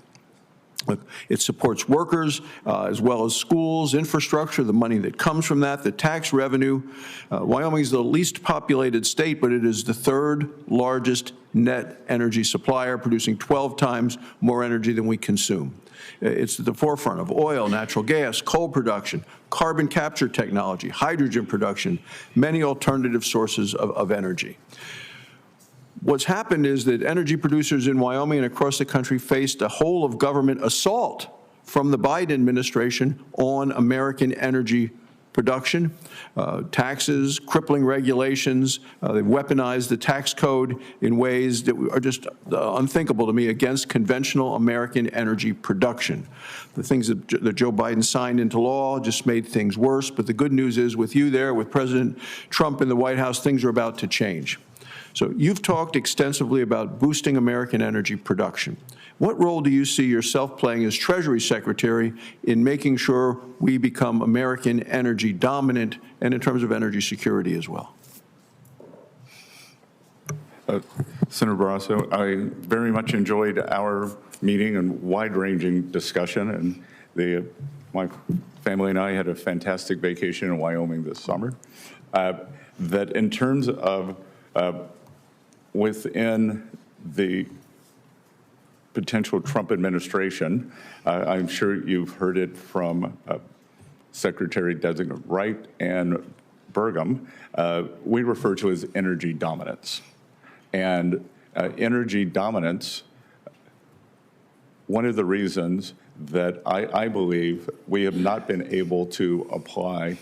It supports workers as well as schools, infrastructure, the money that comes from that, the tax revenue. Wyoming is the least populated state, but it is the third largest net energy supplier, producing 12 times more energy than we consume. It's at the forefront of oil, natural gas, coal production, carbon capture technology, hydrogen production, many alternative sources of energy. What's happened is that energy producers in Wyoming and across the country faced a whole of government assault from the Biden administration on American energy production, taxes, crippling regulations. They've weaponized the tax code in ways that are just unthinkable to me against conventional American energy production. The things that Joe Biden signed into law just made things worse. But the good news is with you there, with President Trump in the White House, things are about to change. So you've talked extensively about boosting American energy production. What role do you see yourself playing as Treasury Secretary in making sure we become American energy dominant and in terms of energy security as well? Senator Barrasso, I very much enjoyed our meeting and wide-ranging discussion, and my family and I had a fantastic vacation in Wyoming this summer. That in terms of within the potential Trump administration, I'm sure you've heard it from Secretary-designate Wright and Burgum, we refer to as energy dominance. And energy dominance, one of the reasons that I believe we have not been able to apply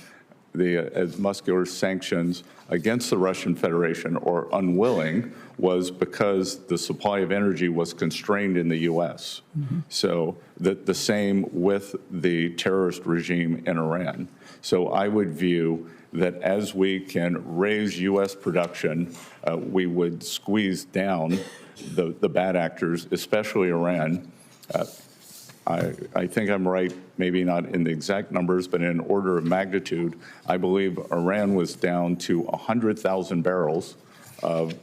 as muscular sanctions against the Russian Federation, or unwilling, was because the supply of energy was constrained in the U.S. Mm-hmm. So the same with the terrorist regime in Iran. So I would view that as we can raise U.S. production, we would squeeze down the bad actors, especially Iran. I think I'm right, maybe not in the exact numbers, but in order of magnitude, I believe Iran was down to 100,000 barrels of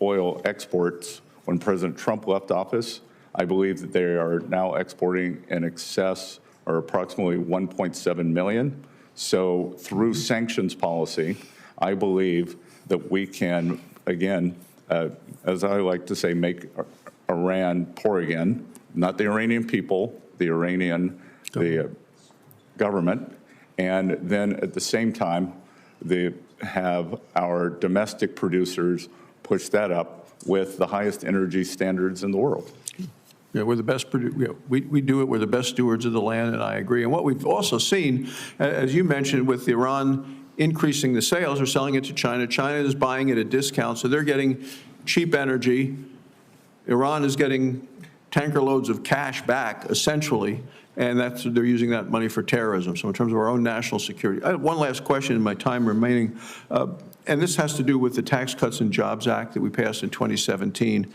oil exports when President Trump left office. I believe that they are now exporting in excess, or approximately 1.7 million. So through sanctions policy, I believe that we can, again, as I like to say, make Iran poor again. Not the Iranian people, the Iranian government, and then at the same time, they have our domestic producers push that up with the highest energy standards in the world. Yeah, we're the best. We do it. We're the best stewards of the land, and I agree. And what we've also seen, as you mentioned, with Iran increasing the sales, or selling it to China. China is buying at a discount, so they're getting cheap energy. Iran is getting tanker loads of cash back, essentially, and they're using that money for terrorism. So in terms of our own national security, I have one last question in my time remaining, and this has to do with the Tax Cuts and Jobs Act that we passed in 2017.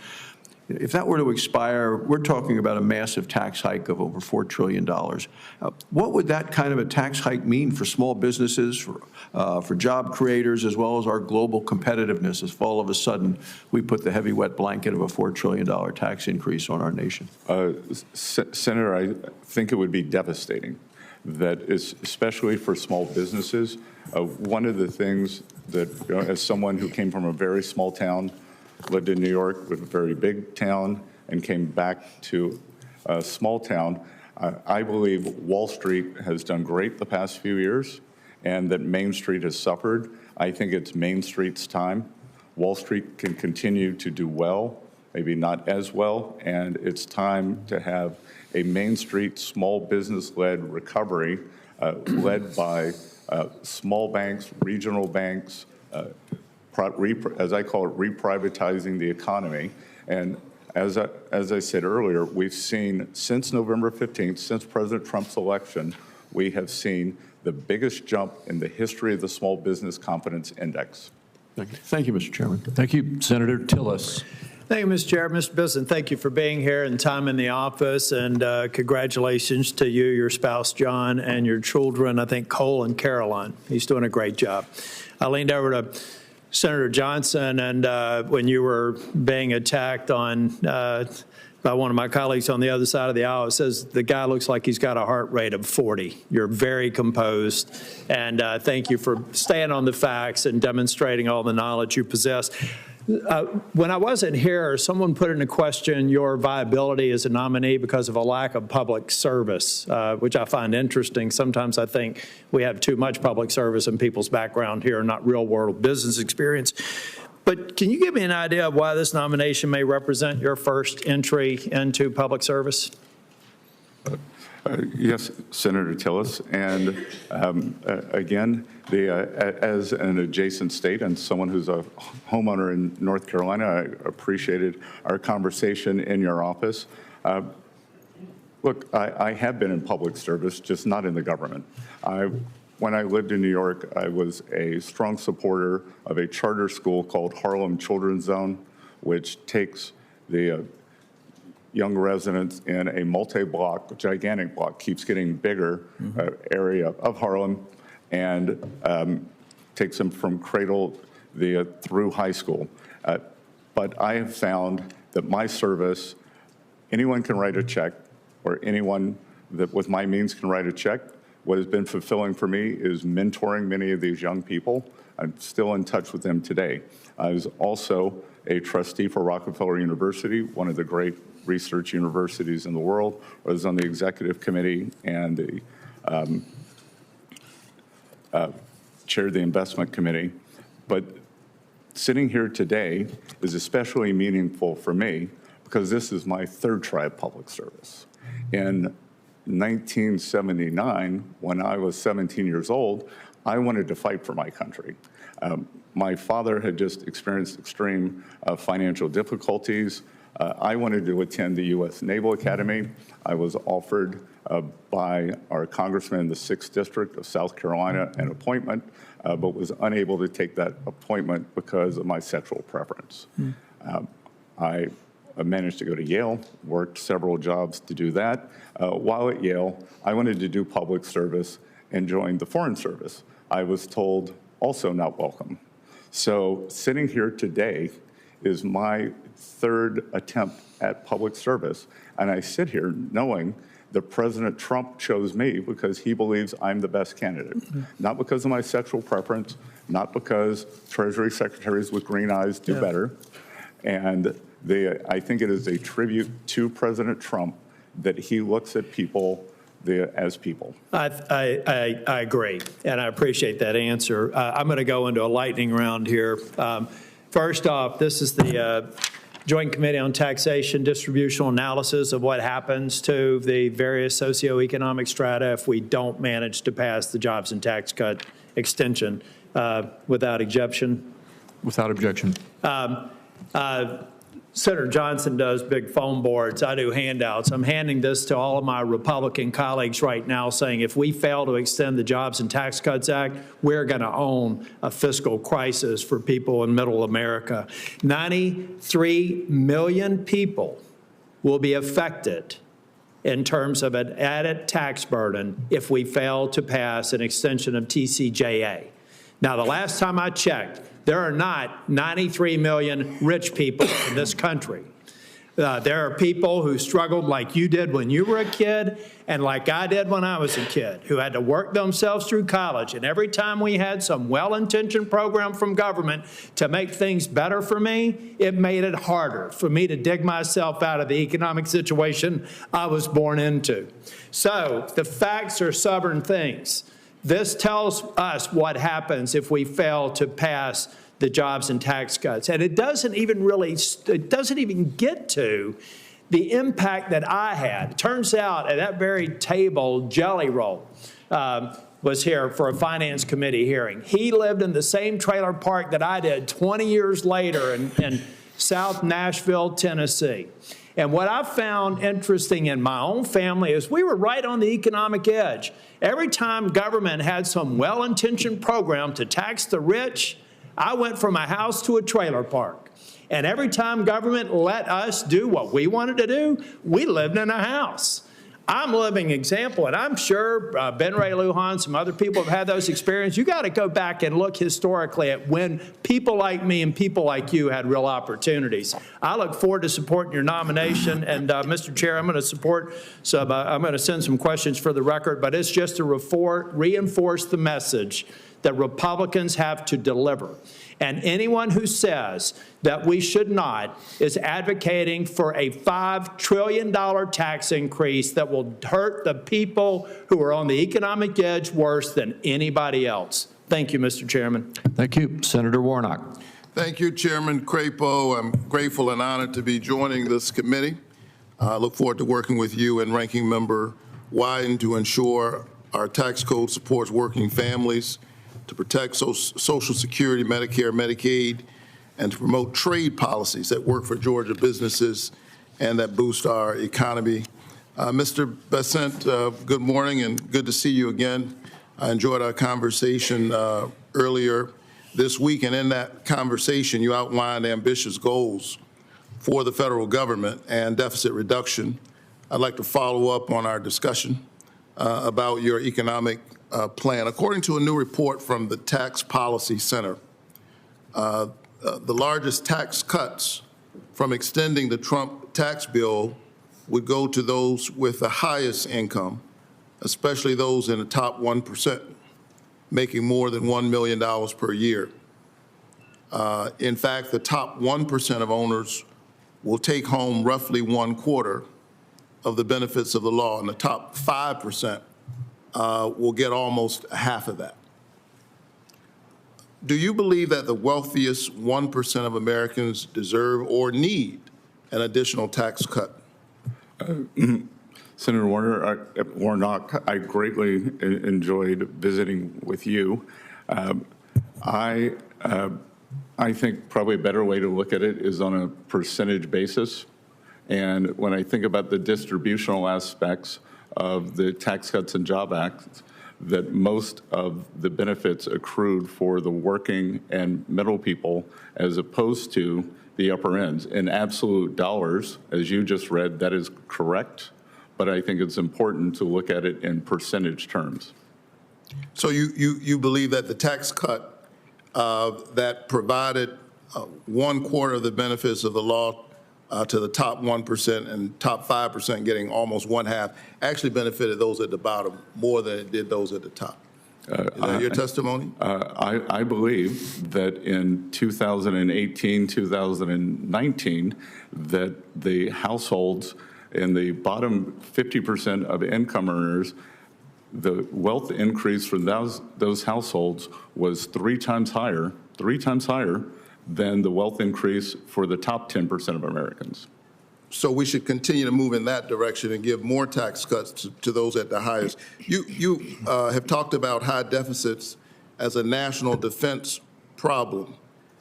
If that were to expire, we're talking about a massive tax hike of over $4 trillion. What would that kind of a tax hike mean for small businesses, for job creators, as well as our global competitiveness, if all of a sudden we put the heavy wet blanket of a $4 trillion tax increase on our nation? Senator, I think it would be devastating. That is, especially for small businesses. One of the things that, as someone who came from a very small town, lived in New York, with a very big town, and came back to a small town, I believe Wall Street has done great the past few years, and that Main Street has suffered. I think it's Main Street's time. Wall Street can continue to do well, maybe not as well, and it's time to have a Main Street small business-led recovery led by small banks, regional banks, as I call it, reprivatizing the economy. And as I said earlier, we've seen since November 15th, since President Trump's election, we have seen the biggest jump in the history of the Small Business Confidence Index. Thank you, Mr. Chairman. Thank you, Senator Tillis. Thank you, Mr. Chair. Mr. Bessent, thank you for being here and time in the office, and congratulations to you, your spouse, John, and your children, I think Cole and Caroline. He's doing a great job. I leaned over to Senator Johnson, and when you were being attacked on by one of my colleagues on the other side of the aisle, it says the guy looks like he's got a heart rate of 40. You're very composed, and thank you for staying on the facts and demonstrating all the knowledge you possess. When I wasn't here, someone put into question your viability as a nominee because of a lack of public service, which I find interesting. Sometimes I think we have too much public service in people's background here, not real-world business experience. But can you give me an idea of why this nomination may represent your first entry into public service? Yes, Senator Tillis, and again, as an adjacent state and someone who's a homeowner in North Carolina, I appreciated our conversation in your office. Look, I have been in public service, just not in the government. When I lived in New York, I was a strong supporter of a charter school called Harlem Children's Zone, which takes the young residents in a multi-block, gigantic block, keeps getting bigger area of Harlem, and takes them from cradle through high school. But I have found that my service, anyone can write a check, or anyone that with my means can write a check. What has been fulfilling for me is mentoring many of these young people. I'm still in touch with them today. I was also a trustee for Rockefeller University, one of the great research universities in the world. I was on the executive committee and the chaired the investment committee. But sitting here today is especially meaningful for me because this is my third try at public service. In 1979, when I was 17 years old, I wanted to fight for my country. My father had just experienced extreme financial difficulties. I wanted to attend the U.S. Naval Academy. I was offered by our congressman in the 6th District of South Carolina an appointment, but was unable to take that appointment because of my sexual preference. I managed to go to Yale, worked several jobs to do that. While at Yale, I wanted to do public service and joined the Foreign Service. I was told also not welcome. So sitting here today is my third attempt at public service, and I sit here knowing that President Trump chose me because he believes I'm the best candidate, not because of my sexual preference, not because Treasury Secretaries with green eyes do better, and I think it is a tribute to President Trump that he looks at people as people. I agree, and I appreciate that answer. I'm going to go into a lightning round here. First off, this is the Joint Committee on Taxation distributional analysis of what happens to the various socioeconomic strata if we don't manage to pass the jobs and tax cut extension without objection. Without objection. Senator Johnson does big phone boards. I do handouts. I'm handing this to all of my Republican colleagues right now saying if we fail to extend the Jobs and Tax Cuts Act, we're going to own a fiscal crisis for people in middle America. 93 million people will be affected in terms of an added tax burden if we fail to pass an extension of TCJA. Now, the last time I checked, there are not 93 million rich people in this country. There are people who struggled like you did when you were a kid and like I did when I was a kid, who had to work themselves through college. And every time we had some well-intentioned program from government to make things better for me, it made it harder for me to dig myself out of the economic situation I was born into. So the facts are stubborn things. This tells us what happens if we fail to pass the jobs and tax cuts. And it doesn't even get to the impact that I had. It turns out at that very table, Jelly Roll was here for a finance committee hearing. He lived in the same trailer park that I did 20 years later in South Nashville, Tennessee. And what I found interesting in my own family is we were right on the economic edge. Every time government had some well-intentioned program to tax the rich, I went from a house to a trailer park. And every time government let us do what we wanted to do, we lived in a house. I'm a living example, and I'm sure Ben Ray Lujan, some other people have had those experiences. You got to go back and look historically at when people like me and people like you had real opportunities. I look forward to supporting your nomination, and Mr. Chair, I'm going to support some. I'm going to send some questions for the record, but it's just to reinforce the message that Republicans have to deliver. And anyone who says that we should not is advocating for a $5 trillion tax increase that will hurt the people who are on the economic edge worse than anybody else. Thank you, Mr. Chairman. Thank you. Senator Warnock. Thank you, Chairman Crapo. I'm grateful and honored to be joining this committee. I look forward to working with you and Ranking Member Wyden to ensure our tax code supports working families, to protect Social Security, Medicare, Medicaid, and to promote trade policies that work for Georgia businesses and that boost our economy. Mr. Bessent, good morning and good to see you again. I enjoyed our conversation earlier this week, and in that conversation you outlined ambitious goals for the federal government and deficit reduction. I'd like to follow up on our discussion about your economic plan. According to a new report from the Tax Policy Center, the largest tax cuts from extending the Trump tax bill would go to those with the highest income, especially those in the top 1%, making more than $1 million per year. In fact, the top 1% of owners will take home roughly 1/4 of the benefits of the law, and the top 5% will get almost half of that. Do you believe that the wealthiest 1% of Americans deserve or need an additional tax cut? Senator Warnock, I greatly enjoyed visiting with you. I think probably a better way to look at it is on a percentage basis. And when I think about the distributional aspects of the Tax Cuts and Job Act, that most of the benefits accrued for the working and middle people as opposed to the upper ends. In absolute dollars, as you just read, that is correct, but I think it's important to look at it in percentage terms. So you believe that the tax cut that provided 1/4 of the benefits of the law to the top 1% and top 5% getting almost 1/2 actually benefited those at the bottom more than it did those at the top. Is that your testimony? I believe that in 2018, 2019, that the households in the bottom 50% of income earners, the wealth increase for those households was three times higher than the wealth increase for the top 10% of Americans. So we should continue to move in that direction and give more tax cuts to those at the highest. You have talked about high deficits as a national defense problem,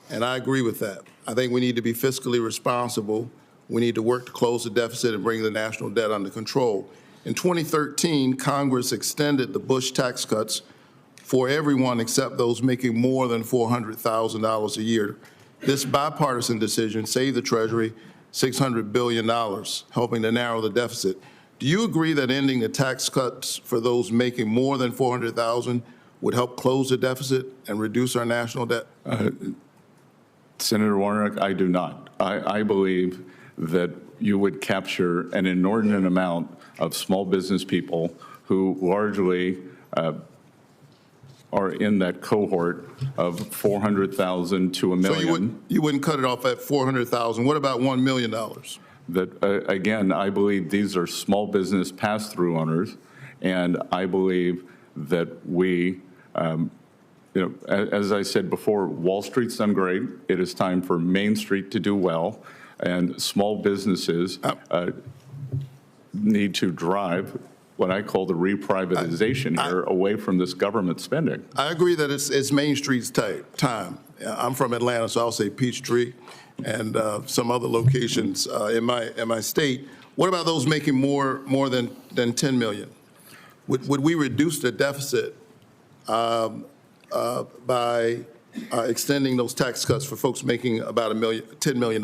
and I agree with that. I think we need to be fiscally responsible. We need to work to close the deficit and bring the national debt under control. In 2013, Congress extended the Bush tax cuts for everyone except those making more than $400,000 a year. This bipartisan decision saved the Treasury $600 billion, helping to narrow the deficit. Do you agree that ending the tax cuts for those making more than $400,000 would help close the deficit and reduce our national debt? Senator Warnock, I do not. I believe that you would capture an inordinate amount of small business people who largely are in that cohort of 400,000 to a million. So you wouldn't cut it off at 400,000. What about $1 million? That again, I believe these are small business pass-through owners, and I believe that we, as I said before, Wall Street's done great. It is time for Main Street to do well, and small businesses need to drive what I call the reprivatization here away from this government spending. I agree that it's Main Street's time. I'm from Atlanta, so I'll say Peachtree and some other locations in my state. What about those making more than $10 million? Would we reduce the deficit by extending those tax cuts for folks making about $10 million?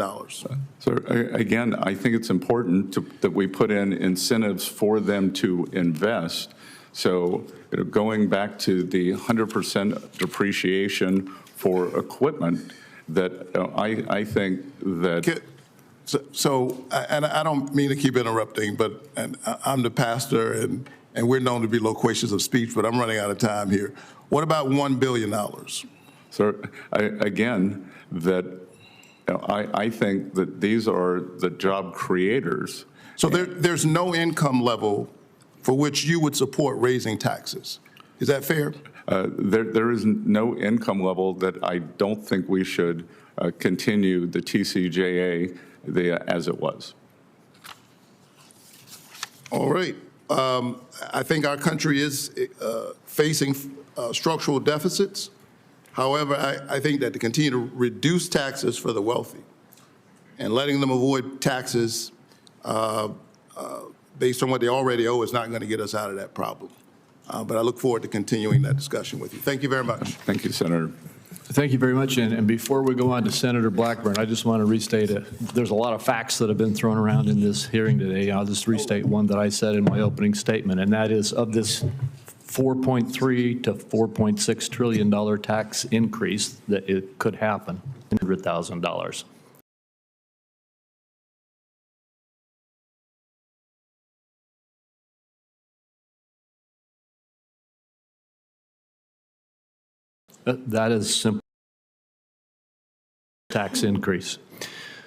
So again, I think it's important that we put in incentives for them to invest. So going back to the 100% depreciation for equipment, that I think that. And I don't mean to keep interrupting, but I'm the pastor, and we're known to be loquacious of speech, but I'm running out of time here. What about $1 billion? So again, that I think that these are the job creators. So there's no income level for which you would support raising taxes. Is that fair? There is no income level that I don't think we should continue the TCJA as it was. All right. I think our country is facing structural deficits. However, I think that to continue to reduce taxes for the wealthy and letting them avoid taxes based on what they already owe is not going to get us out of that problem. But I look forward to continuing that discussion with you. Thank you very much. Thank you, Senator. Thank you very much. And before we go on to Senator Blackburn, I just want to restate there's a lot of facts that have been thrown around in this hearing today. I'll just restate one that I said in my opening statement, and that is of this $4.3 to $4.6 trillion tax increase that it could happen, $100,000. That is simple tax increase.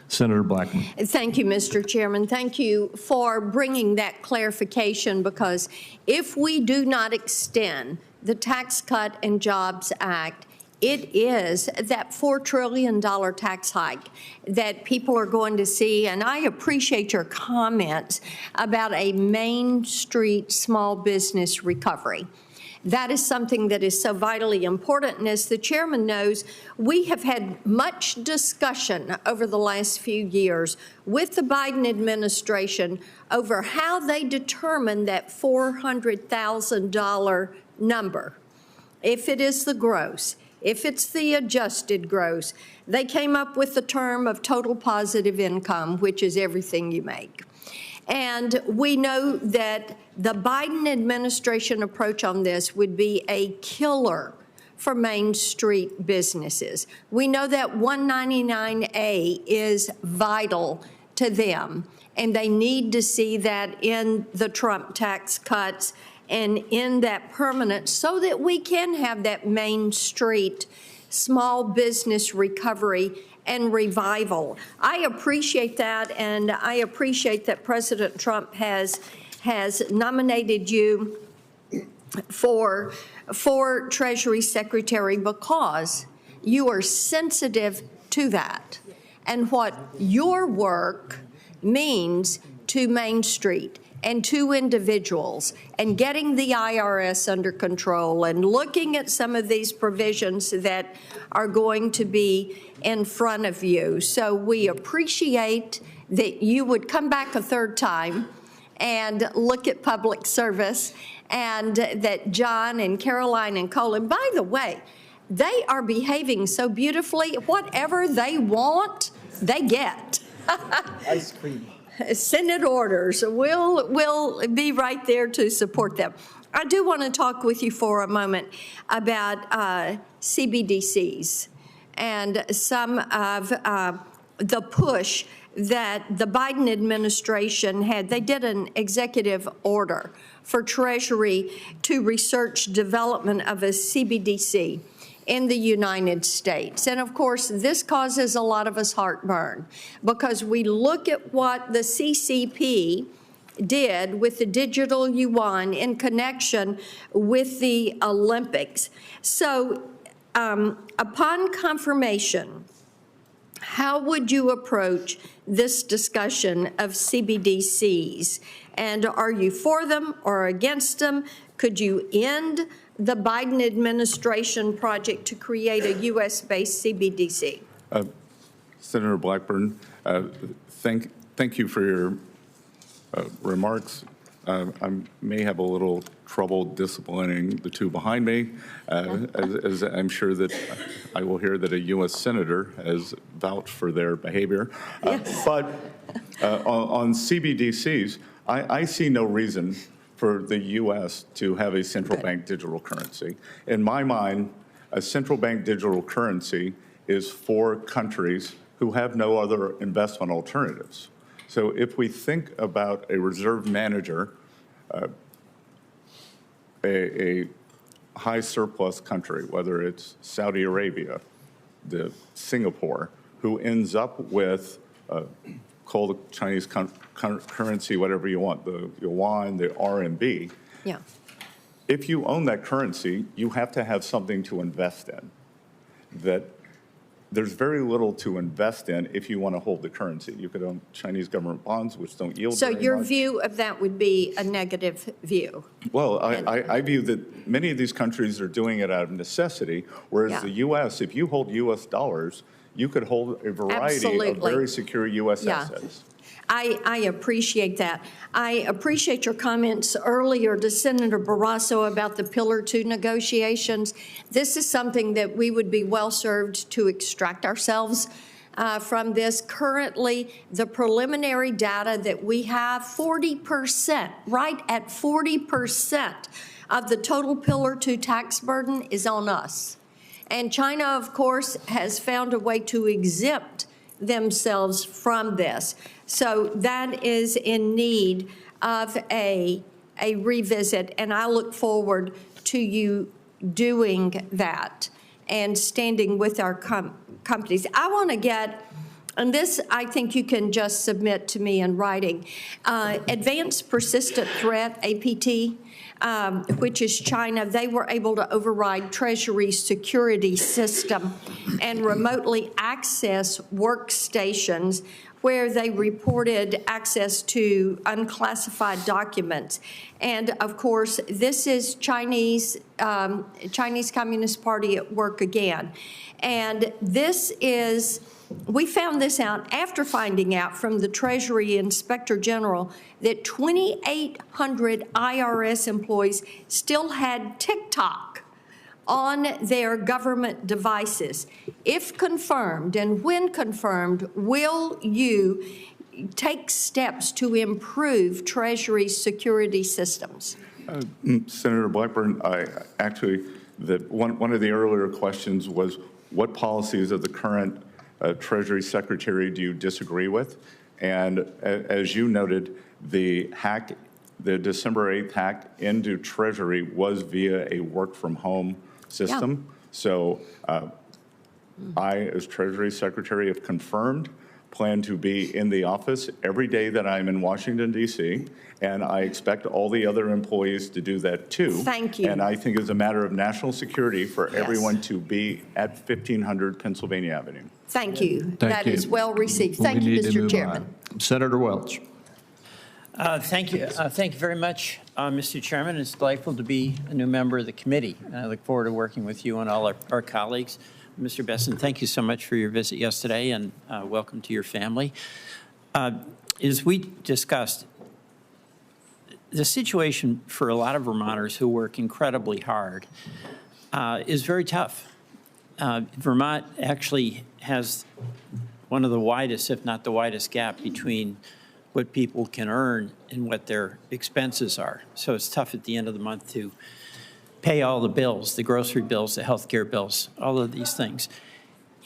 Senator Blackman. Thank you, Mr. Chairman. Thank you for bringing that clarification, because if we do not extend the Tax Cut and Jobs Act, it is that $4 trillion tax hike that people are going to see. And I appreciate your comments about a Main Street small business recovery. That is something that is so vitally important. And as the chairman knows, we have had much discussion over the last few years with the Biden administration over how they determine that $400,000 number. If it is the gross, if it's the adjusted gross, they came up with the term of total positive income, which is everything you make. And we know that the Biden administration approach on this would be a killer for Main Street businesses. We know that 199A is vital to them, and they need to see that in the Trump tax cuts and in that permanent, so that we can have that Main Street small business recovery and revival. I appreciate that, and I appreciate that President Trump has nominated you for Treasury Secretary, because you are sensitive to that and what your work means to Main Street and to individuals, and getting the IRS under control and looking at some of these provisions that are going to be in front of you. So we appreciate that you would come back a third time and look at public service, and that John and Caroline and Colin, by the way, they are behaving so beautifully. Whatever they want, they get. Ice cream. Senate orders. We'll be right there to support them. I do want to talk with you for a moment about CBDCs and some of the push that the Biden administration had. They did an executive order for Treasury to research development of a CBDC in the United States. And of course, this causes a lot of us heartburn, because we look at what the CCP did with the digital yuan in connection with the Olympics. So upon confirmation, how would you approach this discussion of CBDCs? And are you for them or against them? Could you end the Biden administration project to create a U.S.-based CBDC? Senator Blackburn, thank you for your remarks. I may have a little trouble disciplining the two behind me, as I'm sure that I will hear that a U.S. Senator has vouched for their behavior. But on CBDCs, I see no reason for the U.S. to have a central bank digital currency. In my mind, a central bank digital currency is for countries who have no other investment alternatives. So if we think about a reserve manager, a high surplus country, whether it's Saudi Arabia, Singapore, who ends up with, call the Chinese currency whatever you want, the yuan, the RMB. Yeah. If you own that currency, you have to have something to invest in. That there's very little to invest in if you want to hold the currency. You could own Chinese government bonds, which don't yield So very your much. view of that would be a negative view? Well, I view that many of these countries are doing it out of necessity, whereas the U.S., if you hold U.S. dollars, you could hold a variety of very secure U.S. assets. I appreciate that. I appreciate your comments earlier to Senator Barrasso about the Pillar 2 negotiations. This is something that we would be well served to extract ourselves from this. Currently, the preliminary data that we have, 40%, right at 40% of the total Pillar 2 tax burden is on us. And China, of course, has found a way to exempt themselves from this. So that is in need of a revisit, and I look forward to you doing that and standing with our companies. I want to get, and this I think you can just submit to me in writing, Advanced Persistent Threat, APT, which is China. They were able to override Treasury Security system and remotely access workstations where they reported access to unclassified documents. And of course, this is Chinese Communist Party at work again. And this is, we found this out after finding out from the Treasury Inspector General that 2,800 IRS employees still had TikTok on their government devices. If confirmed, and when confirmed, will you take steps to improve Treasury security systems? Senator Blackburn, one of the earlier questions was, what policies of the current Treasury Secretary do you disagree with? And as you noted, the December 8th hack into Treasury was via a work-from-home system. Yeah. So I, as Treasury Secretary, have confirmed, plan to be in the office every day that I'm in Washington, D.C., and I expect all the other employees to do that too. Thank you. And I think it's a matter of national security for everyone to be at 1500 Pennsylvania Avenue. Thank you. That is well received. Thank you, Mr. Chairman. Senator Welch. Thank you. Thank you very much, Mr. Chairman. It's delightful to be a new member of the committee. And I look forward to working with you and all our colleagues. Mr. Bessent, thank you so much for your visit yesterday, and welcome to your family. As we discussed, the situation for a lot of Vermonters who work incredibly hard is very tough. Vermont actually has one of the widest, if not the widest, gap between what people can earn and what their expenses are. So it's tough at the end of the month to pay all the bills, the grocery bills, the health care bills, all of these things.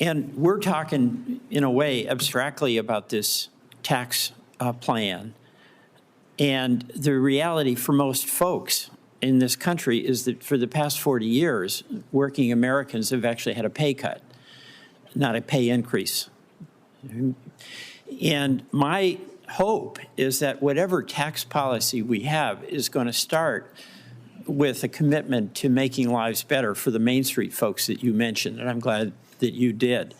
And we're talking, in a way, abstractly about this tax plan. And the reality for most folks in this country is that for the past 40 years, working Americans have actually had a pay cut, not a pay increase. And my hope is that whatever tax policy we have is going to start with a commitment to making lives better for the Main Street folks that you mentioned, and I'm glad that you did.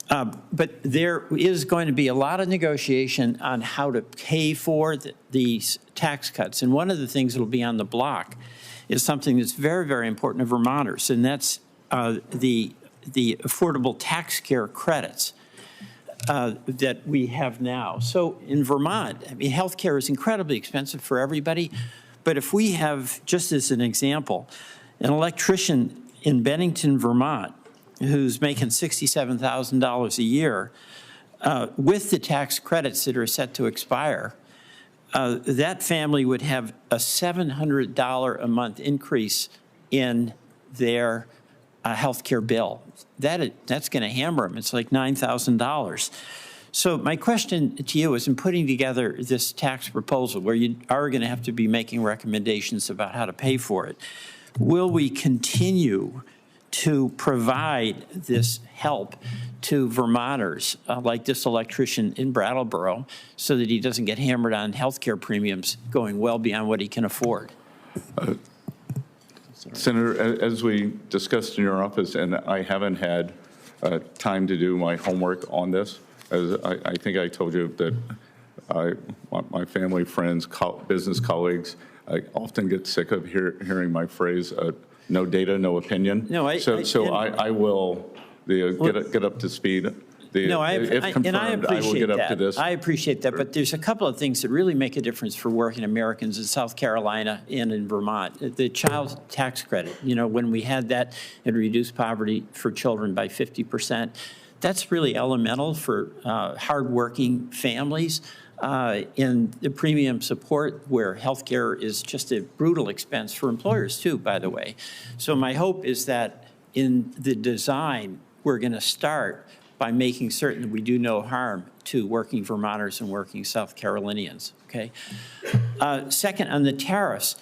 But there is going to be a lot of negotiation on how to pay for these tax cuts. And one of the things that will be on the block is something that's very, very important to Vermonters, and that's the affordable tax care credits. that we have now. So in Vermont, I mean, healthcare is incredibly expensive for everybody. But if we have, just as an example, an electrician in Bennington, Vermont, who's making $67,000 a year, with the tax credits that are set to expire, that family would have a $700 a month increase in their health care bill. That's going to hammer them. It's like $9,000. So my question to you is, in putting together this tax proposal, where you are going to have to be making recommendations about how to pay for it, will we continue to provide this help to Vermonters, like this electrician in Brattleboro, so that he doesn't get hammered on health care premiums going well beyond what he can afford? Senator, as we discussed in your office, and I haven't had time to do my homework on this, as I think I told you that my family, friends, business colleagues, I often get sick of hearing my phrase, no data, no opinion. No, I will get up to speed. If confirmed, I will get up to this. I appreciate that, but there's a couple of things that really make a difference for working Americans in South Carolina and in Vermont. The child tax credit, when we had that and reduced poverty for children by 50%, that's really elemental for hardworking families. In the premium support, where healthcare is just a brutal expense for employers too, by the way. So my hope is that in the design, we're going to start by making certain that we do no harm to working Vermonters and working South Carolinians, okay? Second, on the tariffs,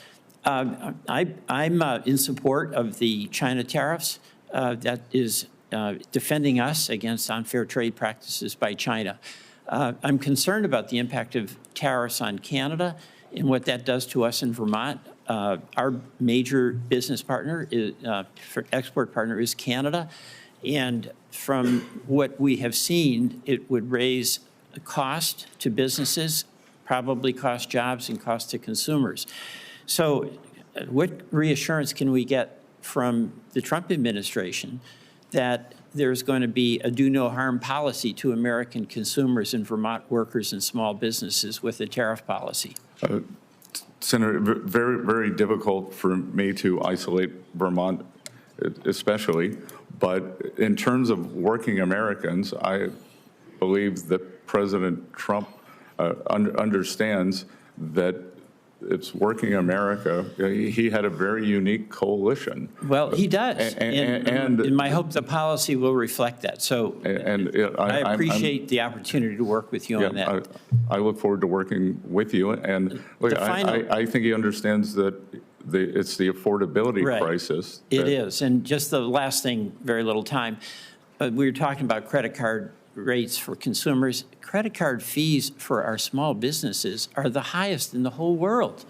I'm in support of the China tariffs. That is defending us against unfair trade practices by China. I'm concerned about the impact of tariffs on Canada and what that does to us in Vermont. Our major business partner, export partner, is Canada. And from what we have seen, it would raise a cost to businesses, probably cost jobs and cost to consumers. So what reassurance can we get from the Trump administration that there's going to be a do no harm policy to American consumers and Vermont workers and small businesses with a tariff policy? Senator, very, very difficult for me to isolate Vermont especially, but in terms of working Americans, I believe that President Trump understands that it's working America. He had a very unique coalition. Well, he does, and my hope the policy will reflect that. So I appreciate the opportunity to work with you on that. I look forward to working with you, and look, I think he understands that it's the affordability crisis. It is, and just the last thing, very little time, we were talking about credit card rates for consumers. Credit card fees for our small businesses are the highest in the whole world,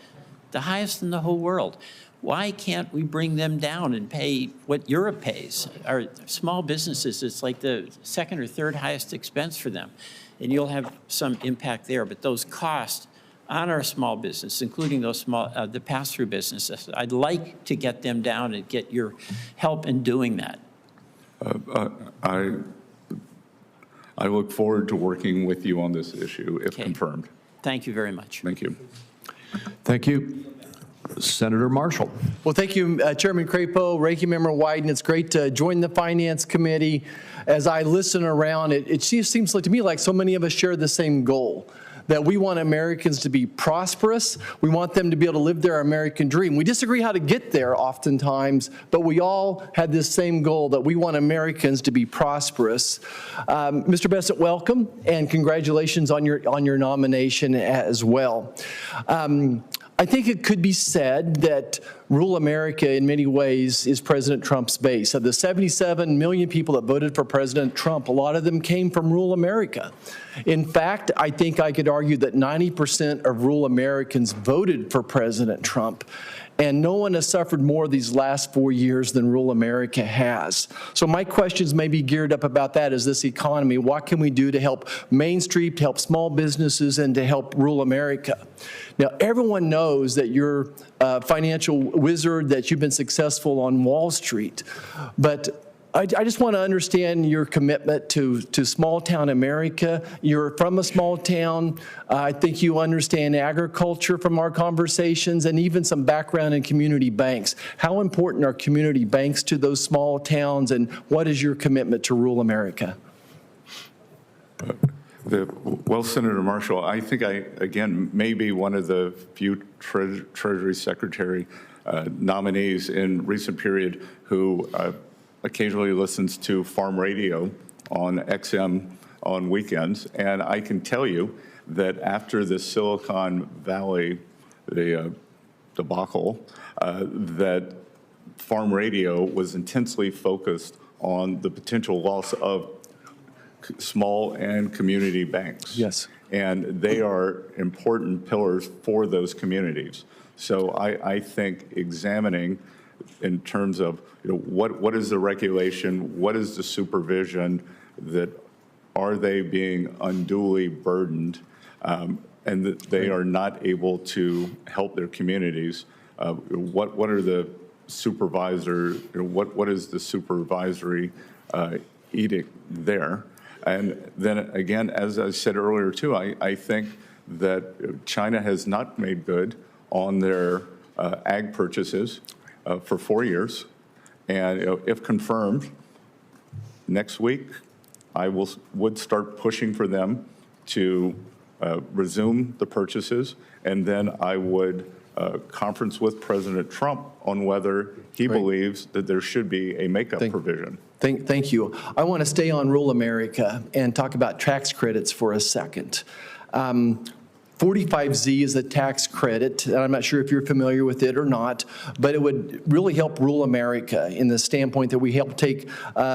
the highest in the whole world. Why can't we bring them down and pay what Europe pays? Our small businesses, it's like the second or third highest expense for them, and you'll have some impact there. But those costs on our small business, including those small, the pass-through businesses, I'd like to get them down and get your help in doing that. I look forward to working with you on this issue, if confirmed. Thank you very much. Thank you. Thank you. Senator Marshall. Well, thank you, Chairman Crapo, Ranking Member Wyden. It's great to join the Finance Committee. As I listen around, it seems like to me like so many of us share the same goal, that we want Americans to be prosperous. We want them to be able to live their American dream. We disagree how to get there oftentimes, but we all had this same goal, that we want Americans to be prosperous. Mr. Bessent, welcome, and congratulations on your nomination as well. I think it could be said that rural America in many ways is President Trump's base. Of the 77 million people that voted for President Trump, a lot of them came from rural America. In fact, I think I could argue that 90% of rural Americans voted for President Trump. And no one has suffered more these last 4 years than rural America has. So my questions may be geared up about that as this economy. What can we do to help Main Street, to help small businesses, and to help rural America? Now, everyone knows that you're a financial wizard, that you've been successful on Wall Street. But I just want to understand your commitment to small town America. You're from a small town. I think you understand agriculture from our conversations and even some background in community banks. How important are community banks to those small towns, and what is your commitment to rural America? Well, Senator Marshall, I think I, again, may be one of the few Treasury Secretary nominees in recent period who occasionally listens to farm radio on XM on weekends. And I can tell you that after the Silicon Valley debacle, that farm radio was intensely focused on the potential loss of small and community banks. Yes. And they are important pillars for those communities. So I think examining in terms of what is the regulation, what is the supervision, that are they being unduly burdened, and that they are not able to help their communities. What are the supervisor? What is the supervisory edict there? And then again, as I said earlier too, I think that China has not made good on their ag purchases for 4 years. And if confirmed, next week, I would start pushing for them to resume the purchases, and then I would conference with President Trump on whether he believes that there should be a makeup provision. Thank you. I want to stay on rural America and talk about tax credits for a second. 45Z is a tax credit, and I'm not sure if you're familiar with it or not, but it would really help rural America in the standpoint that we help take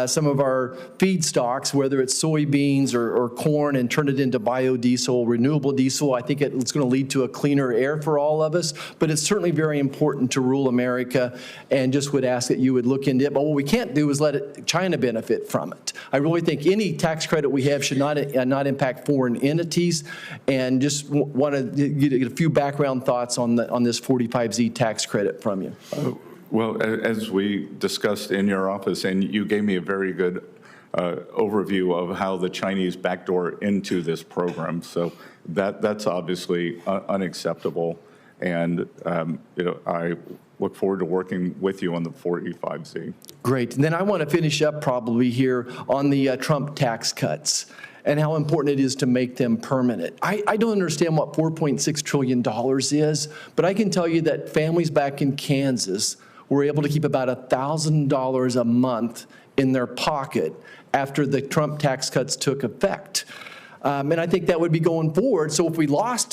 some of our feedstocks, whether it's soybeans or corn, and turn it into biodiesel, renewable diesel. I think it's going to lead to a cleaner air for all of us, but it's certainly very important to rural America, and just would ask that you would look into it. But what we can't do is let China benefit from it. I really think any tax credit we have should not impact foreign entities, and just want to get a few background thoughts on this 45Z tax credit from you. Well, as we discussed in your office, and you gave me a very good overview of how the Chinese backdoor into this program. So that's obviously unacceptable. And I look forward to working with you on the 45Z. Great. And then I want to finish up probably here on the Trump tax cuts and how important it is to make them permanent. I don't understand what $4.6 trillion is, but I can tell you that families back in Kansas were able to keep about $1,000 a month in their pocket after the Trump tax cuts took effect. And I think that would be going forward. So if we lost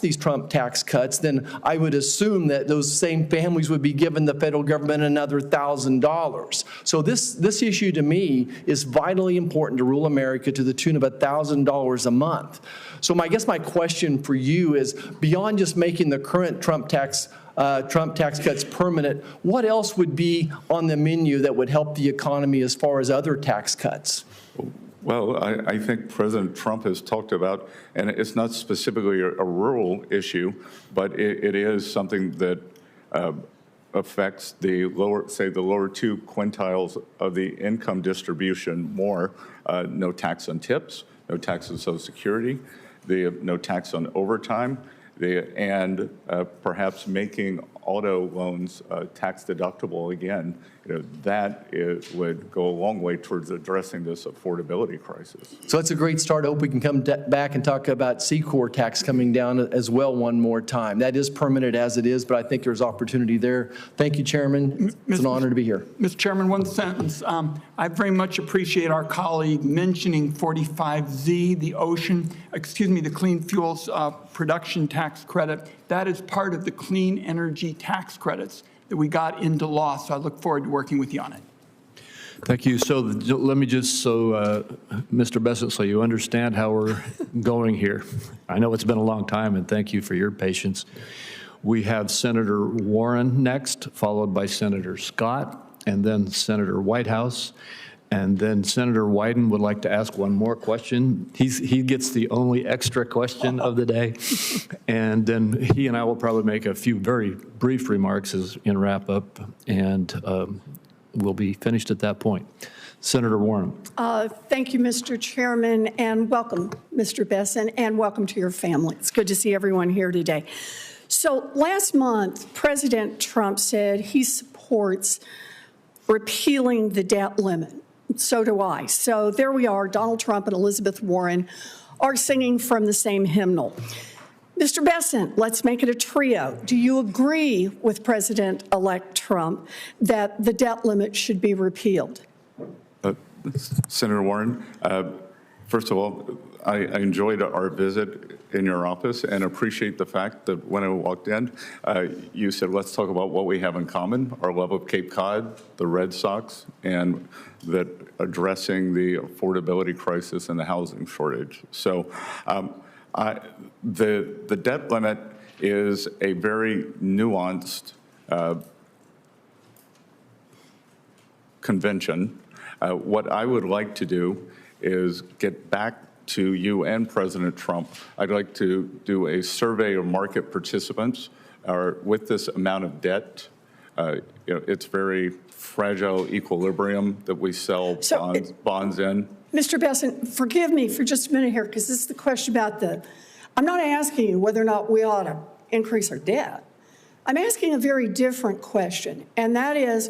these Trump tax cuts, then I would assume that those same families would be giving the federal government another $1,000. So this issue to me is vitally important to rural America to the tune of $1,000 a month. So I guess my question for you is, beyond just making the current Trump tax cuts permanent, what else would be on the menu that would help the economy as far as other tax cuts? Well, I think President Trump has talked about, and it's not specifically a rural issue, but it is something that affects the lower two quintiles of the income distribution more. No tax on tips, no tax on Social Security, no tax on overtime, and perhaps making auto loans tax deductible again. That would go a long way towards addressing this affordability crisis. So that's a great start. I hope we can come back and talk about C-Corp tax coming down as well one more time. That is permanent as it is, but I think there's opportunity there. Thank you, Chairman. It's an honor to be here. Mr. Chairman, one sentence. I very much appreciate our colleague mentioning 45Z, the Clean Fuels Production Tax Credit. That is part of the clean energy tax credits that we got into law, so I look forward to working with you on it. Thank you. So let me just, Mr. Bessent, so you understand how we're going here. I know it's been a long time, and thank you for your patience. We have Senator Warren next, followed by Senator Scott, and then Senator Whitehouse. And then Senator Wyden would like to ask one more question. He gets the only extra question of the day. And then he and I will probably make a few very brief remarks in wrap up. And we'll be finished at that point. Senator Warren. Thank you, Mr. Chairman, and welcome, Mr. Bessent, and welcome to your family. It's good to see everyone here today. So last month, President Trump said he supports repealing the debt limit. So do I. So there we are, Donald Trump and Elizabeth Warren are singing from the same hymnal. Mr. Bessent, let's make it a trio. Do you agree with President-elect Trump that the debt limit should be repealed? Senator Warren, first of all, I enjoyed our visit in your office and appreciate the fact that when I walked in, you said, let's talk about what we have in common, our love of Cape Cod, the Red Sox, and that addressing the affordability crisis and the housing shortage. So the debt limit is a very nuanced convention. What I would like to do is get back to you and President Trump. I'd like to do a survey of market participants with this amount of debt. It's very fragile equilibrium that we sell bonds in. Mr. Bessent, forgive me for just a minute here, because this is the question about I'm not asking you whether or not we ought to increase our debt. I'm asking a very different question, and that is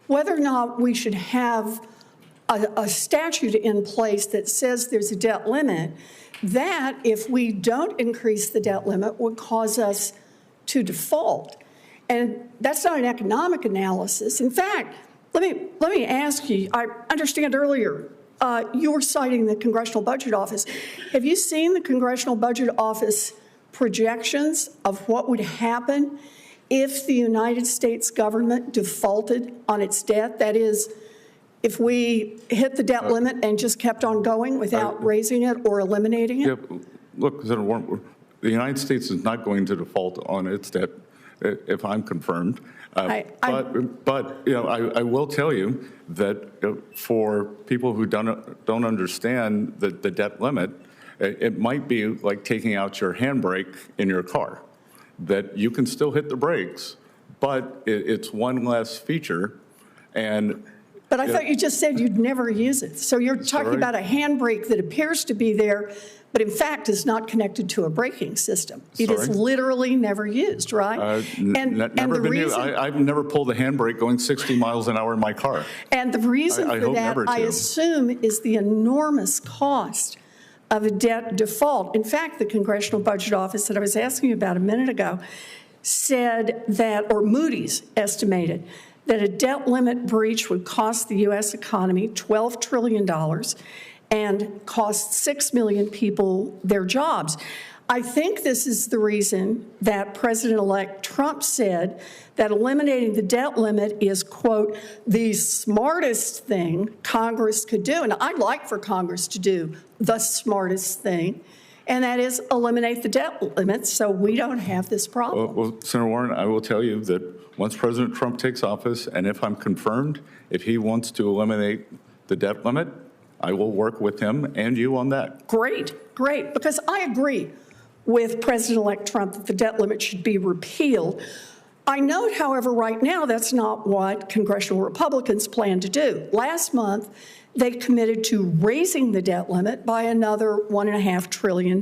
whether or not we should have a statute in place that says there's a debt limit that, if we don't increase the debt limit, would cause us to default. And that's not an economic analysis. In fact, let me ask you, I understand earlier you were citing the Congressional Budget Office. Have you seen the Congressional Budget Office projections of what would happen if the United States government defaulted on its debt? That is, if we hit the debt limit and just kept on going without raising it or eliminating it? Yeah, look, Senator Warren, the United States is not going to default on its debt if I'm confirmed. But I will tell you that for people who don't understand the debt limit, it might be like taking out your handbrake in your car, that you can still hit the brakes, but it's one less feature. But I thought you just said you'd never use it. So you're talking about a handbrake that appears to be there, but in fact is not connected to a braking system. It is literally never used, right? Never been used. I've never pulled a handbrake going 60 miles an hour in my car. And the reason for that, I assume, is the enormous cost of a debt default. In fact, the Congressional Budget Office that I was asking you about a minute ago said that, or Moody's estimated, that a debt limit breach would cost the U.S. economy $12 trillion and cost 6 million people their jobs. I think this is the reason that President-elect Trump said that eliminating the debt limit is, quote, the smartest thing Congress could do. And I'd like for Congress to do the smartest thing, and that is eliminate the debt limit so we don't have this problem. Well, Senator Warren, I will tell you that once President Trump takes office, and if I'm confirmed, if he wants to eliminate the debt limit, I will work with him and you on that. Great, because I agree with President-elect Trump that the debt limit should be repealed. I note, however, right now that's not what congressional Republicans plan to do. Last month, they committed to raising the debt limit by another $1.5 trillion.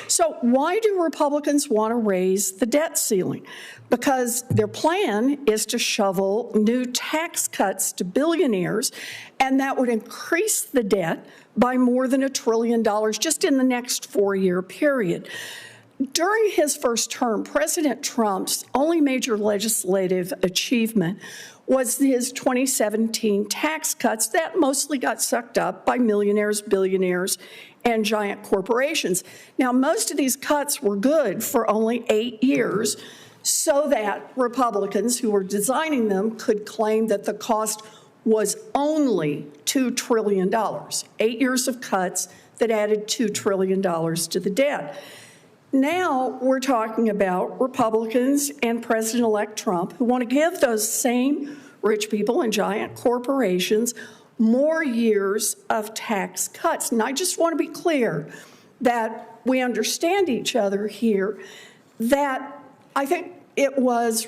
So why do Republicans want to raise the debt ceiling? Because their plan is to shovel new tax cuts to billionaires, and that would increase the debt by more than $1 trillion just in the next 4-year period. During his first term, President Trump's only major legislative achievement was his 2017 tax cuts that mostly got sucked up by millionaires, billionaires, and giant corporations. Now, most of these cuts were good for only 8 years so that Republicans who were designing them could claim that the cost was only $2 trillion, 8 years of cuts that added $2 trillion to the debt. Now we're talking about Republicans and President-elect Trump who want to give those same rich people and giant corporations more years of tax cuts. And I just want to be clear that we understand each other here, that I think it was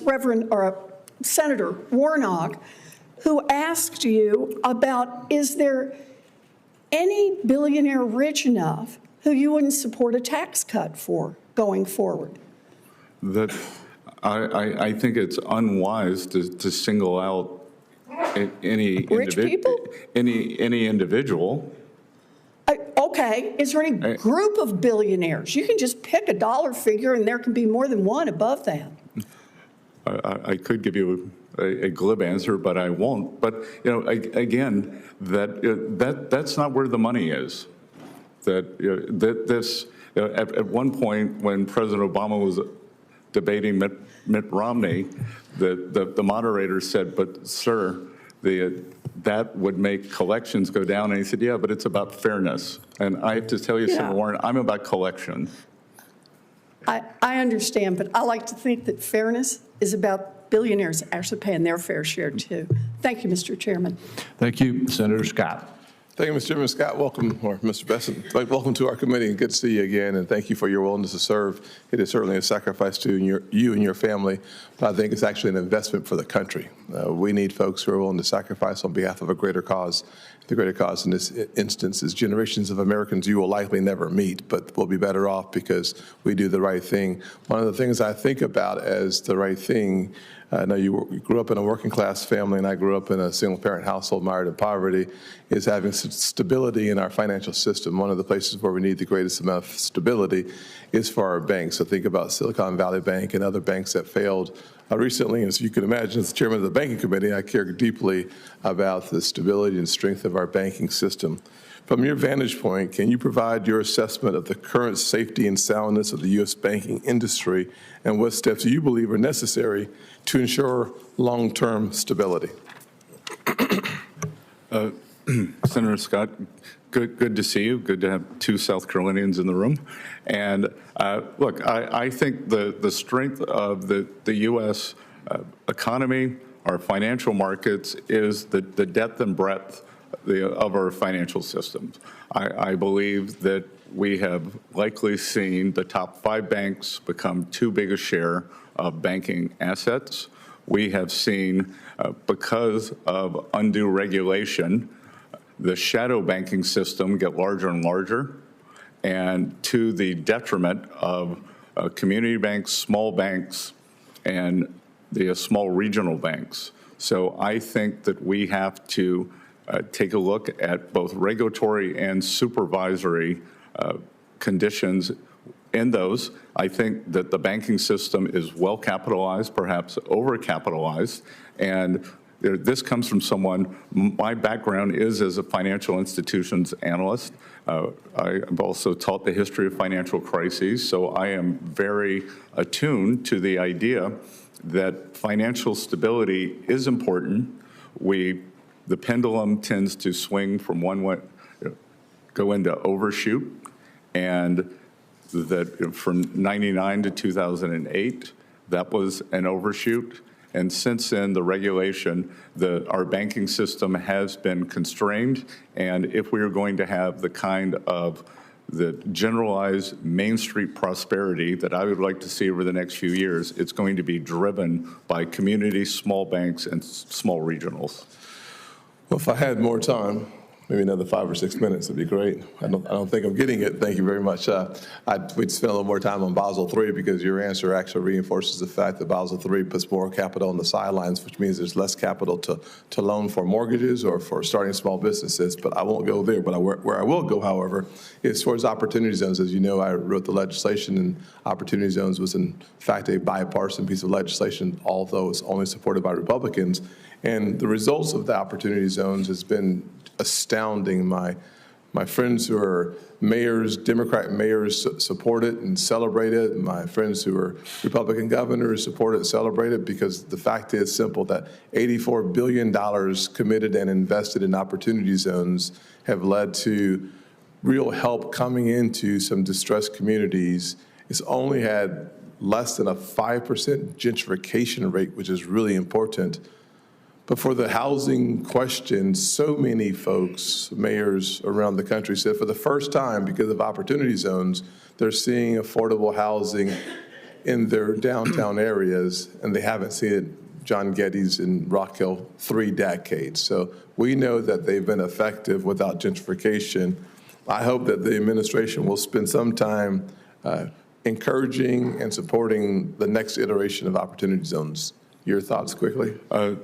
Senator Warnock who asked you about, is there any billionaire rich enough who you wouldn't support a tax cut for going forward? That I think it's unwise to single out any Rich people? any individual. Okay, is there any group of billionaires? You can just pick a dollar figure and there can be more than one above that. I could give you a glib answer, but I won't. But again, that's not where the money is. At one point when President Obama was debating Mitt Romney, the moderator said, "But sir, that would make collections go down." And he said, "Yeah, but it's about fairness." And I have to tell you, Senator Warren, I'm about collection. I understand, but I like to think that fairness is about billionaires actually paying their fair share too. Thank you, Mr. Chairman. Thank you, Senator Scott. Thank you, Mr. Chairman. Scott, welcome, or Mr. Bessent, welcome to our committee. Good to see you again, and thank you for your willingness to serve. It is certainly a sacrifice to you and your family, but I think it's actually an investment for the country. We need folks who are willing to sacrifice on behalf of a greater cause. The greater cause in this instance is generations of Americans you will likely never meet, but will be better off because we do the right thing. One of the things I think about as the right thing, I know you grew up in a working class family and I grew up in a single parent household mired in poverty, is having stability in our financial system. One of the places where we need the greatest amount of stability is for our banks. So think about Silicon Valley Bank and other banks that failed recently. As you can imagine, as the chairman of the banking committee, I care deeply about the stability and strength of our banking system. From your vantage point, can you provide your assessment of the current safety and soundness of the U.S. banking industry, and what steps you believe are necessary to ensure long-term stability? Senator Scott, good to see you. Good to have two South Carolinians in the room. And look, I think the strength of the U.S. Economy, our financial markets, is the depth and breadth of our financial systems. I believe that we have likely seen the top 5 banks become too big a share of banking assets. We have seen, because of undue regulation, the shadow banking system get larger and larger, and to the detriment of community banks, small banks, and the small regional banks. So I think that we have to take a look at both regulatory and supervisory conditions in those. I think that the banking system is well capitalized, perhaps over-capitalized, and this comes from someone, my background is as a financial institutions analyst. I've also taught the history of financial crises, so I am very attuned to the idea that financial stability is important. The pendulum tends to swing from one way, go into overshoot, and that from 99 to 2008, that was an overshoot. And since then, the regulation, our banking system has been constrained. And if we are going to have the kind of the generalized Main Street prosperity that I would like to see over the next few years, it's going to be driven by communities, small banks, and small regionals. Well, if I had more time, maybe another 5 or 6 minutes would be great. I don't think I'm getting it. Thank you very much. We'd spend a little more time on Basel III because your answer actually reinforces the fact that Basel III puts more capital on the sidelines, which means there's less capital to loan for mortgages or for starting small businesses. But I won't go there. But where I will go, however, is towards opportunity zones. As you know, I wrote the legislation, and opportunity zones was in fact a bipartisan piece of legislation, although it's only supported by Republicans. And the results of the opportunity zones has been astounding. My friends who are mayors, Democrat mayors, support it and celebrate it. My friends who are Republican governors support it and celebrate it, because the fact is simple, that $84 billion committed and invested in opportunity zones have led to real help coming into some distressed communities. It's only had less than a 5% gentrification rate, which is really important. But for the housing question, so many folks, mayors around the country, said for the first time, because of opportunity zones, they're seeing affordable housing in their downtown areas, and they haven't seen it John Geddes in Rock Hill 3 decades. So we know that they've been effective without gentrification. I hope that the administration will spend some time encouraging and supporting the next iteration of opportunity zones. Your thoughts quickly?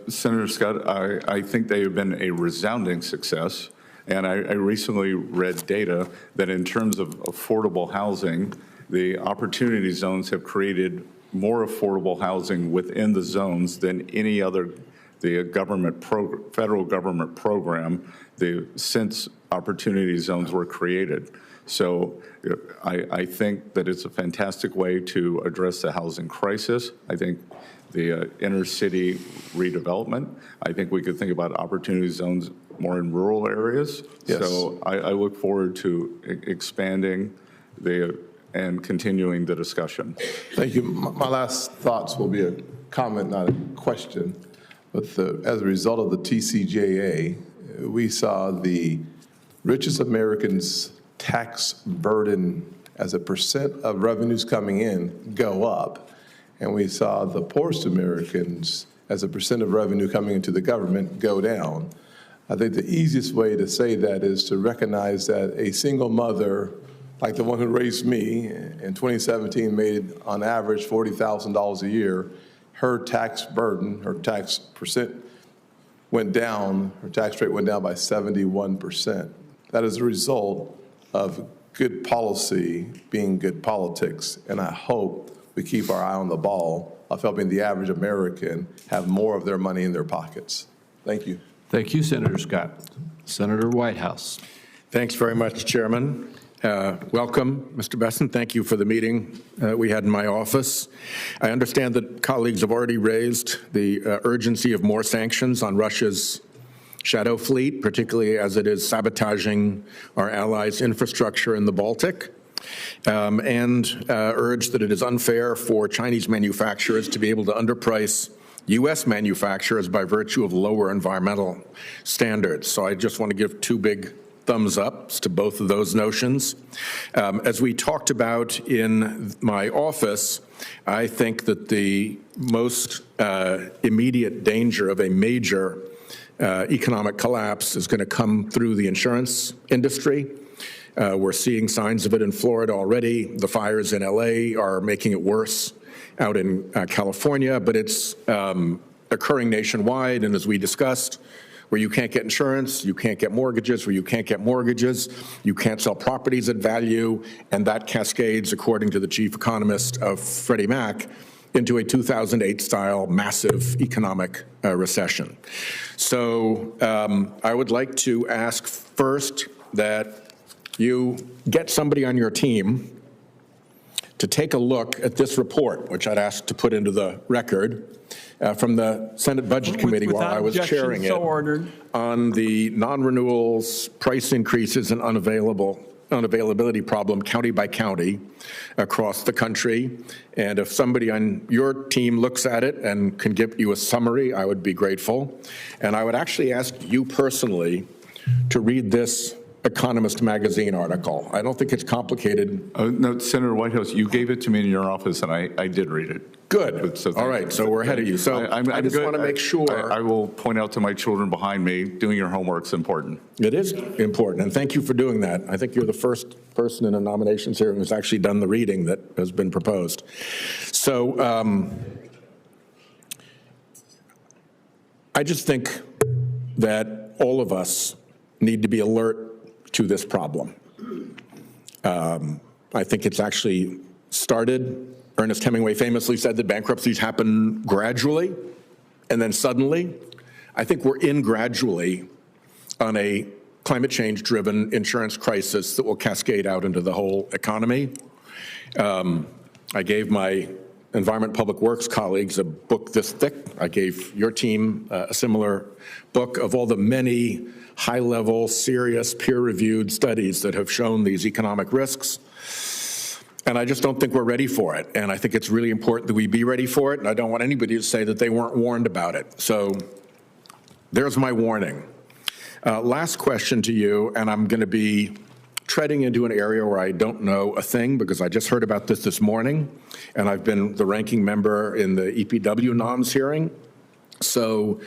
Senator Scott, I think they have been a resounding success. And I recently read data that in terms of affordable housing, the opportunity zones have created more affordable housing within the zones than any other federal government program since opportunity zones were created. So I think that it's a fantastic way to address the housing crisis. I think the inner city redevelopment. I think we could think about opportunity zones more in rural areas. Yes. So I look forward to expanding and continuing the discussion. Thank you. My last thoughts will be a comment, not a question. But as a result of the TCJA, we saw the richest Americans' tax burden as a percent of revenues coming in go up. And we saw the poorest Americans as a percent of revenue coming into the government go down. I think the easiest way to say that is to recognize that a single mother, like the one who raised me in 2017, made on average $40,000 a year. Her tax burden, her tax percent went down, her tax rate went down by 71%. That is a result of good policy being good politics. And I hope we keep our eye on the ball of helping the average American have more of their money in their pockets. Thank you. Thank you, Senator Scott. Senator Whitehouse. Thanks very much, Chairman. Welcome, Mr. Bessent. Thank you for the meeting we had in my office. I understand that colleagues have already raised the urgency of more sanctions on Russia's shadow fleet, particularly as it is sabotaging our allies' infrastructure in the Baltic, and urged that it is unfair for Chinese manufacturers to be able to underprice U.S. manufacturers by virtue of lower environmental standards. So I just want to give two big thumbs ups to both of those notions. As we talked about in my office, I think that the most immediate danger of a major economic collapse is going to come through the insurance industry. We're seeing signs of it in Florida already. The fires in LA are making it worse out in California, but it's occurring nationwide. And as we discussed, where you can't get insurance, you can't get mortgages, where you can't get mortgages, you can't sell properties at value, and that cascades, according to the chief economist of Freddie Mac, into a 2008-style massive economic recession. So I would like to ask first that you get somebody on your team to take a look at this report, which I'd ask to put into the record, from the Senate Budget Committee while I was chairing it, on the non-renewals, price increases, and unavailability problem county by county across the country. And if somebody on your team looks at it and can give you a summary, I would be grateful. And I would actually ask you personally to read this Economist magazine article. I don't think it's complicated. No, Senator Whitehouse, you gave it to me in your office, and I did read it. Good. So all right, so we're ahead of you. So I just want to make sure. I will point out to my children behind me, doing your homework's important. It is important, and thank you for doing that. I think you're the first person in a nominations hearing who's actually done the reading that has been proposed. So I just think that all of us need to be alert to this problem. I think it's actually started. Ernest Hemingway famously said that bankruptcies happen gradually and then suddenly. I think we're in gradually on a climate change-driven insurance crisis that will cascade out into the whole economy. I gave my Environment Public Works colleagues a book this thick. I gave your team a similar book of all the many high-level, serious, peer-reviewed studies that have shown these economic risks. And I just don't think we're ready for it. And I think it's really important that we be ready for it. And I don't want anybody to say that they weren't warned about it. So there's my warning. Last question to you, and I'm going to be treading into an area where I don't know a thing because I just heard about this morning, and I've been the ranking member in the EPW noms hearing. So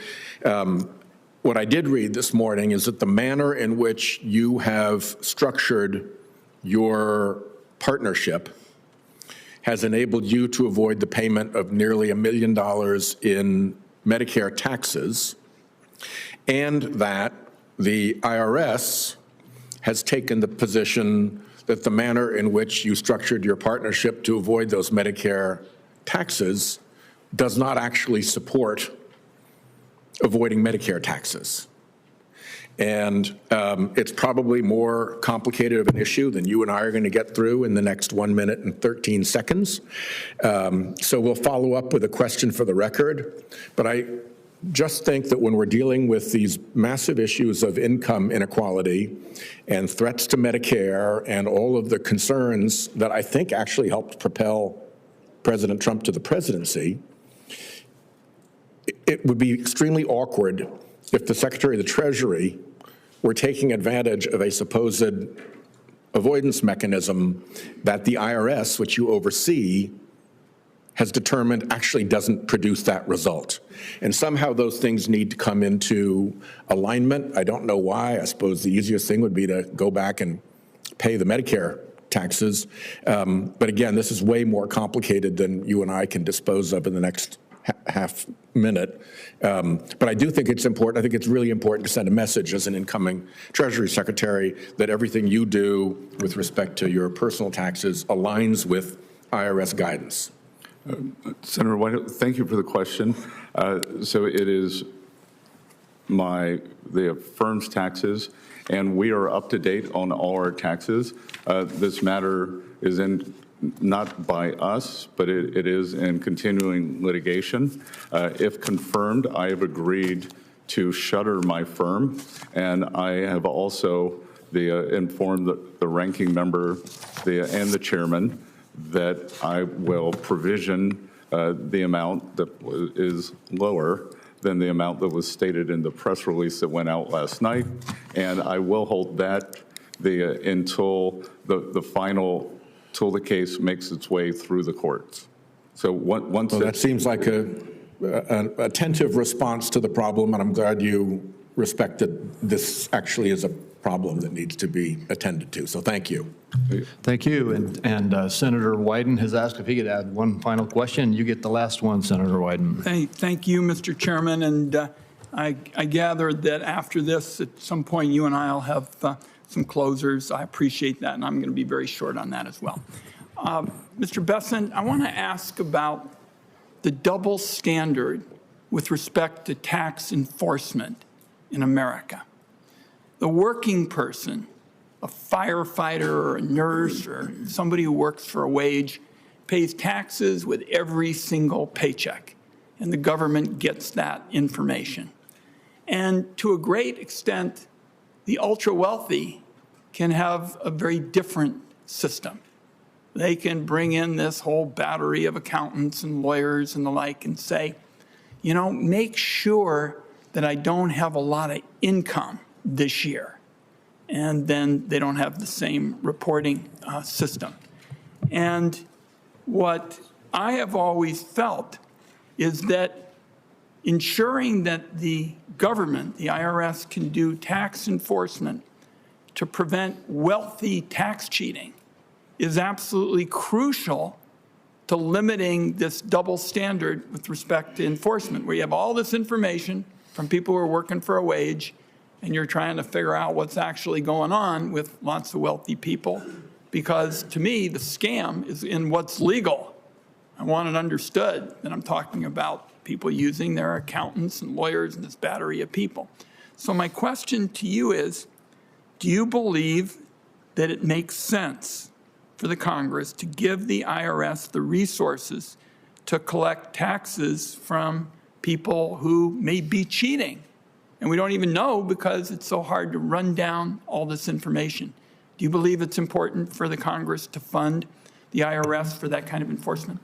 what I did read this morning is that the manner in which you have structured your partnership has enabled you to avoid the payment of nearly $1 million in Medicare taxes, and that the IRS has taken the position that the manner in which you structured your partnership to avoid those Medicare taxes does not actually support avoiding Medicare taxes. And it's probably more complicated of an issue than you and I are going to get through in the next 1 minute and 13 seconds. So we'll follow up with a question for the record. But I just think that when we're dealing with these massive issues of income inequality and threats to Medicare and all of the concerns that I think actually helped propel President Trump to the presidency, it would be extremely awkward if the Secretary of the Treasury were taking advantage of a supposed avoidance mechanism that the IRS, which you oversee, has determined actually doesn't produce that result. And somehow those things need to come into alignment. I don't know why. I suppose the easiest thing would be to go back and pay the Medicare taxes. But again, this is way more complicated than you and I can dispose of in the next half minute. But I do think it's important. I think it's really important to send a message as an incoming Treasury Secretary that everything you do with respect to your personal taxes aligns with IRS guidance. Senator White, thank you for the question. So it is the firm's taxes, and we are up to date on all our taxes. This matter is not by us, but it is in continuing litigation. If confirmed, I have agreed to shutter my firm, and I have also informed the ranking member and the chairman that I will provision the amount that is lower than the amount that was stated in the press release that went out last night, and I will hold that until the case makes its way through the courts. So once that seems like an attentive response to the problem, and I'm glad you respect that this actually is a problem that needs to be attended to. So thank you. Thank you. And Senator Wyden has asked if he could add one final question. You get the last one, Senator Wyden. Thank you, Mr. Chairman. And I gather that after this, at some point, you and I will have some closers. I appreciate that, and I'm going to be very short on that as well. Mr. Bessent, I want to ask about the double standard with respect to tax enforcement in America. The working person, a firefighter or a nurse or somebody who works for a wage, pays taxes with every single paycheck, and the government gets that information. And to a great extent, the ultra-wealthy can have a very different system. They can bring in this whole battery of accountants and lawyers and the like and say, you know, make sure that I don't have a lot of income this year. And then they don't have the same reporting system. And what I have always felt is that ensuring that the government, the IRS, can do tax enforcement to prevent wealthy tax cheating is absolutely crucial to limiting this double standard with respect to enforcement, where you have all this information from people who are working for a wage, and you're trying to figure out what's actually going on with lots of wealthy people. Because to me, the scam is in what's legal. I want it understood that I'm talking about people using their accountants and lawyers and this battery of people. So my question to you is, do you believe that it makes sense for the Congress to give the IRS the resources to collect taxes from people who may be cheating? And we don't even know because it's so hard to run down all this information. Do you believe it's important for the Congress to fund the IRS for that kind of enforcement?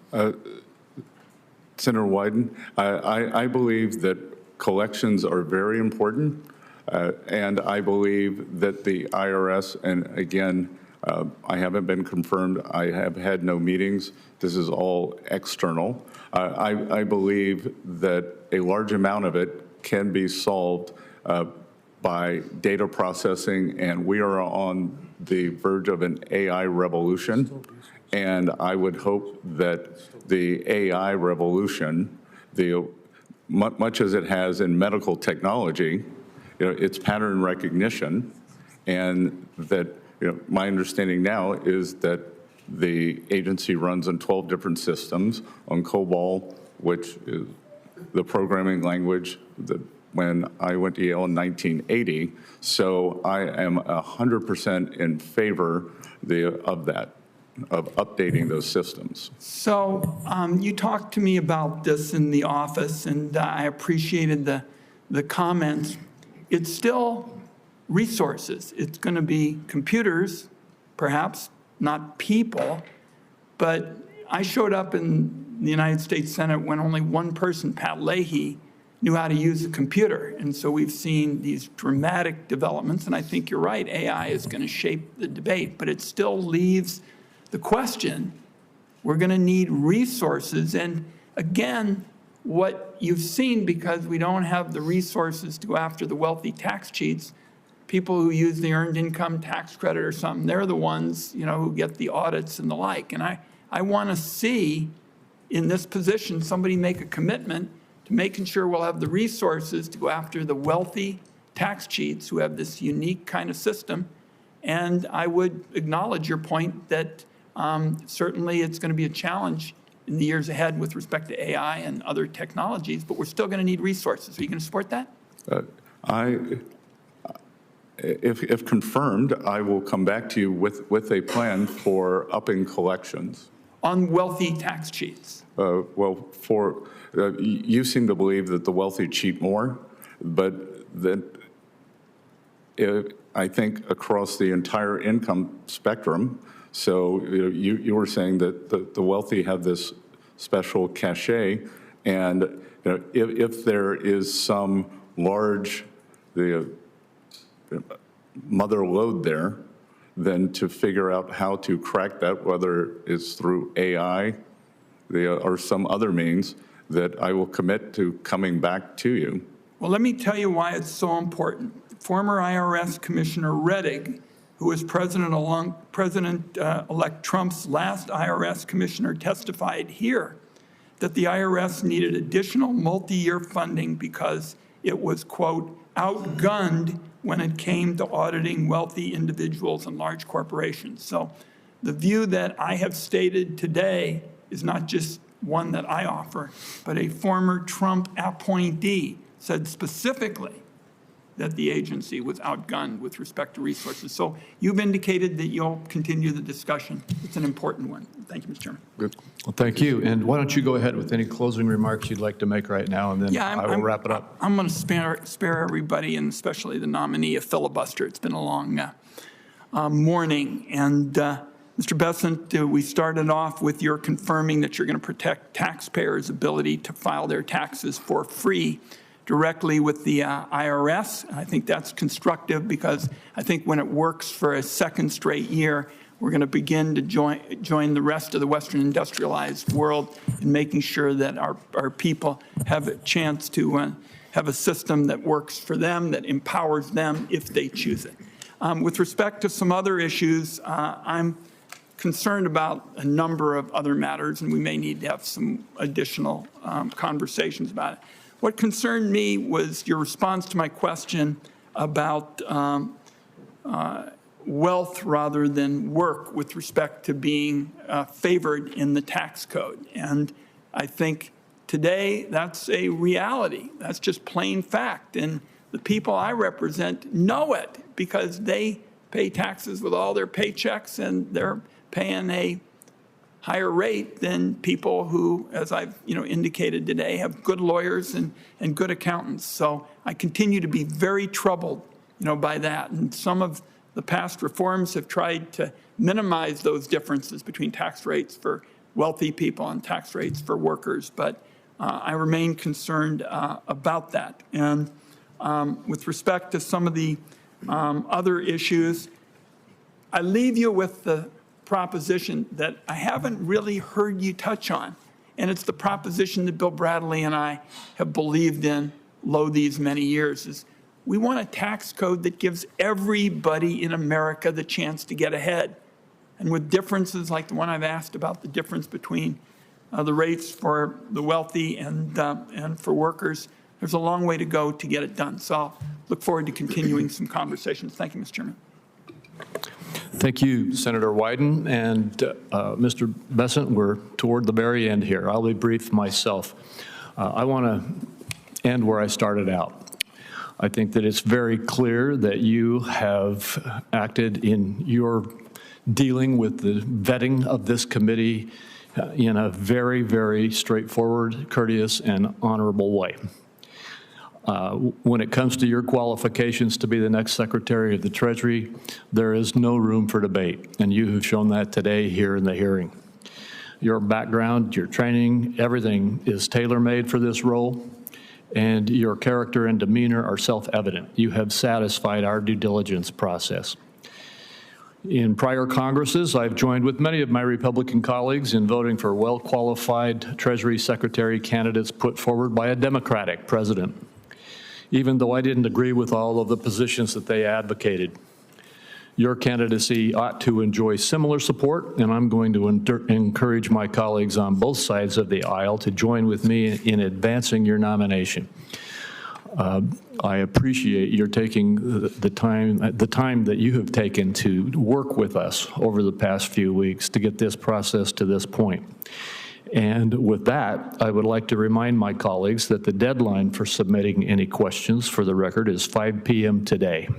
Senator Wyden, I believe that collections are very important, and I believe that the IRS, and again, I haven't been confirmed, I have had no meetings, this is all external. I believe that a large amount of it can be solved by data processing, and we are on the verge of an AI revolution. And I would hope that the AI revolution, much as it has in medical technology, it's pattern recognition, and that my understanding now is that the agency runs on 12 different systems on COBOL, which is the programming language that when I went to Yale in 1980. So I am 100% in favor of that, of updating those systems. So you talked to me about this in the office, and I appreciated the comments. It's still resources. It's going to be computers, perhaps, not people. But I showed up in the United States Senate when only one person, Pat Leahy, knew how to use a computer. And so we've seen these dramatic developments, and I think you're right, AI is going to shape the debate, but it still leaves the question, we're going to need resources. And again, what you've seen, because we don't have the resources to go after the wealthy tax cheats, people who use the earned income tax credit or something, they're the ones, who get the audits and the like. And I want to see in this position somebody make a commitment to making sure we'll have the resources to go after the wealthy tax cheats who have this unique kind of system. And I would acknowledge your point that certainly it's going to be a challenge in the years ahead with respect to AI and other technologies, but we're still going to need resources. Are you going to support that? If confirmed, I will come back to you with a plan for upping collections. On wealthy tax cheats? You seem to believe that the wealthy cheat more, but that I think across the entire income spectrum. So you were saying that the wealthy have this special cachet, and if there is some large mother lode there, then to figure out how to crack that, whether it's through AI or some other means, that I will commit to coming back to you. Well, let me tell you why it's so important. Former IRS Commissioner Rettig, who was President-elect Trump's last IRS commissioner, testified here that the IRS needed additional multi-year funding because it was, quote, outgunned when it came to auditing wealthy individuals and large corporations. So the view that I have stated today is not just one that I offer, but a former Trump appointee said specifically that the agency was outgunned with respect to resources. So you've indicated that you'll continue the discussion. It's an important one. Thank you, Mr. Chairman. Good. Well, thank you. And why don't you go ahead with any closing remarks you'd like to make right now, and then I will wrap it up. I'm going to spare everybody, and especially the nominee, a filibuster. It's been a long morning. And Mr. Bessent, we started off with your confirming that you're going to protect taxpayers' ability to file their taxes for free directly with the IRS. I think that's constructive, because I think when it works for a second straight year, we're going to begin to join the rest of the Western industrialized world in making sure that our people have a chance to have a system that works for them, that empowers them if they choose it. With respect to some other issues, I'm concerned about a number of other matters, and we may need to have some additional conversations about it. What concerned me was your response to my question about wealth rather than work with respect to being favored in the tax code. And I think today that's a reality. That's just plain fact. And the people I represent know it, because they pay taxes with all their paychecks, and they're paying a higher rate than people who, as I've indicated today, have good lawyers and good accountants. So I continue to be very troubled by that. And some of the past reforms have tried to minimize those differences between tax rates for wealthy people and tax rates for workers. But I remain concerned about that. And with respect to some of the other issues, I leave you with the proposition that I haven't really heard you touch on, And it's the proposition that Bill Bradley and I have believed in these many years, is we want a tax code that gives everybody in America the chance to get ahead. And with differences like the one I've asked about, the difference between the rates for the wealthy and for workers, there's a long way to go to get it done. So I'll look forward to continuing some conversations. Thank you, Mr. Chairman. Thank you, Senator Wyden. And Mr. Bessent, we're toward the very end here. I'll be brief myself. I want to end where I started out. I think that it's very clear that you have acted in your dealing with the vetting of this committee in a very, very straightforward, courteous, and honorable way. When it comes to your qualifications to be the next Secretary of the Treasury, there is no room for debate, and you have shown that today here in the hearing. Your background, your training, everything is tailor-made for this role, and your character and demeanor are self-evident. You have satisfied our due diligence process. In prior Congresses, I've joined with many of my Republican colleagues in voting for well-qualified Treasury Secretary candidates put forward by a Democratic president, even though I didn't agree with all of the positions that they advocated. Your candidacy ought to enjoy similar support, and I'm going to encourage my colleagues on both sides of the aisle to join with me in advancing your nomination. I appreciate your taking the time that you have taken to work with us over the past few weeks to get this process to this point. And with that, I would like to remind my colleagues that the deadline for submitting any questions for the record is 5 p.m. today.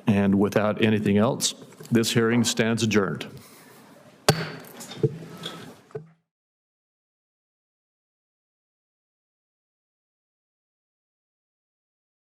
And without anything else, this hearing stands adjourned.